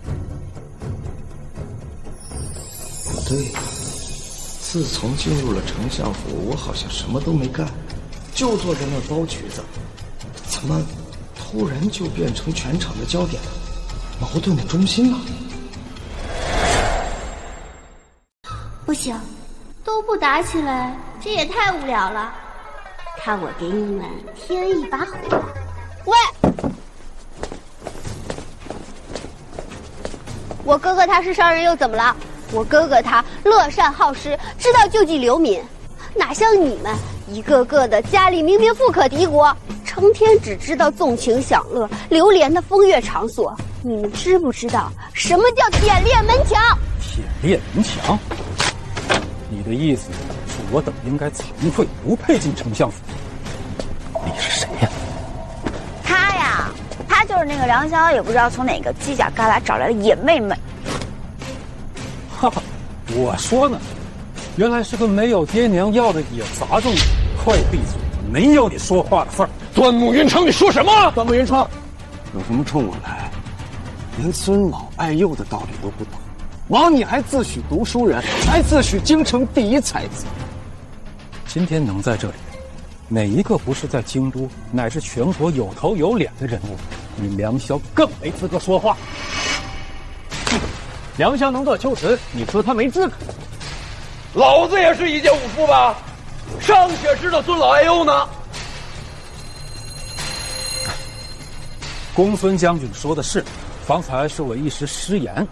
不对呀，自从进入了丞相府，我好像什么都没干，就坐在那儿包橘子，怎么突然就变成全场的焦点了，矛盾的中心了？不行，都不打起来，这也太无聊了。看我给你们添一把火！喂，我哥哥他是商人又怎么了？我哥哥他乐善好施，知道救济流民，哪像你们一个个的家里明明富可敌国，成天只知道纵情享乐、流连的风月场所。你们知不知道什么叫铁链门墙？铁链门墙？你的意思是我等应该惭愧，不配进丞相府？你是谁呀？他呀，他就是那个梁萧，也不知道从哪个犄角旮旯找来的野妹妹。哈哈，我说呢，原来是个没有爹娘要的野杂种，快闭嘴！没有你说话的份儿。端木云长，你说什么？端木云长，有什么冲我来？连尊老爱幼的道理都不懂，枉你还自诩读书人，还自诩京城第一才子。今天能在这里，哪一个不是在京都乃至全国有头有脸的人物？你梁萧更没资格说话。梁萧能做秋实，你说他没资格？老子也是一介武夫吧，尚且知道尊老爱幼呢。公孙将军说的是，方才是我一时失言，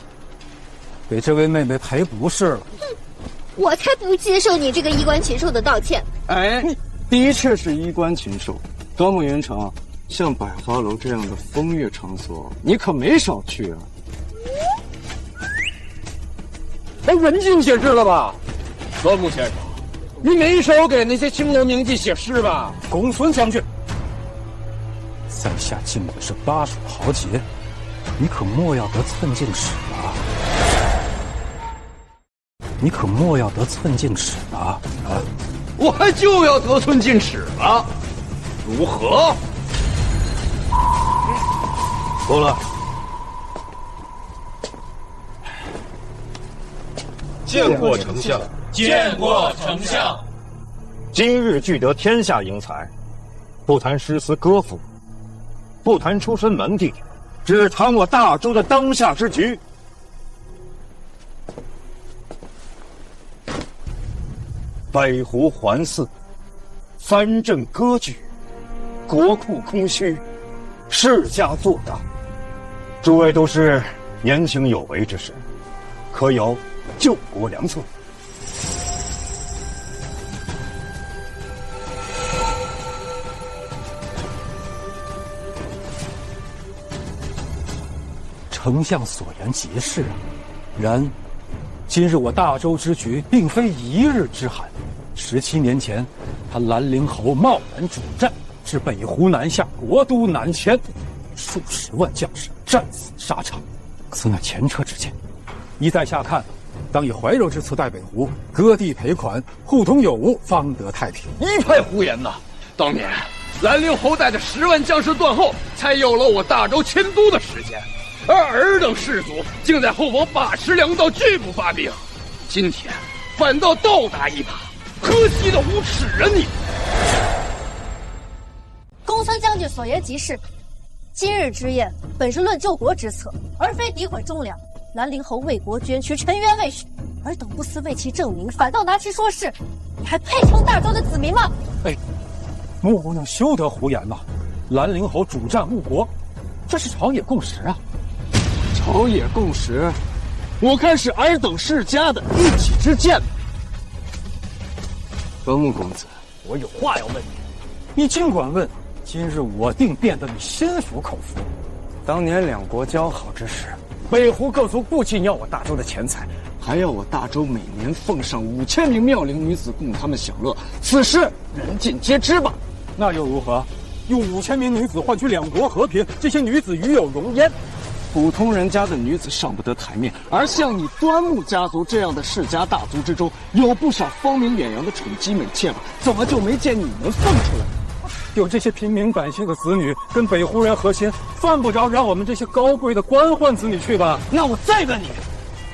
给这位妹妹赔不是了。我才不接受你这个衣冠禽兽的道歉。哎，的确是衣冠禽兽。端木云长，像百花楼这样的风月场所，你可没少去啊。那文静些知了吧？端木先生，你没少给那些青楼名妓写诗吧？公孙将军，在下敬的是巴蜀豪杰，你可莫要得寸进尺啊！你可莫要得寸进尺啊！啊！我还就要得寸进尺了，如何？够了。见过丞相，见过丞相。今日聚得天下英才，不谈诗词歌赋，不谈出身门第，只谈我大周的当下之局。北湖环伺，藩镇割据，国库空虚，世家做大。诸位都是年轻有为之士，可有救国良策？丞相所言极是啊，然今日我大周之局并非一日之寒。17年前，他兰陵侯贸然主战，至北湖南下，国都南迁，数十万将士战死沙场，此乃前车之鉴。依在下看，当以怀柔之策待北湖，割地赔款，互通有无，方得太平。一派胡言呐！当年兰陵侯带着10万将士断后，才有了我大周迁都的时间，而尔等士卒竟在后方把持粮道，拒不发兵。今天反倒倒打一耙，可惜的无耻啊你！公孙将军所言极是，今日之宴本是论救国之策，而非诋毁忠良。兰陵侯为国捐躯，沉冤未雪，尔等不思为其正名，反倒拿其说事，你还配称大周的子民吗？哎，穆姑娘休得胡言呐！兰陵侯主战误国，这是朝野共识啊！朝野共识，我看是尔等世家的一己之见。端木公子，我有话要问你，你尽管问。今日我定变得你心服口服。当年两国交好之时，北湖各族不仅要我大周的钱财，还要我大周每年奉上5000名妙龄女子供他们享乐。此事人尽皆知吧？那又如何？用5000名女子换取两国和平，这些女子与有容焉？普通人家的女子上不得台面，而像你端木家族这样的世家大族之中，有不少芳名远扬的宠姬美妾吧？怎么就没见你们放出来？有这些平民百姓的子女跟北湖人和亲，犯不着让我们这些高贵的官宦子女去吧？那我再问你，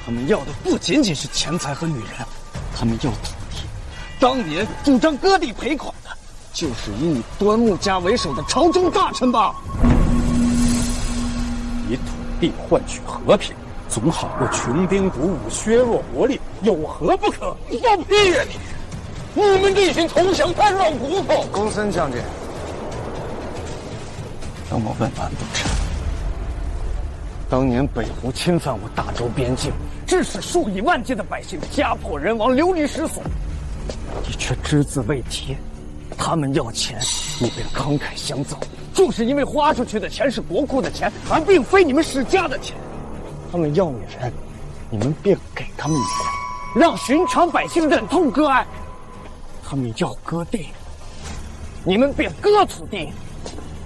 他们要的不仅仅是钱财和女人，他们要土地。当年主张割地赔款的，就是以你端木家为首的朝中大臣吧？以土地换取和平，总好过穷兵黩武，削弱国力，有何不可？你放屁呀你！你们这群投降派老骨头！公孙将军，让我问完不迟。当年北湖侵犯我大周边境，致使数以万计的百姓家破人亡，流离失所，你却只字未提。他们要钱，你便慷慨相赠，就是因为花出去的钱是国库的钱，而并非你们世家的钱。他们要女人，你们便给他们女人，让寻常百姓忍痛割爱。他们要割地，你们便割土地。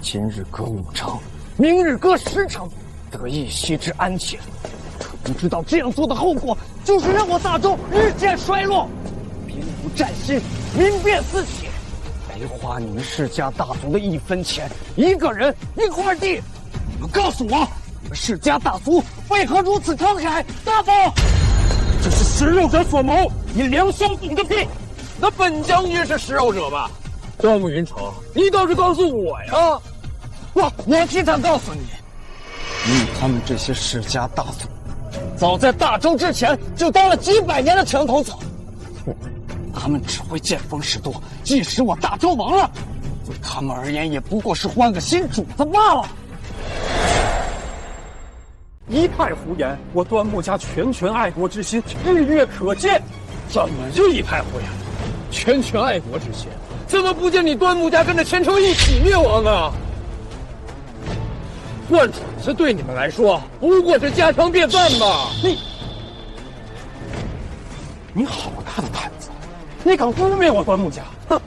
今日割5城，明日割10城，得一息之安寝。可不知道这样做的后果，就是让我大周日渐衰落，兵不战心，民变四起。没花你们世家大族的1分钱，一个人1块地。你们告诉我，你们世家大族为何如此慷慨大方？这是食肉者所谋，你梁萧懂个屁！那本将军是食肉者吧？端木云城，你倒是告诉我呀！我替他告诉你，你他们这些世家大族，早在大周之前就当了几百年的墙头草，他们只会见风使舵。即使我大周亡了，对他们而言也不过是换个新主子罢了。一派胡言！我端木家拳爱国之心日月可见。怎么就一派胡言？拳爱国之心，怎么不见你端木家跟着前程一起灭亡啊？换主子对你们来说不过是家常便饭吧？你好大的胆子！你敢污蔑我端木家？哼！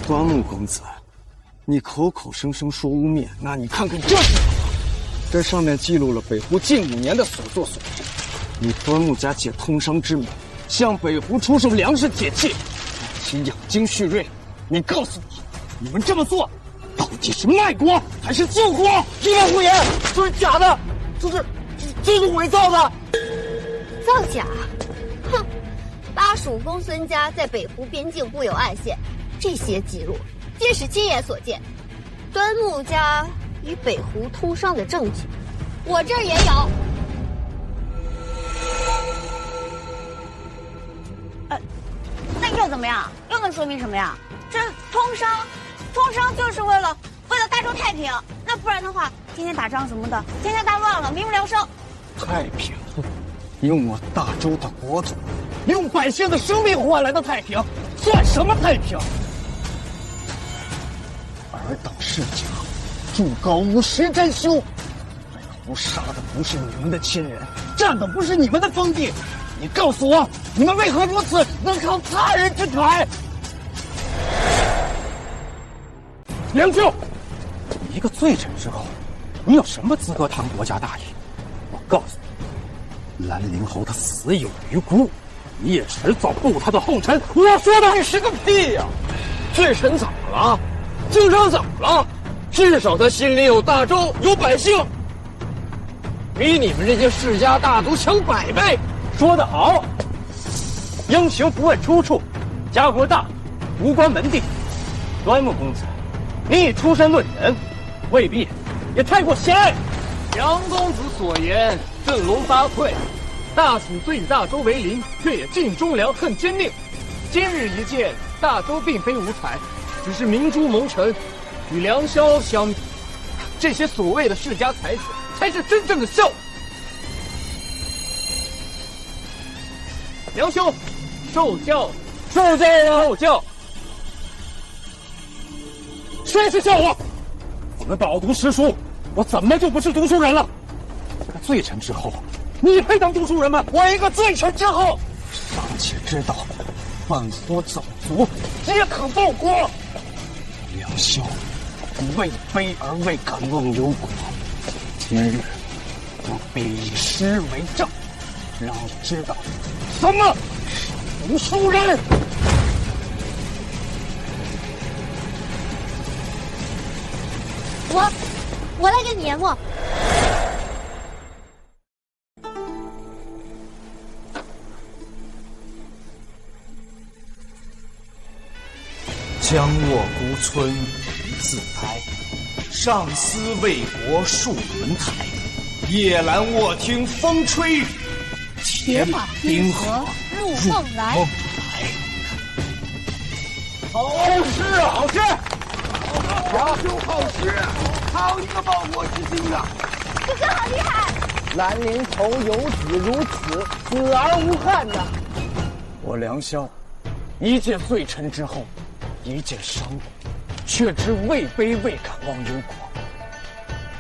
端木公子，你口声声说污蔑，那你看看这是什么？这上面记录了北湖近5年的所作所为。你端木家借通商之名，向北湖出售粮食铁器，让其养精蓄锐。你告诉我，你们这么做到底是卖国还是救国？你们胡言，这是假的，这是伪造的。造假？哼！巴蜀公孙家在北湖边境布有暗线，这些记录皆是亲眼所见。端木家与北湖通商的证据，我这儿也有。那又怎么样？又能说明什么呀？这通商就是为了大周太平。那不然的话，天天打仗什么的，天下大乱了，民不聊生。太平？用我大周的国土，用百姓的生命换来的太平，算什么太平？尔等世家筑高屋，实真凶。北湖杀的不是你们的亲人，占的不是你们的封地。你告诉我，你们为何如此能慷他人之慨？梁兄，一个罪臣之后，你有什么资格谈国家大义？我告诉你，兰陵侯他死有余辜，你也迟早步他的后尘。我说的你是个屁呀！罪臣怎么了？京城怎么了？至少他心里有大周，有百姓，比你们这些世家大族强100倍。说得好，英雄不问出处，家国大，无关门第。端木公子，你以出身论人，未必也太过狭隘。杨公子所言，振聋发聩。大楚虽以大周为邻，却也尽忠良，恨奸佞。今日一见，大周并非无才，只是明珠蒙尘。与梁萧相比，这些所谓的世家才子，才是真正的笑话。梁兄，受教，受教啊！受教。谁是笑话？我们饱读诗书，我怎么就不是读书人了？这个罪臣之后，你配当读书人吗？我一个罪臣之后，尚且知道饭所走卒，皆可报国。梁萧为卑而未敢忘忧国，今日我必以诗为证，让你知道什么是读书人。我来给你研墨。将卧孤村独自哀，上思为国戍轮台。夜阑卧听风吹雨，铁马冰河入梦来。好诗，好诗！杨兄好诗，好一个报国之心啊！哥哥好厉害！兰陵头有子如此，死而无憾呐！我梁萧，一介罪臣之后，一介商人，却知位卑未敢忘忧国。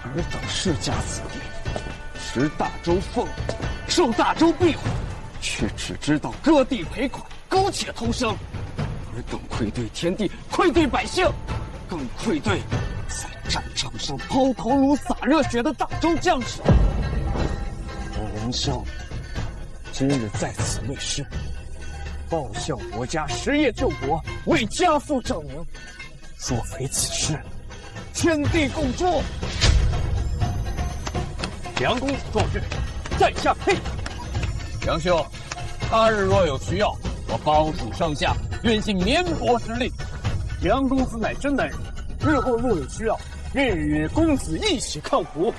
尔等世家子弟，食大周俸，受大周庇护，却只知道割地赔款，苟且偷生。尔等愧对天地，愧对百姓，更愧对在战场上抛头颅洒热血的大周将士。我梁萧今日在此为师，报效国家，实业救国，为家父证明。若非此事，天地共诛。梁公子壮志，在下佩服。梁兄，他日若有需要，我包属上下，愿尽绵薄之力。梁公子乃真男人，日后若有需要，愿与公子一起抗胡。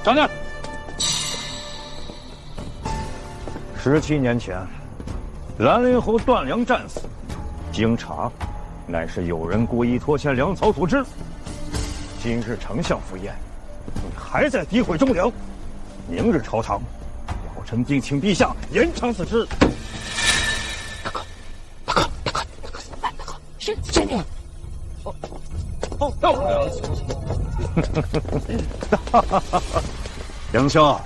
长念。17年前，兰陵侯段梁战死，经查，乃是有人故意拖欠粮草所致。今日丞相赴宴，你还在诋毁忠良，明日朝堂，老臣定请陛下严惩此事。大哥，是真的。梁萧，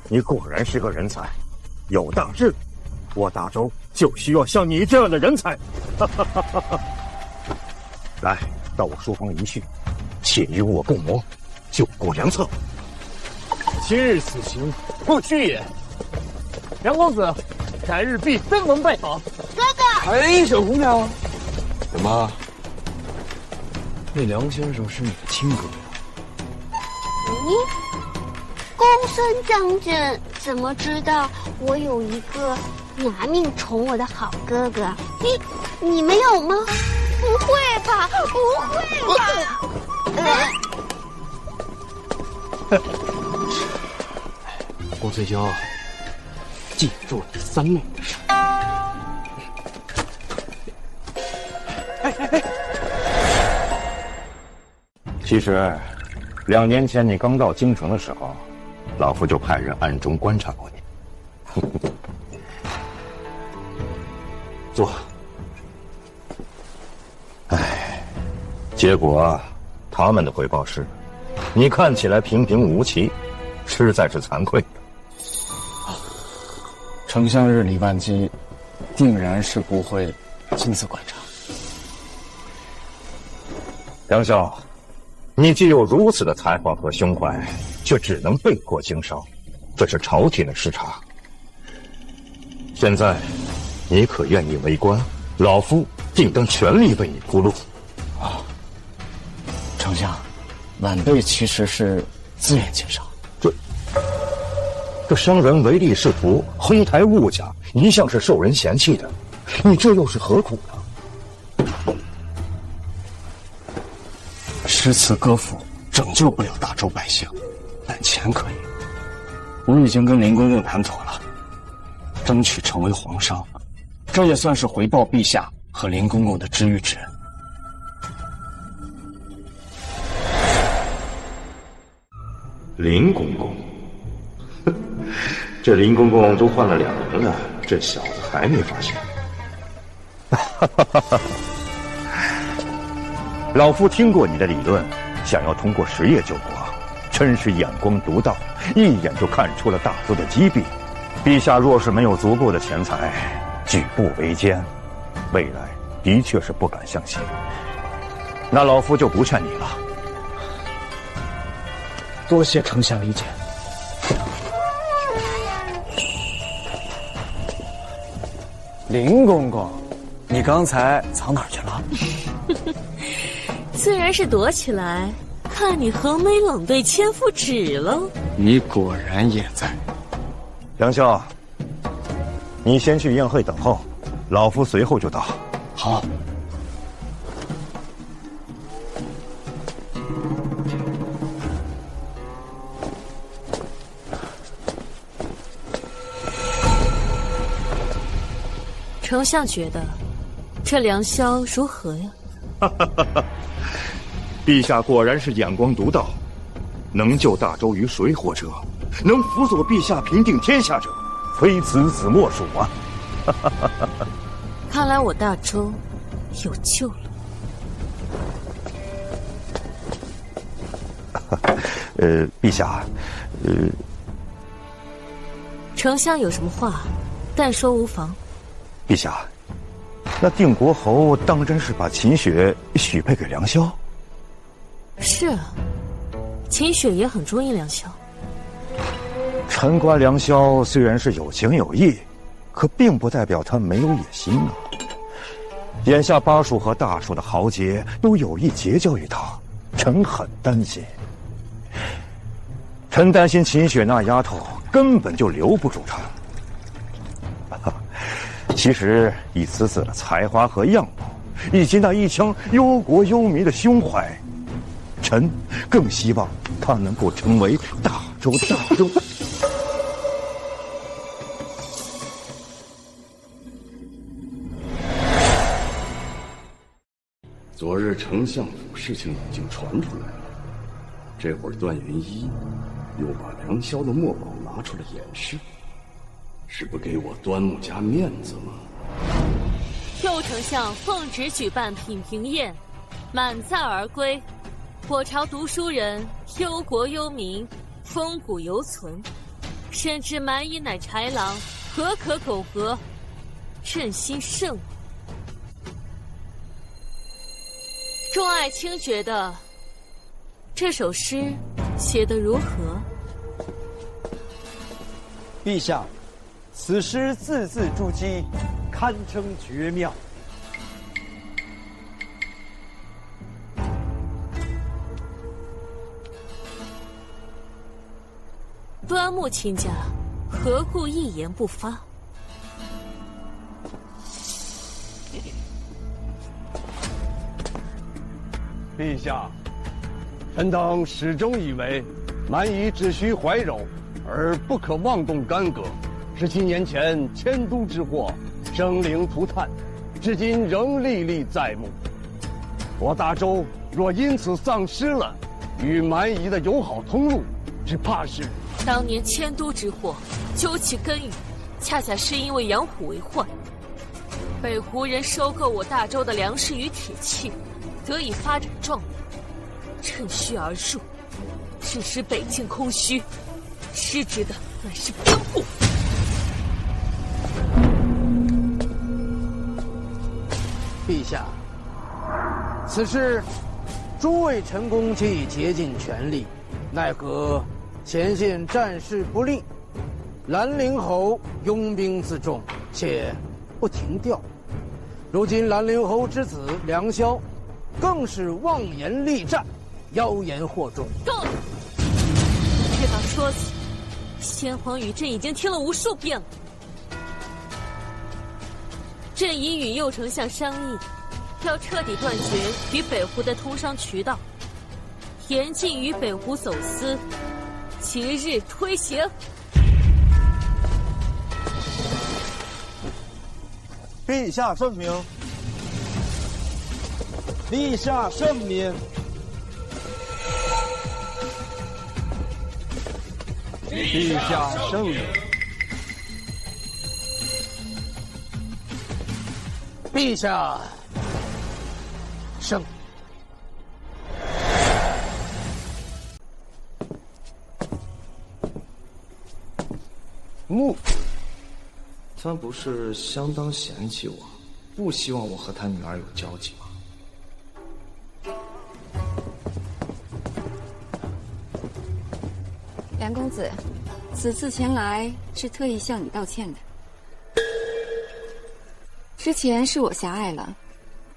你果然是个人才，有大志。我大周就需要像你这样的人才。来，到我书房一叙，且与我共谋，救国良策。今日此行不虚也。梁公子，改日必登门拜访。哥哥，哎，小姑娘，什么？那梁先生是你的亲哥呀？公孙将军怎么知道我有一个拿命宠我的好哥哥？你没有吗？不会吧，不会吧！公孙兄，记住你三妹的事。其实，2年前你刚到京城的时候，老夫就派人暗中观察过你。坐。结果他们的回报是，你看起来平平无奇，实在是惭愧。丞相日理万机，定然是不会亲自观察。梁萧，你既有如此的才华和胸怀，却只能被迫经商，这是朝廷的失察。现在，你可愿意为官？老夫定当全力为你铺路。啊，丞相，晚辈其实是自愿经商。这商人唯利是图，哄抬物价，一向是受人嫌弃的。你这又是何苦呢？诗词歌赋拯救不了大周百姓，但钱可以。我已经跟林公公谈妥了，争取成为皇商，这也算是回报陛下和林公公的知遇之恩。林公公，这林公公都换了2人了，这小子还没发现。老夫听过你的理论，想要通过实业救国，真是眼光独到，一眼就看出了大周的机弊。陛下若是没有足够的钱财，举步维艰，未来的确是不敢相信。那老夫就不劝你了。多谢丞相理解。林公公，你刚才藏哪儿去了？自然是躲起来，看你横眉冷对千夫指了。你果然也在。梁萧，你先去宴会等候，老夫随后就到。好。丞相觉得这良宵如何呀？陛下果然是眼光独到，能救大周于水火者，能辅佐陛下平定天下者，非此子莫属啊！看来我大周有救了。陛下，丞相有什么话，但说无妨。陛下，那定国侯当真是把秦雪许配给梁萧？是啊，秦雪也很中意梁萧。臣观梁萧虽然是有情有义，可并不代表他没有野心啊。眼下巴蜀和大蜀的豪杰都有意结交于他，臣很担心。臣担心秦雪那丫头根本就留不住他。其实以此子的才华和样貌，以及那一腔忧国忧民的胸怀，臣更希望他能够成为大周。昨日丞相府事情已经传出来了，这会儿段云一又把梁萧的墨宝拿出来演示，是不给我端木家面子吗？右丞相奉旨举办品评宴，满载而归。我朝读书人忧国忧民，风骨犹存，深知蛮夷乃豺狼，何可苟合，朕心甚稳。众爱卿觉得这首诗写得如何？陛下，此诗字字珠玑，堪称绝妙。端木卿家何故一言不发？陛下，臣等始终以为蛮夷只需怀柔，而不可妄动干戈。17年前迁都之祸，生灵涂炭，至今仍历历在目。我大周若因此丧失了与蛮夷的友好通路，只怕是……当年迁都之祸，究其根源，恰恰是因为养虎为患，被胡人收购我大周的粮食与铁器，得以发展壮大，趁虚而入，致使北境空虚，失职的乃是边户。陛下，此事诸位臣工既竭尽全力，奈何前线战事不利，兰陵侯拥兵自重，且不停调。如今兰陵侯之子梁萧，更是妄言力战，妖言惑众。够了！这把说辞，先皇与朕已经听了无数遍了。朕已与右丞相商议，要彻底断绝与北湖的通商渠道，严禁与北湖走私，即日推行。陛下圣明。陛下圣明。陛下圣明。陛下圣。穆夫人，他不是相当嫌弃我，不希望我和他女儿有交集吗？梁公子，此次前来是特意向你道歉的。之前是我狭隘了，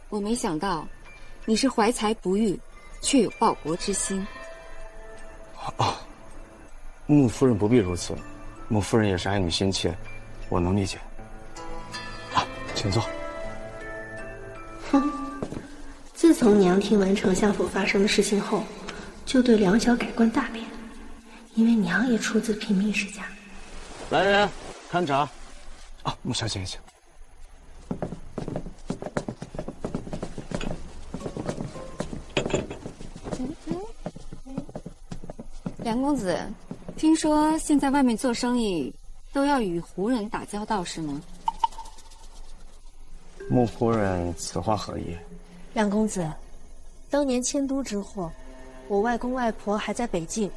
我没想到你是怀才不遇，却有报国之心。穆夫人不必如此，穆夫人也是爱女心切，我能理解。请坐。哼，自从娘听闻丞相府发生的事情后，就对梁晓改观大变，因为娘也出自平民世家。来人，看茶。穆小姐请。梁公子，听说现在外面做生意都要与胡人打交道，是吗？穆夫人此话何意？梁公子，当年迁都之祸，我外公外婆还在北境，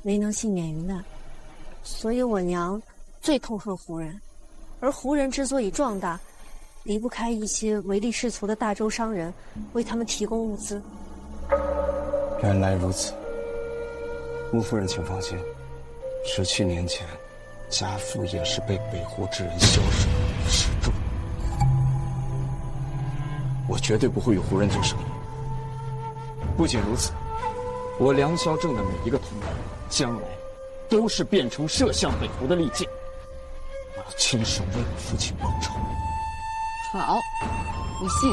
没能幸免于难，所以我娘最痛恨胡人。而胡人之所以壮大，离不开一些唯利是图的大洲商人为他们提供物资。原来如此。穆夫人请放心，17年前，家父也是被北湖之人枭首示众。我绝对不会与胡人做生意。不仅如此，我梁萧正的每一个同胞，将来都是变成射向北湖的利剑。我要亲手为我父亲报仇。好，我信，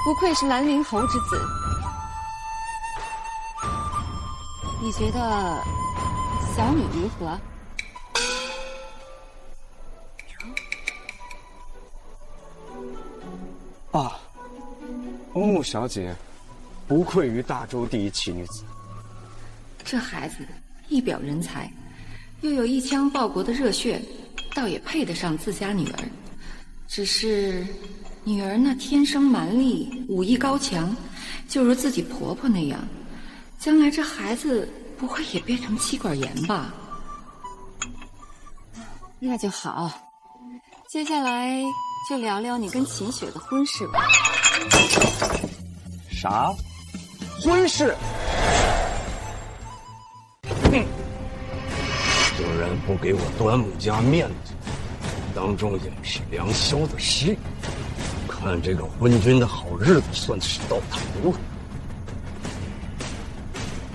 不愧是兰陵侯之子。你觉得小女如何？穆小姐不愧于大周第一奇女子。这孩子一表人才，又有一腔报国的热血，倒也配得上自家女儿。只是女儿那天生蛮力，武艺高强，就如自己婆婆那样，将来这孩子不会也变成妻管严吧？那就好，接下来就聊聊你跟秦雪的婚事吧。啥？婚事？竟然不给我端木家面子，当众掩饰梁萧的失忆，看这个昏君的好日子算是到头了。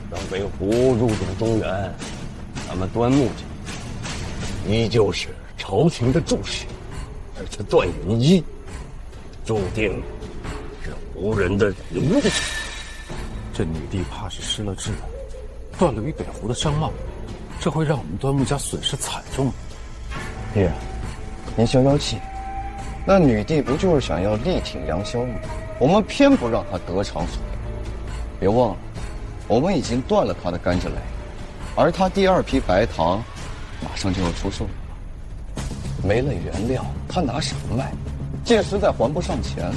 当北湖入主中原，咱们端木家依旧是朝廷的柱石，而这段云一注定是胡人的奴隶。这女帝怕是失了智了，断了与北湖的商贸，这会让我们端木家损失惨重。爹，您消消气，那女帝不就是想要力挺梁萧吗？我们偏不让她得偿所愿。别忘了，我们已经断了她的甘蔗来，而她第2批白糖马上就要出售了。没了原料，她拿什么卖？届时再还不上钱，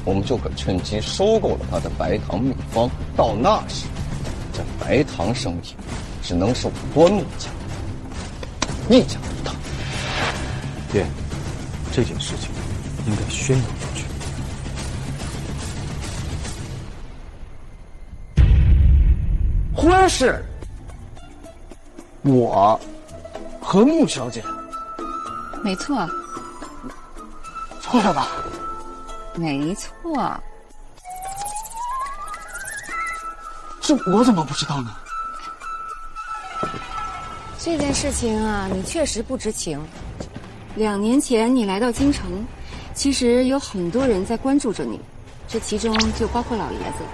我们就可趁机收购了她的白糖秘方。到那时，这白糖生意只能是我端木家一家独大。爹，这件事情应该宣扬出去。婚事，我和穆小姐。没错，错了吧？没错。这我怎么不知道呢？这件事情啊，你确实不知情。2年前你来到京城，其实有很多人在关注着你，这其中就包括老爷子。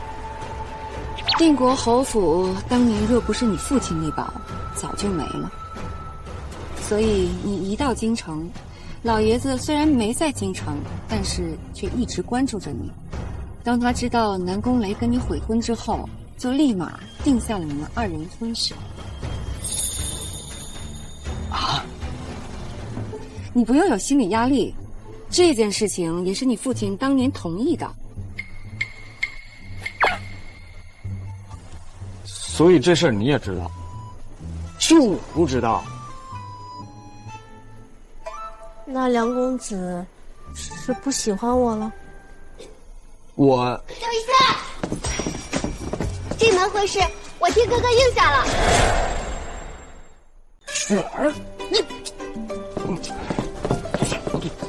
定国侯府当年若不是你父亲力保，早就没了。所以你一到京城，老爷子虽然没在京城，但是却一直关注着你。当他知道南宫雷跟你悔婚之后，就立马定下了你们2人婚事。啊！你不用有心理压力，这件事情也是你父亲当年同意的。所以这事儿你也知道，就我不知道。那梁公子是不喜欢我了？我等一下，这门婚事我替哥哥应下了。雪儿，你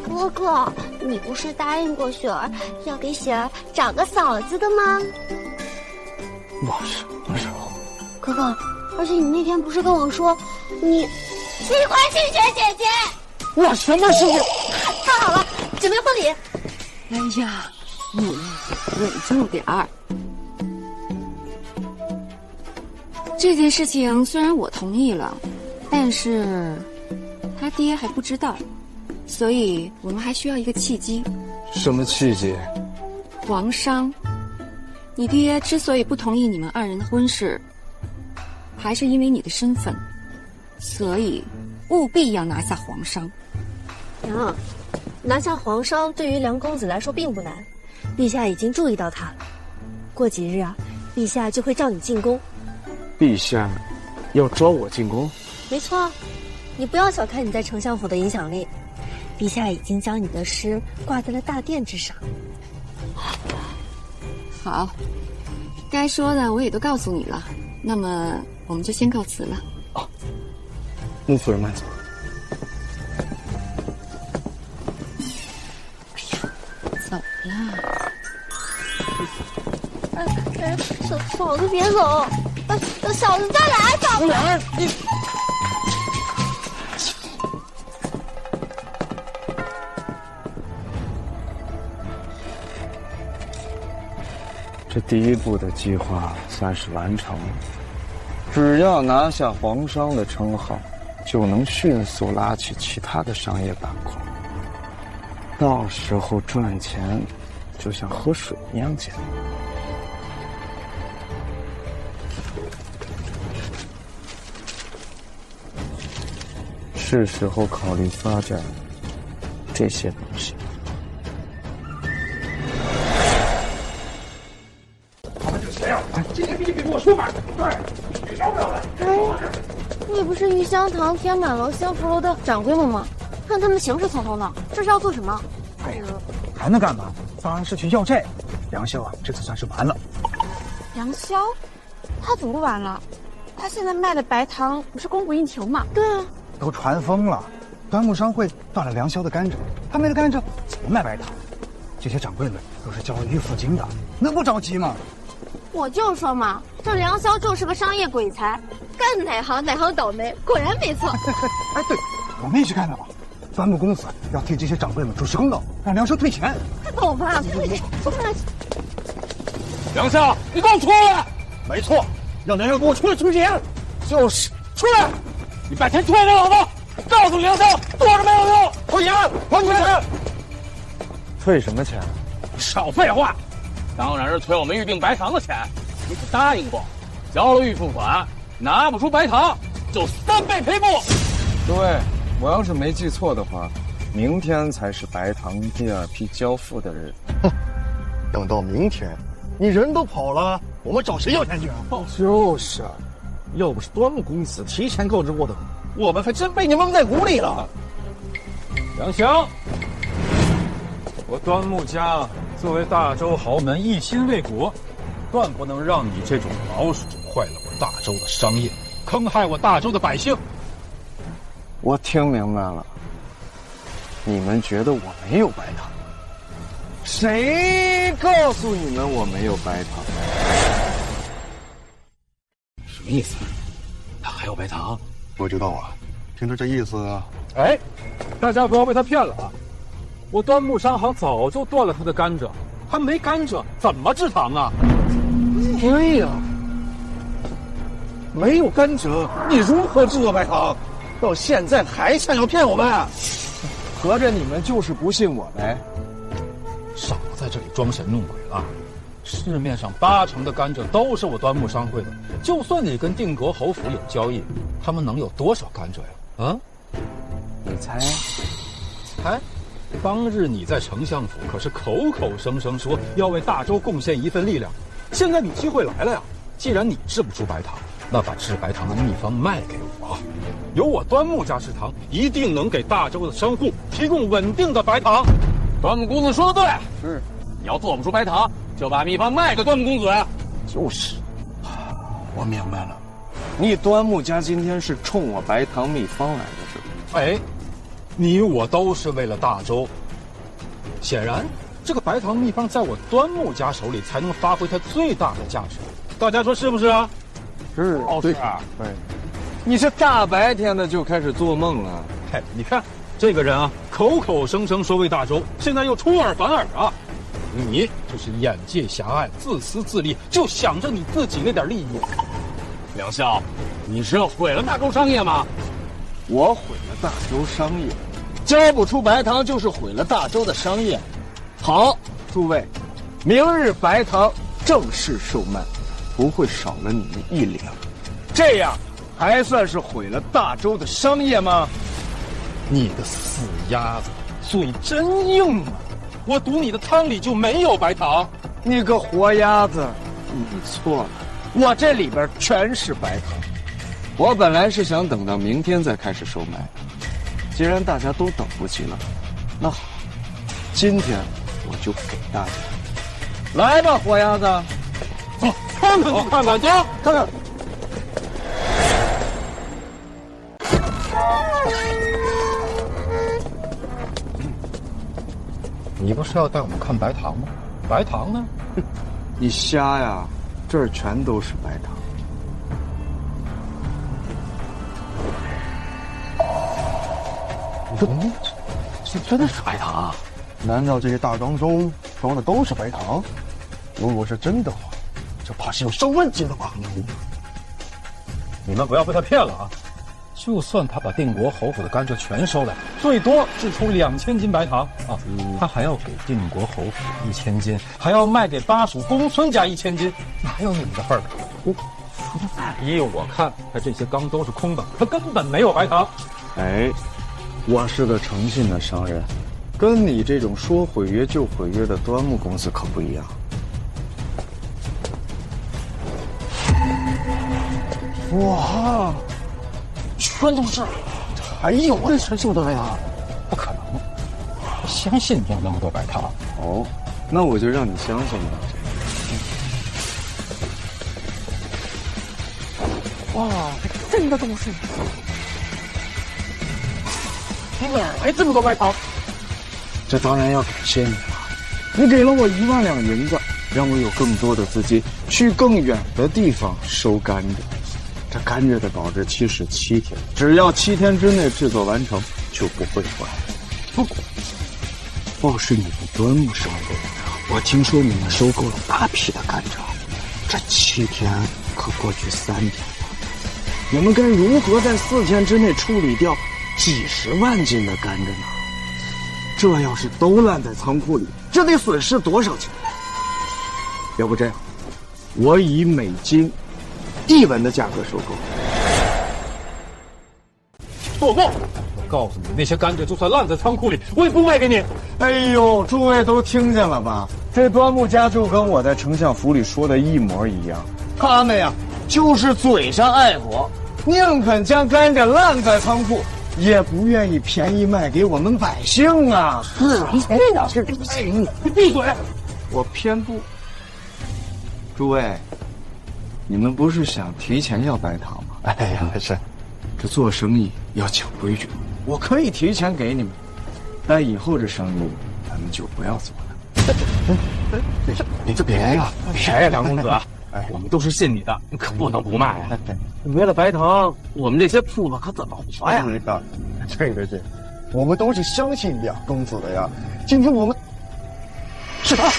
哥哥，你不是答应过雪儿要给雪儿找个嫂子的吗？我什么时候？哥哥，而且你那天不是跟我说你喜欢庆雪姐姐？我什么时候？太好了，准备婚礼。哎呀，你稳重点儿。这件事情虽然我同意了，但是他爹还不知道，所以我们还需要一个契机。什么契机？皇商。你爹之所以不同意你们2人的婚事，还是因为你的身份，所以务必要拿下皇商。娘，拿下皇商对于梁公子来说并不难，陛下已经注意到他了。过几日啊，陛下就会召你进宫。陛下要招我进宫？没错，你不要小看你在丞相府的影响力，陛下已经将你的诗挂在了大殿之上。好，该说的我也都告诉你了，那么我们就先告辞了。哦，穆夫人慢走。走了。嫂子别走，嫂子再来，嫂子。你这第一步的计划算是完成了，只要拿下皇商的称号，就能迅速拉起其他的商业板块，到时候赚钱就像喝水一样简单。是时候考虑发展这些东西。谁呀？这些币给我收满！对，要不要来？你不是玉香堂天满楼仙福楼的掌柜们吗？看他们行势匆匆的，这是要做什么？哎呀，还能干嘛？当然是去要债。梁萧啊，这次算是完了。梁萧，他怎么完了？他现在卖的白糖不是供不应求吗？对啊，都传疯了。端木商会断了梁萧的甘蔗，他没了甘蔗怎么卖白糖？这些掌柜们都是交了预付金的，能不着急吗？我就说嘛，这梁萧就是个商业鬼才，干哪行哪行倒霉，果然没错。哎，对，我们也去看看吧。端木公子要替这些掌柜们主持公道，让梁萧退钱。快走吧，梁萧，你给我出来！没错，让梁萧给我出来存钱。就是出来！你把钱退给老子！告诉梁萧，躲着没有用，退钱，还钱！退什么钱？少废话！当然是退我们预定白糖的钱。你可答应过，交了预付款，拿不出白糖就3倍赔付。对，我要是没记错的话，明天才是白糖第2批交付的日子。等到明天，你人都跑了，我们找谁要钱去啊？就是，要不是端木公子提前告知我的，我们还真被你蒙在鼓里了。梁翔，我端木家作为大周豪门一心为国，断不能让你这种老鼠坏了我大周的商业，坑害我大周的百姓。我听明白了，你们觉得我没有白糖？谁告诉你们我没有白糖？什么意思？他还有白糖？不知道啊，听着这意思啊。哎，大家不要被他骗了啊！我端木商行早就断了他的甘蔗，他没甘蔗怎么制糖啊？对呀，没有甘蔗，你如何制作白糖？到现在还想要骗我们？合着你们就是不信我呗？少在这里装神弄鬼了！市面上80%的甘蔗都是我端木商会的，就算你跟定国侯府有交易，他们能有多少甘蔗呀？啊？你猜？猜？当日你在丞相府可是口口声声说要为大周贡献一份力量，现在你机会来了呀！既然你制不出白糖，那把制白糖的秘方卖给我，由我端木家制糖，一定能给大周的商户提供稳定的白糖。端木公子说的对，是，你要做不出白糖，就把秘方卖给端木公子。就是，我明白了，你端木家今天是冲我白糖秘方来的，是吧？哎，你我都是为了大周。显然，这个白糖秘方在我端木家手里才能发挥它最大的价值。大家说是不是啊？是，对啊，对。你这大白天的就开始做梦了？嘿，你看这个人啊，口口声声说为大周，现在又出尔反尔啊！你就是眼界狭隘、自私自利，就想着你自己那点利益。梁萧，你是要毁了大周商业吗？我毁了大周商业，交不出白糖就是毁了大周的商业。好，诸位，明日白糖正式售卖，不会少了你们1两。这样还算是毁了大周的商业吗？你个死鸭子，嘴真硬啊！我赌你的汤里就没有白糖。你个活鸭子，你错了，我这里边全是白糖。我本来是想等到明天再开始售卖，既然大家都等不及了，那好，今天我就给大家。来吧，活鸭子，走，看看，看看，走，看看。你不是要带我们看白糖吗？白糖呢？你瞎呀！这儿全都是白糖。这真的是白糖啊？难道这些大装中装的都是白糖？如果是真的话，这怕是有生问题了吧？你们不要被他骗了啊！就算他把定国侯府的甘蔗全收来，最多制出2000斤白糖啊！他还要给定国侯府1000斤，还要卖给巴蜀公孙家1000斤，哪有你们的份儿？依我看，他这些缸都是空的，他根本没有白糖。哎，我是个诚信的商人，跟你这种说毁约就毁约的端木公司可不一样。哇！全都是，还有这全是我的白糖？不可能！我相信你有那么多白糖。哦，那我就让你相信吧。哇，真的都是！你哪来这么多白糖？这当然要感谢你了，你给了我1万两银子，让我有更多的资金去更远的地方收甘蔗。这甘蔗的保质期是7天，只要7天之内制作完成，就不会坏。不过，报是你们端木商会，我听说你们收购了大批的甘蔗，这7天可过去3天了，你们该如何在4天之内处理掉几10万斤的甘蔗呢？这要是都烂在仓库里，这得损失多少钱？要不这样，我以每斤1文的价格收购。不，我告诉你，那些甘蔗就算烂在仓库里，我也不卖给你。哎呦，诸位都听见了吧？这端木家就跟我在丞相府里说的一模一样，他们呀就是嘴上爱国，宁肯将甘蔗烂在仓库，也不愿意便宜卖给我们百姓啊！是啊，这要是你闭嘴！我偏不。诸位，你们不是想提前要白糖吗？哎呀，是，这做生意要讲规矩，我可以提前给你们，但以后这生意咱们就不要做了。你这别呀，别呀，梁公子，哎，我们都是信你的，你可不能不卖啊！没了白糖，我们这些铺子可怎么活呀？对，我们都是相信梁公子的呀。今天我们是他，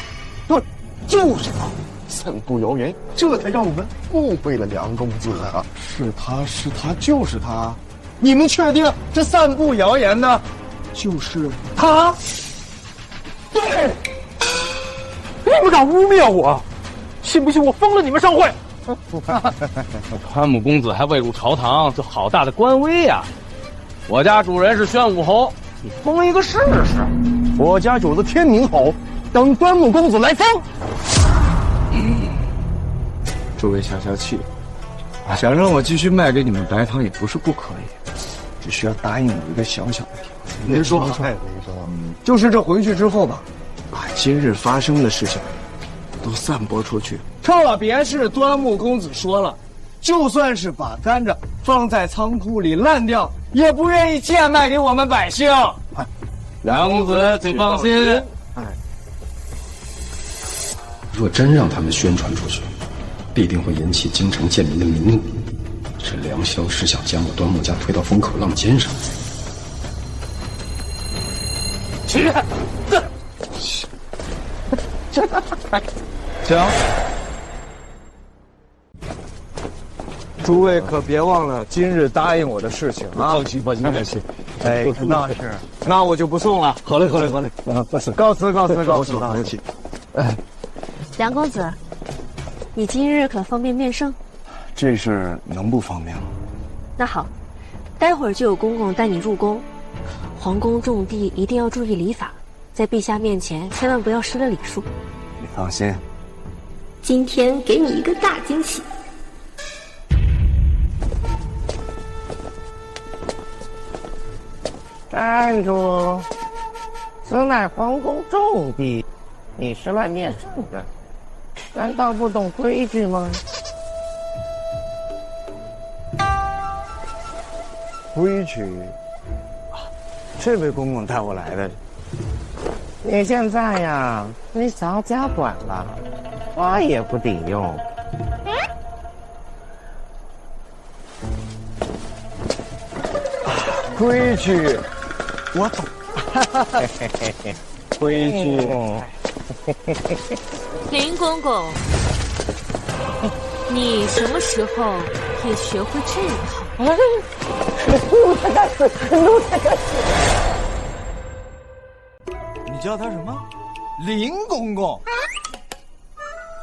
对，就是他，散布谣言，这才让我们误会了梁公子啊！是他，就是他。你们确定这散布谣言的就是他？对，你们敢污蔑我？信不信我封了你们商会？端木公子还未入朝堂，这好大的官威呀！我家主人是宣武侯，你封一个试试。我家主子天明侯，等端木公子来封。诸位消消气，想让我继续卖给你们白糖也不是不可以，只需要答应我一个小小的条件。您说，就是这回去之后吧，把今日发生的事情都散播出去。特别是端木公子说了，就算是把甘蔗放在仓库里烂掉，也不愿意贱卖给我们百姓。梁公子，请放心。若真让他们宣传出去，必定会引起京城贱民的民怒。这梁萧是想将我端木家推到风口浪尖上。去，行。诸位可别忘了今日答应我的事情啊！放心，放心。哎，那是，那我就不送了。好嘞。告辞。哎，梁公子，你今日可方便面圣？这事能不方便吗？那好，待会儿就有公公带你入宫。皇宫重地，一定要注意礼法，在陛下面前千万不要失了礼数。你放心，今天给你一个大惊喜。站住！此乃皇宫重地，你是来面圣的，难道不懂规矩吗？规矩这位公公带我来的。你现在呀，归曹家管了，话也不抵用。规矩，我懂。规矩。林公公，你什么时候也学会这一套？奴才该死！你叫他什么？林公公。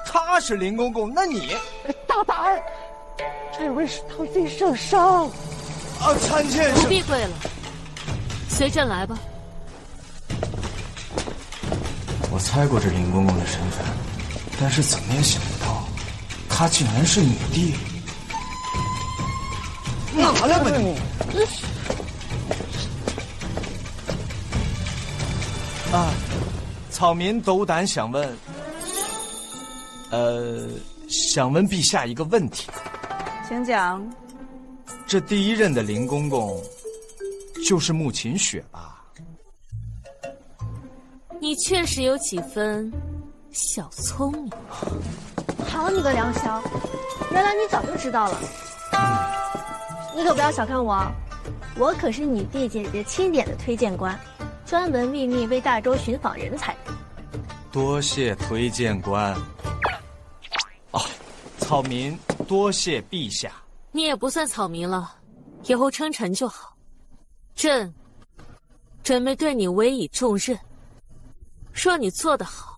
他是林公公，那你？大胆！这位是唐金圣上。啊，参见。不必跪了，随朕来吧。我猜过这林公公的身份，但是怎么也想不到，他竟然是你弟。哪来吧你？啊，草民斗胆想问，想问陛下一个问题。请讲。这第一任的林公公，就是穆秦雪吧？你确实有几分小聪明。好你个梁萧，原来你早就知道了。你可不要小看我，我可是你弟姐姐钦点的推荐官，专门秘密为大周寻访人才。多谢推荐官。哦，草民多谢陛下。你也不算草民了，以后称臣就好。朕准备对你委以重任，若你做得好，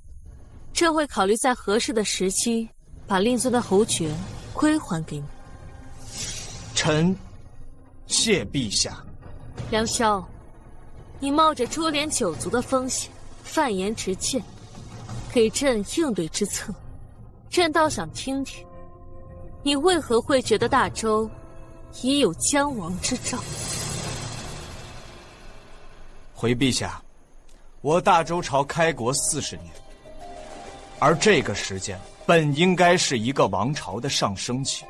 朕会考虑在合适的时机把令尊的侯爵归还给你。臣谢陛下。梁萧，你冒着株连九族的风险犯言直谏，给朕应对之策，朕倒想听听，你为何会觉得大周已有将亡之兆？回陛下，我大周朝开国40年，而这个时间本应该是一个王朝的上升期。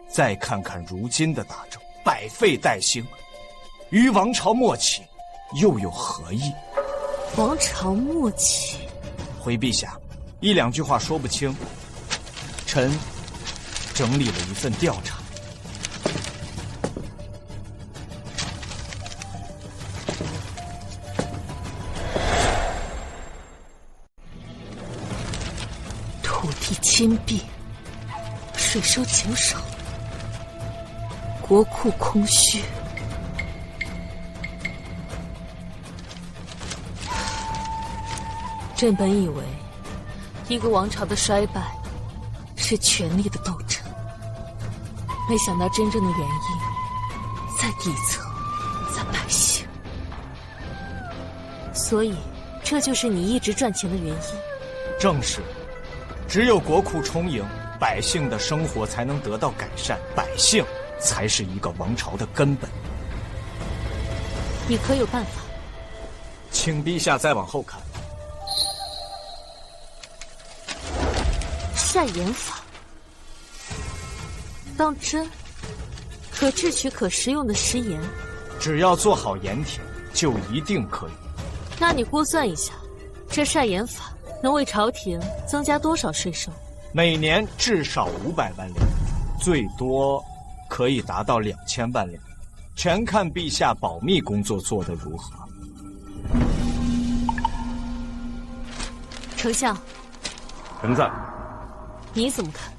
再看看如今的大周，百废待兴，与王朝末期又有何异？王朝末期，回陛下，一两句话说不清。臣整理了一份调查。土地兼并，税收减少，国库空虚。朕本以为，一个王朝的衰败是权力的斗争，没想到真正的原因在底层，在百姓。所以，这就是你一直赚钱的原因。正是，只有国库充盈，百姓的生活才能得到改善，百姓才是一个王朝的根本。你可有办法？请陛下再往后看。晒盐法，当真？可制取可食用的食盐？只要做好盐田，就一定可以。那你估算一下，这晒盐法能为朝廷增加多少税收？每年至少500万两，最多可以达到2000万两，全看陛下保密工作做得如何。丞相，臣在。你怎么看？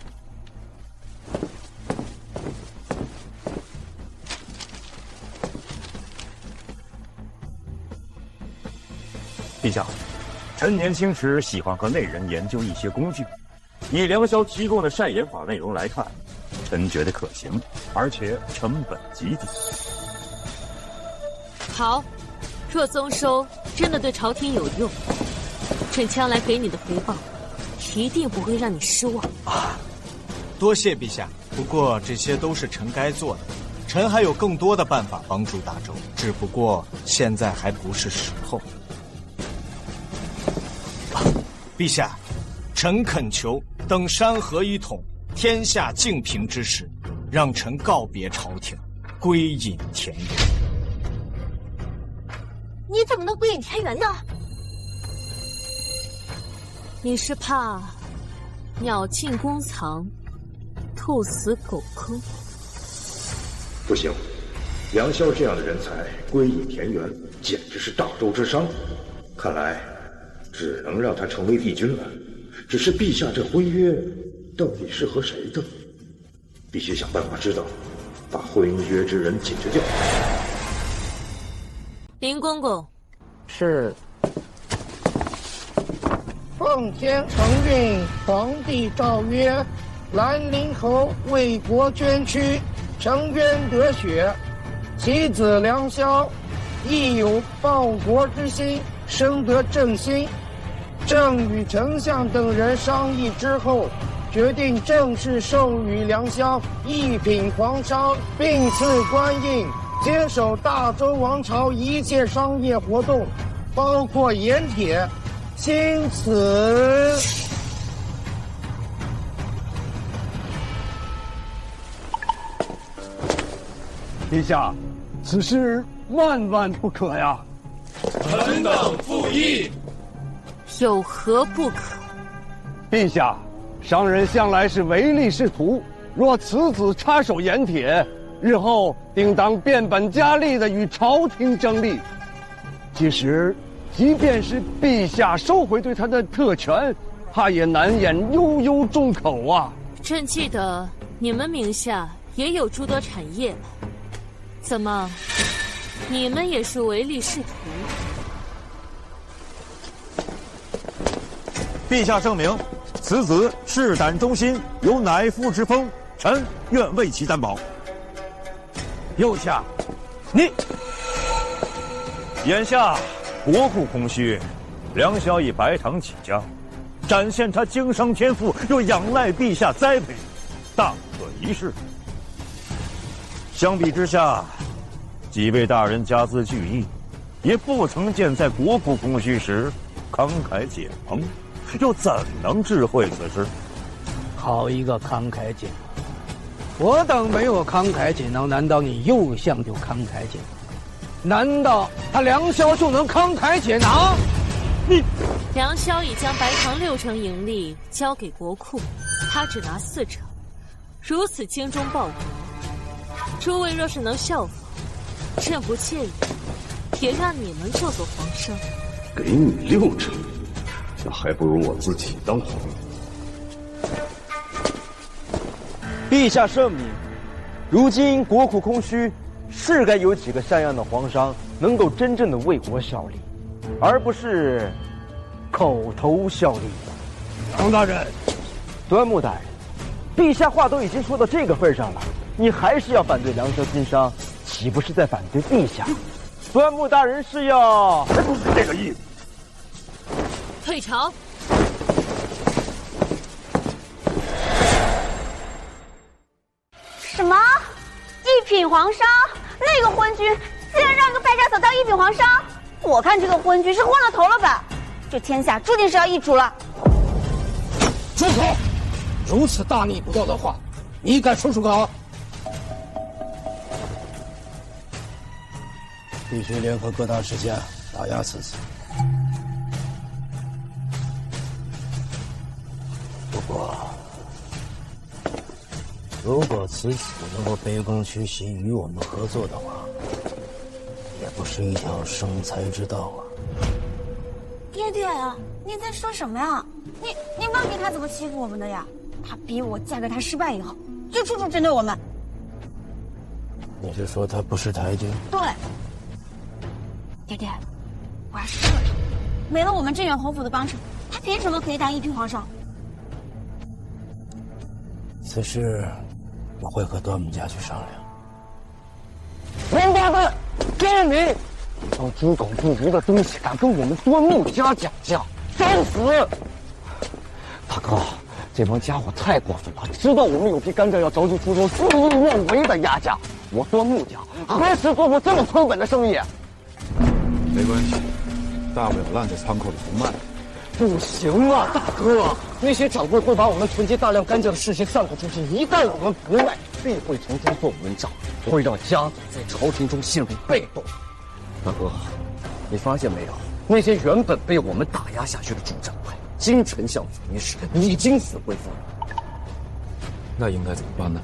陛下，臣年轻时喜欢和内人研究一些工具，以梁萧提供的晒盐法内容来看，臣觉得可行，而且成本极低。好，若增收真的对朝廷有用，朕将来给你的回报一定不会让你失望啊！多谢陛下。不过这些都是臣该做的，臣还有更多的办法帮助大周，只不过现在还不是时候。陛下，臣恳求等山河一统，天下静平之时，让臣告别朝廷，归隐田园。你怎么能归隐田园呢？你是怕鸟尽弓藏，兔死狗烹？不行，梁萧这样的人才归隐田园，简直是大周之殇。看来只能让他成为帝君了。只是陛下这婚约到底是和谁的？必须想办法知道，把婚约之人解决掉。林公公，是。奉天承运，皇帝诏曰：兰陵侯为国捐躯，沉冤得雪。其子梁萧亦有报国之心，深得朕心。朕与丞相等人商议之后，决定正式授予梁萧一品皇商，并赐官印，接手大周王朝一切商业活动，包括盐铁。钦此。陛下，此事万万不可呀！臣等附议。有何不可？陛下，商人向来是唯利是图，若此子插手盐铁，日后定当变本加厉地与朝廷争利。其实，即便是陛下收回对他的特权，他也难掩悠悠众口啊。朕记得你们名下也有诸多产业吧？怎么，你们也是唯利是图？陛下圣明，此子赤胆忠心，有乃父之风，臣愿为其担保。右下，你眼下国库空虚，梁萧以白糖起家，展现他经商天赋，又仰赖陛下栽培，大可一试。相比之下，几位大人家资巨溢，也不曾见在国库空虚时慷慨解囊，又怎能智慧此事？好一个慷慨解囊！我等没有慷慨解囊，难道你右相就慷慨解囊？难道他梁萧就能慷慨解囊？你梁萧已将白糖6成盈利交给国库，他只拿4成，如此精忠报国，诸位若是能效仿，朕不介意，也让你们做做皇上。给你6成，那还不如我自己当皇帝。陛下圣明，如今国库空虚，是该有几个像样的皇商能够真正的为国效力，而不是口头效力。唐大人，端木大人，陛下话都已经说到这个份上了，你还是要反对梁萧经商，岂不是在反对陛下？端木大人是要……才不是这个意思。退朝。什么？一品皇商？那个昏君竟然让个败家子当一品皇商？我看这个昏君是昏了头了吧？这天下注定是要易主了。住口！如此大逆不道的话，你敢说出口？必须联合各大世家打压此子。不过，如果此子能够卑躬屈膝与我们合作的话，也不是一条生财之道啊！爹爹呀，你在说什么呀？你忘记他怎么欺负我们的呀？他逼我嫁给他失败以后，就处处针对我们。你是说他不识抬举？对。爹爹，我要是这样，没了我们镇远侯府的帮衬，他凭什么可以当一品皇上？此事我会和端木家去商量。王八蛋，刁民！当猪狗不如的东西，敢跟我们端木家讲价，找死！大哥，这帮家伙太过分了，知道我们有批甘蔗要着急出售，肆意妄为的压价。我端木家何时做过这么亏本的生意？没关系，大不了烂在仓库里不卖。不行啊，大哥，那些掌柜会把我们囤积大量甘蔗的事情散布出去，一旦我们不卖，必会从中做文章，会让家族在朝廷中陷入被动。大哥，你发现没有？那些原本被我们打压下去的主战派，金丞相府一事已经死灰复燃。那应该怎么办呢？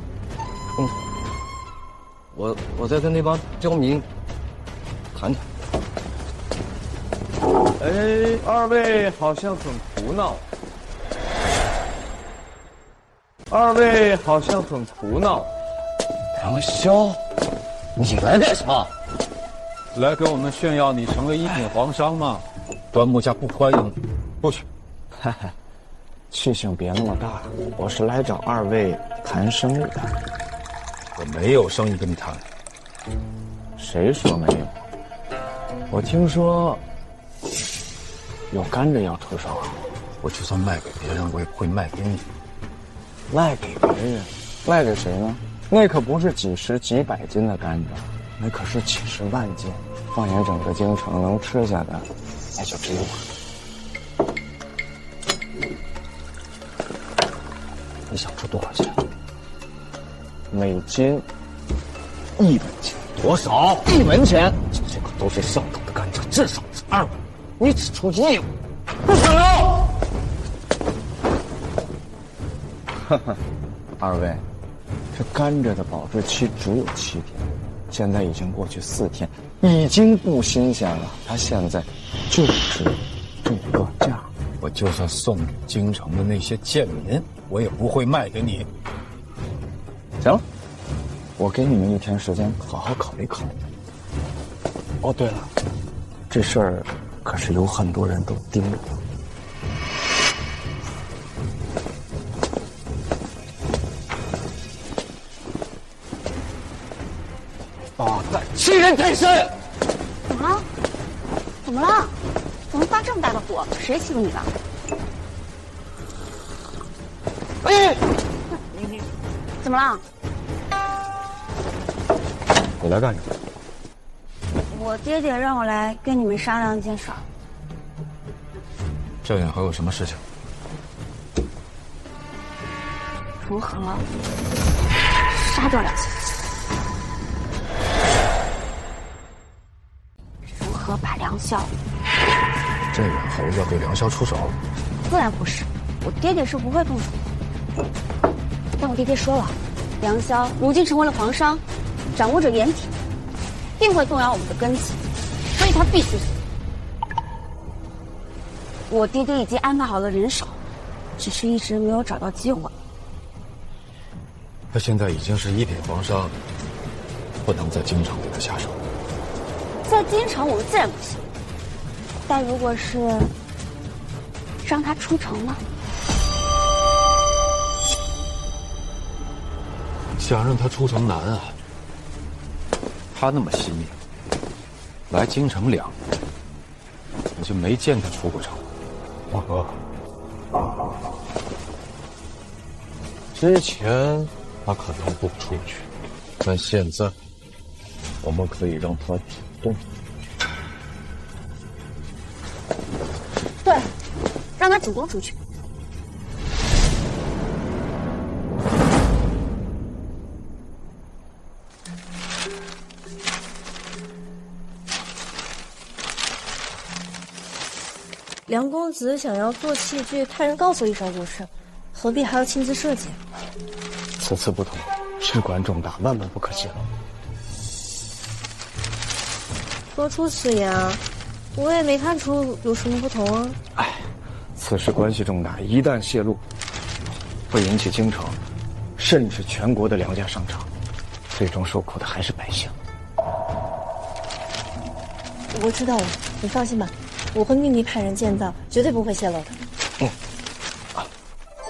我在跟那帮刁民谈谈。哎，二位好像很苦恼。梁萧，你来干什么？来给我们炫耀你成为一品皇商吗？端木家不欢迎，不许。哈哈，气性别那么大，我是来找二位谈生意的。我没有生意跟你谈。谁说没有？我听说有甘蔗要出售啊！我就算卖给别人，我也不会卖给你。卖给别人？卖给谁呢？那可不是几十几百斤的甘蔗，那可是几十万斤。放眼整个京城，能吃下的也就只有我。你想出多少钱？每斤1文钱。多少？1文钱。这可都是上等的甘蔗，至少是2文。你只出1文，不可能！哈哈，二位，这甘蔗的保质期只有7天，现在已经过去4天，已经不新鲜了。它现在就值这个价。我就算送给京城的那些贱民，我也不会卖给你。行，我给你们1天时间，好好考虑考虑。哦，对了，这事儿可是有很多人都盯着我。八代欺人太甚！怎么了？怎么了？怎么发这么大的火？谁欺负你了？哎！怎么了？你来干什么？我爹爹让我来跟你们商量一件事儿。镇远侯有什么事情？如何杀掉梁萧？如何把梁萧？镇远侯要对梁萧出手？自然不是，我爹爹是不会动手的。但我爹爹说了，梁萧如今成为了皇商，掌握着盐体，定会动摇我们的根基，所以他必须死。我爹爹已经安排好了人手，只是一直没有找到机会。他现在已经是一品皇商，不能在京城对他下手。在京城我们自然不行，但如果是让他出城呢？想让他出城难啊！他那么惜命，来京城2年，我就没见他出过城。大哥，之前他可能不出去，但现在我们可以让他主动。对，让他主动出去。梁公子想要做器具，派人告诉一声就是，何必还要亲自设计？此次不同，事关重大，万万不可泄露。说出此言啊，我也没看出有什么不同啊。哎，此事关系重大，一旦泄露，会引起京城，甚至全国的梁家上场，最终受苦的还是百姓。我知道了，你放心吧。我会秘密派人建造，绝对不会泄露的。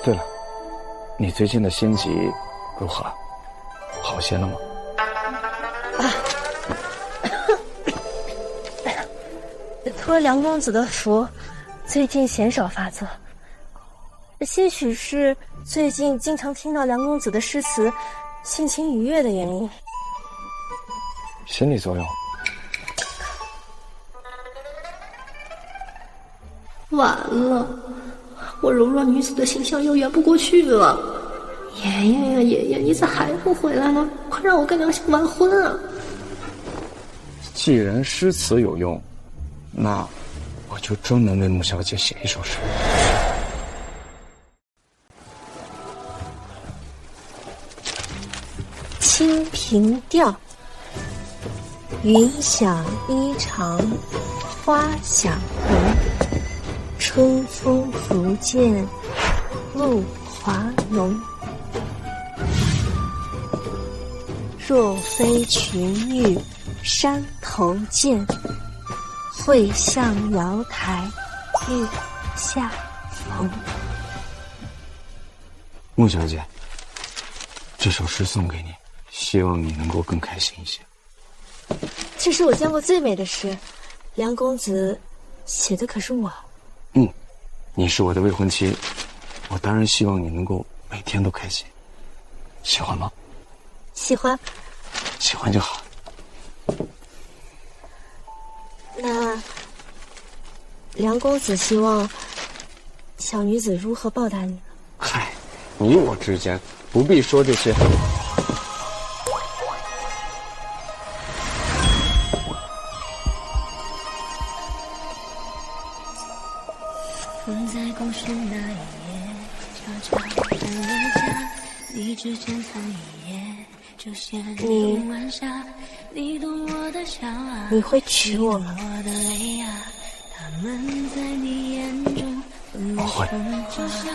对了，你最近的心疾如何？好些了吗？托梁公子的福，最近鲜少发作。些许是最近经常听到梁公子的诗词，心情愉悦的原因。心理作用。完了，我柔弱女子的形象又圆不过去了。爷爷呀，爷爷，你咋还不回来呢？快让我跟梁相完婚啊！既然诗词有用，那我就专门为穆小姐写一首诗。《清平调》：云想衣裳花想容，春风拂槛露华浓。若非群玉山头见，会向瑶台月下逢。穆小姐，这首诗送给你，希望你能够更开心一些。这是我见过最美的诗，梁公子写的可是我。你是我的未婚妻，我当然希望你能够每天都开心。喜欢吗？喜欢。喜欢就好。那梁公子希望小女子如何报答你呢？嗨，你我之间不必说这些。风在故事那一页，悄悄地留下你指尖藏一页，就像冬晚下，你懂我的笑啊，你会娶我吗？我的泪啊，他们在你眼中分不清，就像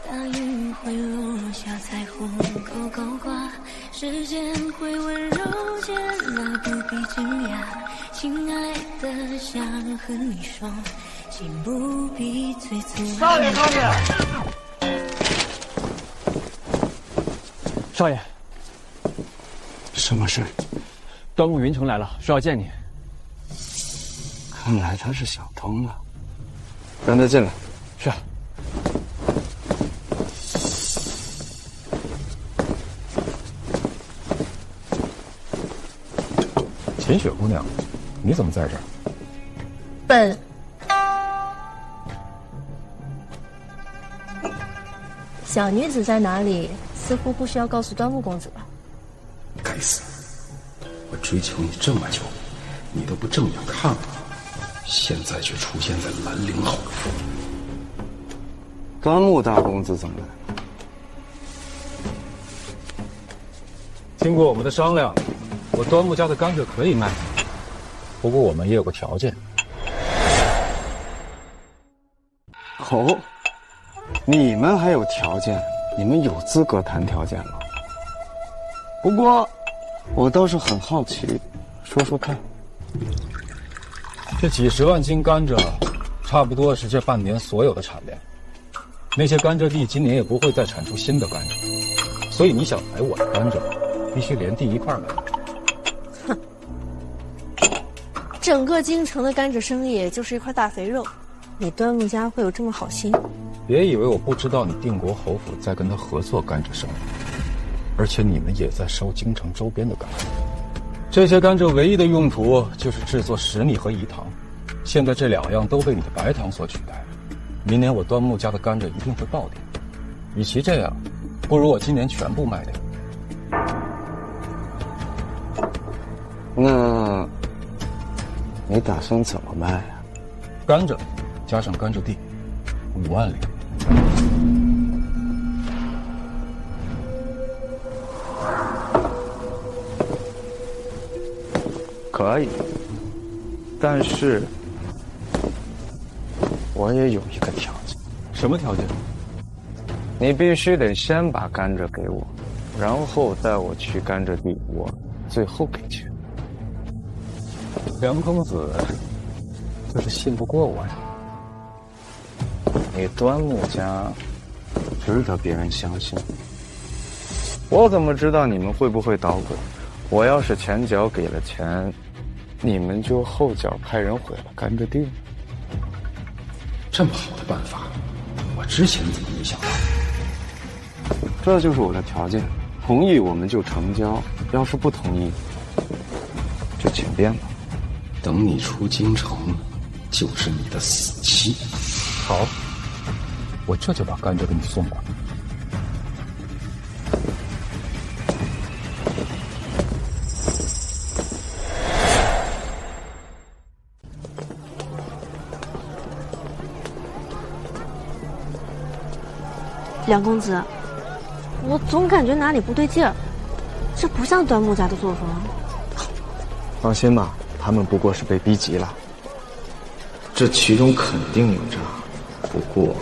大雨会落下彩虹勾勾挂，时间会温柔接纳，不必惊讶，亲爱的，想和你说，请不必催促。少爷，少爷，少爷，什么事？端木云城来了，说要见你。看来他是想通了，让他进来。是。秦雪姑娘，你怎么在这儿？本小女子在哪里，似乎不需要告诉端木公子吧？该死！我追求你这么久，你都不正眼看我，现在却出现在兰陵侯府。端木大公子怎么来？经过我们的商量，我端木家的甘蔗可以卖，不过我们也有个条件。哦，你们还有条件？你们有资格谈条件吗？不过，我倒是很好奇，说说看。这几十万斤甘蔗，差不多是这半年所有的产量。那些甘蔗地今年也不会再产出新的甘蔗，所以你想买我的甘蔗，必须连地一块买。哼，整个京城的甘蔗生意就是一块大肥肉，你端木家会有这么好心？别以为我不知道你定国侯府在跟他合作甘蔗生意，而且你们也在收京城周边的甘蔗。这些甘蔗唯一的用途就是制作食米和饴糖，现在这两样都被你的白糖所取代。明年我端木家的甘蔗一定会爆掉，与其这样，不如我今年全部卖掉。那，你打算怎么卖啊？甘蔗加上甘蔗地，5万两。可以，但是我也有一个条件。什么条件？你必须得先把甘蔗给我，然后带我去甘蔗地，我最后给钱。梁公子，就是信不过我呀。你端木家值得别人相信，我怎么知道你们会不会捣鬼？我要是前脚给了钱，你们就后脚派人毁了甘蔗地。这么好的办法，我之前怎么没想到？这就是我的条件，同意我们就成交，要是不同意，就请便吧。等你出京城，就是你的死期。好，我这就把甘蔗给你送过来。梁公子，我总感觉哪里不对劲儿，这不像端木家的作风。放心吧，他们不过是被逼急了。这其中肯定有诈，不过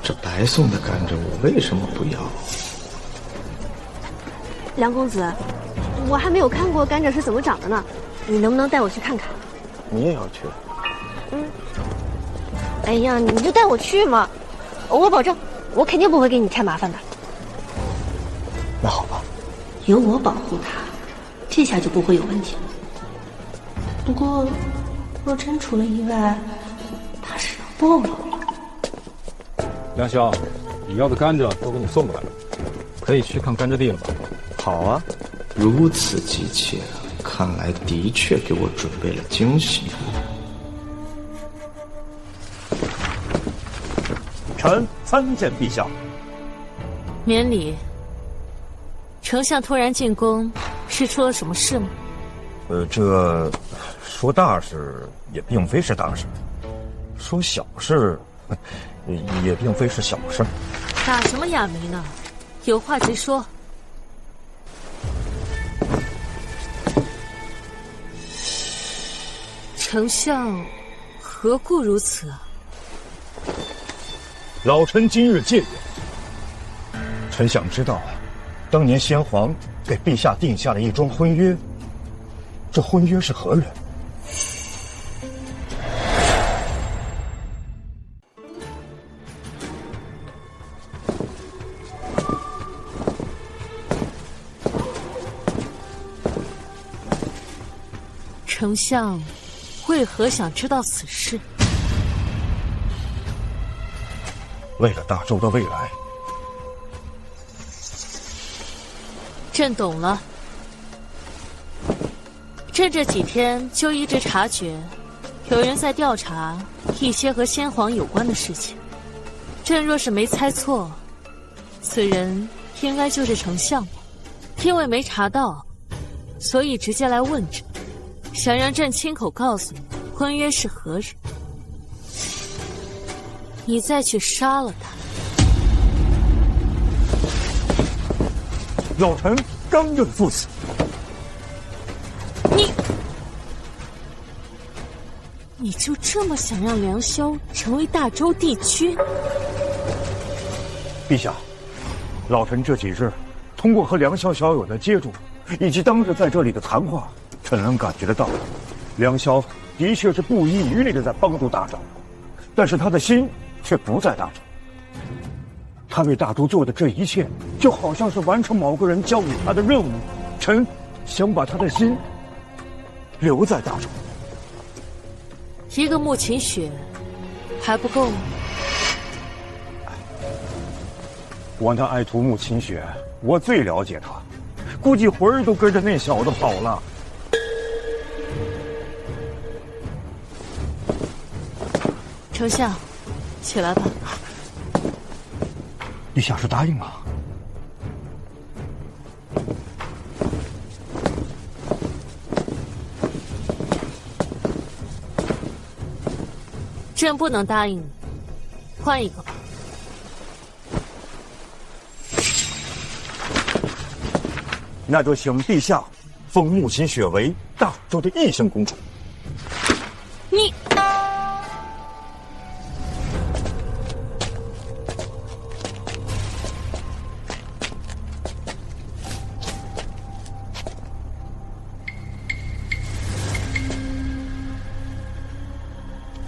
这白送的甘蔗我为什么不要？梁公子，我还没有看过甘蔗是怎么长的呢，你能不能带我去看看？你也要去？哎呀，你就带我去嘛，我保证，我肯定不会给你添麻烦的。那好吧，有我保护他，这下就不会有问题了。不过，若真出了意外，他是要报应了。梁兄，你要的甘蔗都给你送过来了，可以去看甘蔗地了吧？好啊，如此急切，看来的确给我准备了惊喜。臣参见陛下。免礼。丞相突然进宫，是出了什么事吗？这说大事也并非是大事，说小事也并非是小事。打什么哑谜呢？有话直说。丞相何故如此啊？老臣今日借言，臣想知道，当年先皇给陛下定下了一桩婚约，这婚约是何人？丞相为何想知道此事？为了大周的未来。朕懂了。朕这几天就一直察觉，有人在调查一些和先皇有关的事情。朕若是没猜错，此人应该就是丞相吧？因为没查到，所以直接来问着，想让朕亲口告诉你婚约是何人，你再去杀了他。老臣刚正赴死。你就这么想让梁萧成为大周帝君？陛下，老臣这几日通过和梁萧小友的接触，以及当日在这里的谈话，臣能感觉得到，梁萧的确是不遗余力的在帮助大周，但是他的心却不在大周。他为大周做的这一切，就好像是完成某个人交给他的任务。臣想把他的心留在大周。一个穆秦雪还不够吗？我那爱徒穆秦雪，我最了解他，估计魂儿都跟着那小子跑了。丞相，起来吧。陛下是答应了？朕不能答应你，换一个吧。那就请陛下封穆秦雪为大周的异姓公主。你，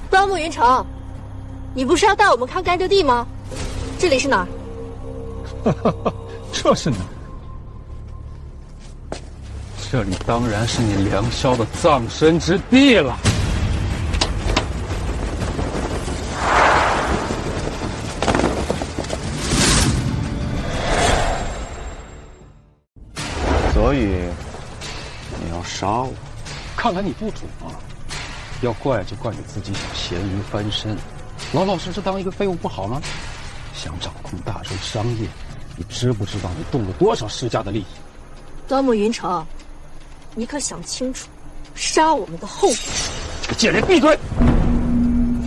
端木云城，你不是要带我们看甘蔗地吗？这里是哪儿？这是哪儿？这里当然是你梁萧的葬身之地了。所以你要杀我？看来你不准啊！要怪就怪你自己想咸鱼翻身，老老实实当一个废物不好吗？想掌控大周商业，你知不知道你动了多少世家的利益？端木云城，你可想清楚杀我们的后果？这个贱人闭嘴！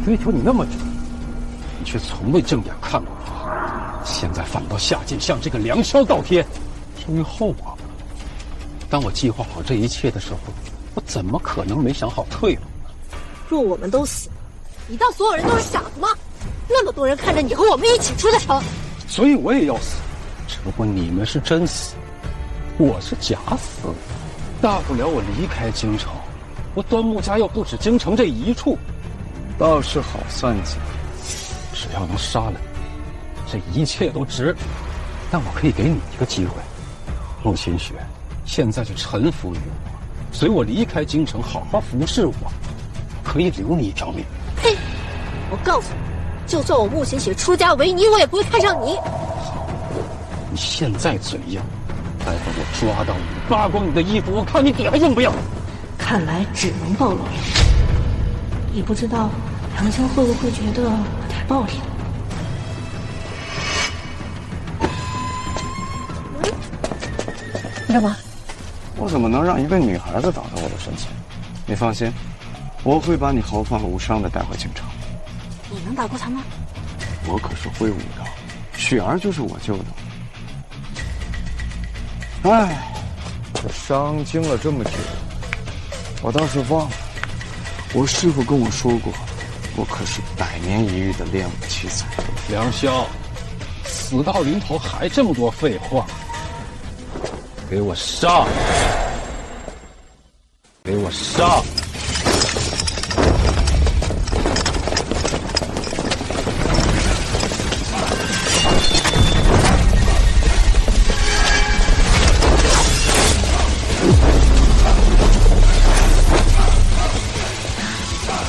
追求你那么久，你却从未正眼看过我，现在反倒下贱向这个梁萧倒贴，出于后果。当我计划好这一切的时候，我怎么可能没想好退路？若我们都死了，你当所有人都是傻子吗？那么多人看着你和我们一起出的城，所以我也要死，只不过你们是真死，我是假死。大不了我离开京城，我端木家又不止京城这一处，倒是好算计。只要能杀了你，这一切都值。但我可以给你一个机会，穆秦雪，现在就臣服于我，随我离开京城，好好服侍我，可以留你一条命。呸！我告诉你，就算我穆秦雪出家为尼，我也不会看上你。你现在嘴硬，待会儿我抓到你，扒光你的衣服，我看你底还硬不硬。看来只能暴露了。也不知道梁萧会不会觉得我太暴力了。你干嘛？我怎么能让一个女孩子挡在我的身前？你放心，我会把你毫发无伤的带回京城。你能打过他吗？我可是会武的，雪儿就是我救的。哎，这伤经了这么久，我倒是忘了，我师傅跟我说过，我可是100年一遇的练武奇才。梁萧，死到临头还这么多废话，给我上！给我上！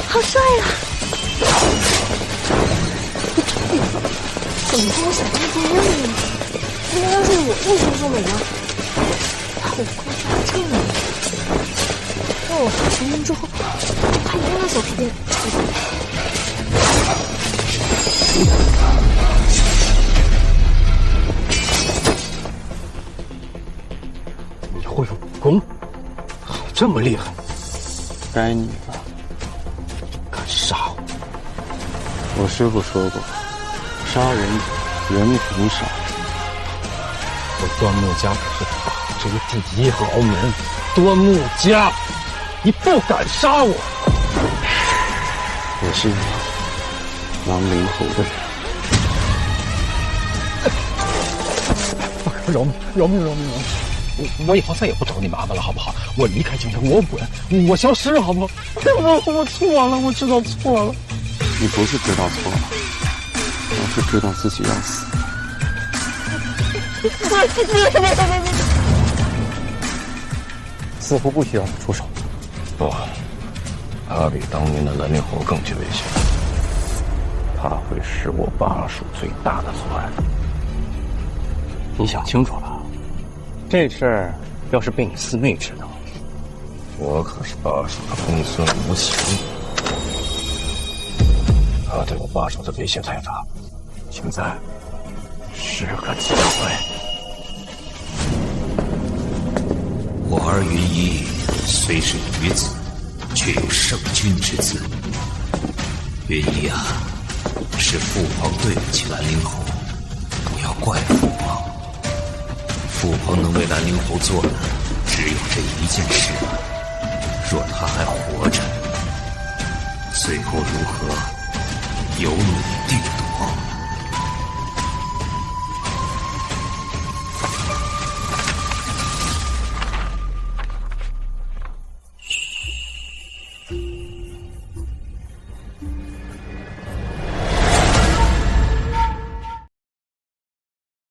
好帅呀！怎么跟我想象不一样呢？今天要是我这身这么凉，武功还这么厉害，那我成名之后还能让小皮鞭出现？这么厉害？该你了，敢杀我！我师父说过，杀人者人同杀。我端木家可是大州第一豪门，端木家，你不敢杀我？我是狼灵侯的人。饶命！我以后再也不找你麻烦了，好不好？我离开京城，我滚，我消失，好不好？我错了，我知道错了。你不是知道错了，而是知道自己要死。似乎不需要出手。不，他比当年的兰陵侯更具危险。他会使我巴蜀最大的阻碍。你想清楚了，这事儿要是被你四妹知道，我可是巴蜀的公孙无情，他对我巴蜀的威胁太大，现在是个机会。我儿云衣虽是女子，却有圣君之姿。云衣啊，是父皇对不起兰陵侯，不要怪父皇。父皇能为兰陵侯做的，只有这一件事。若他还活着，最后如何，由你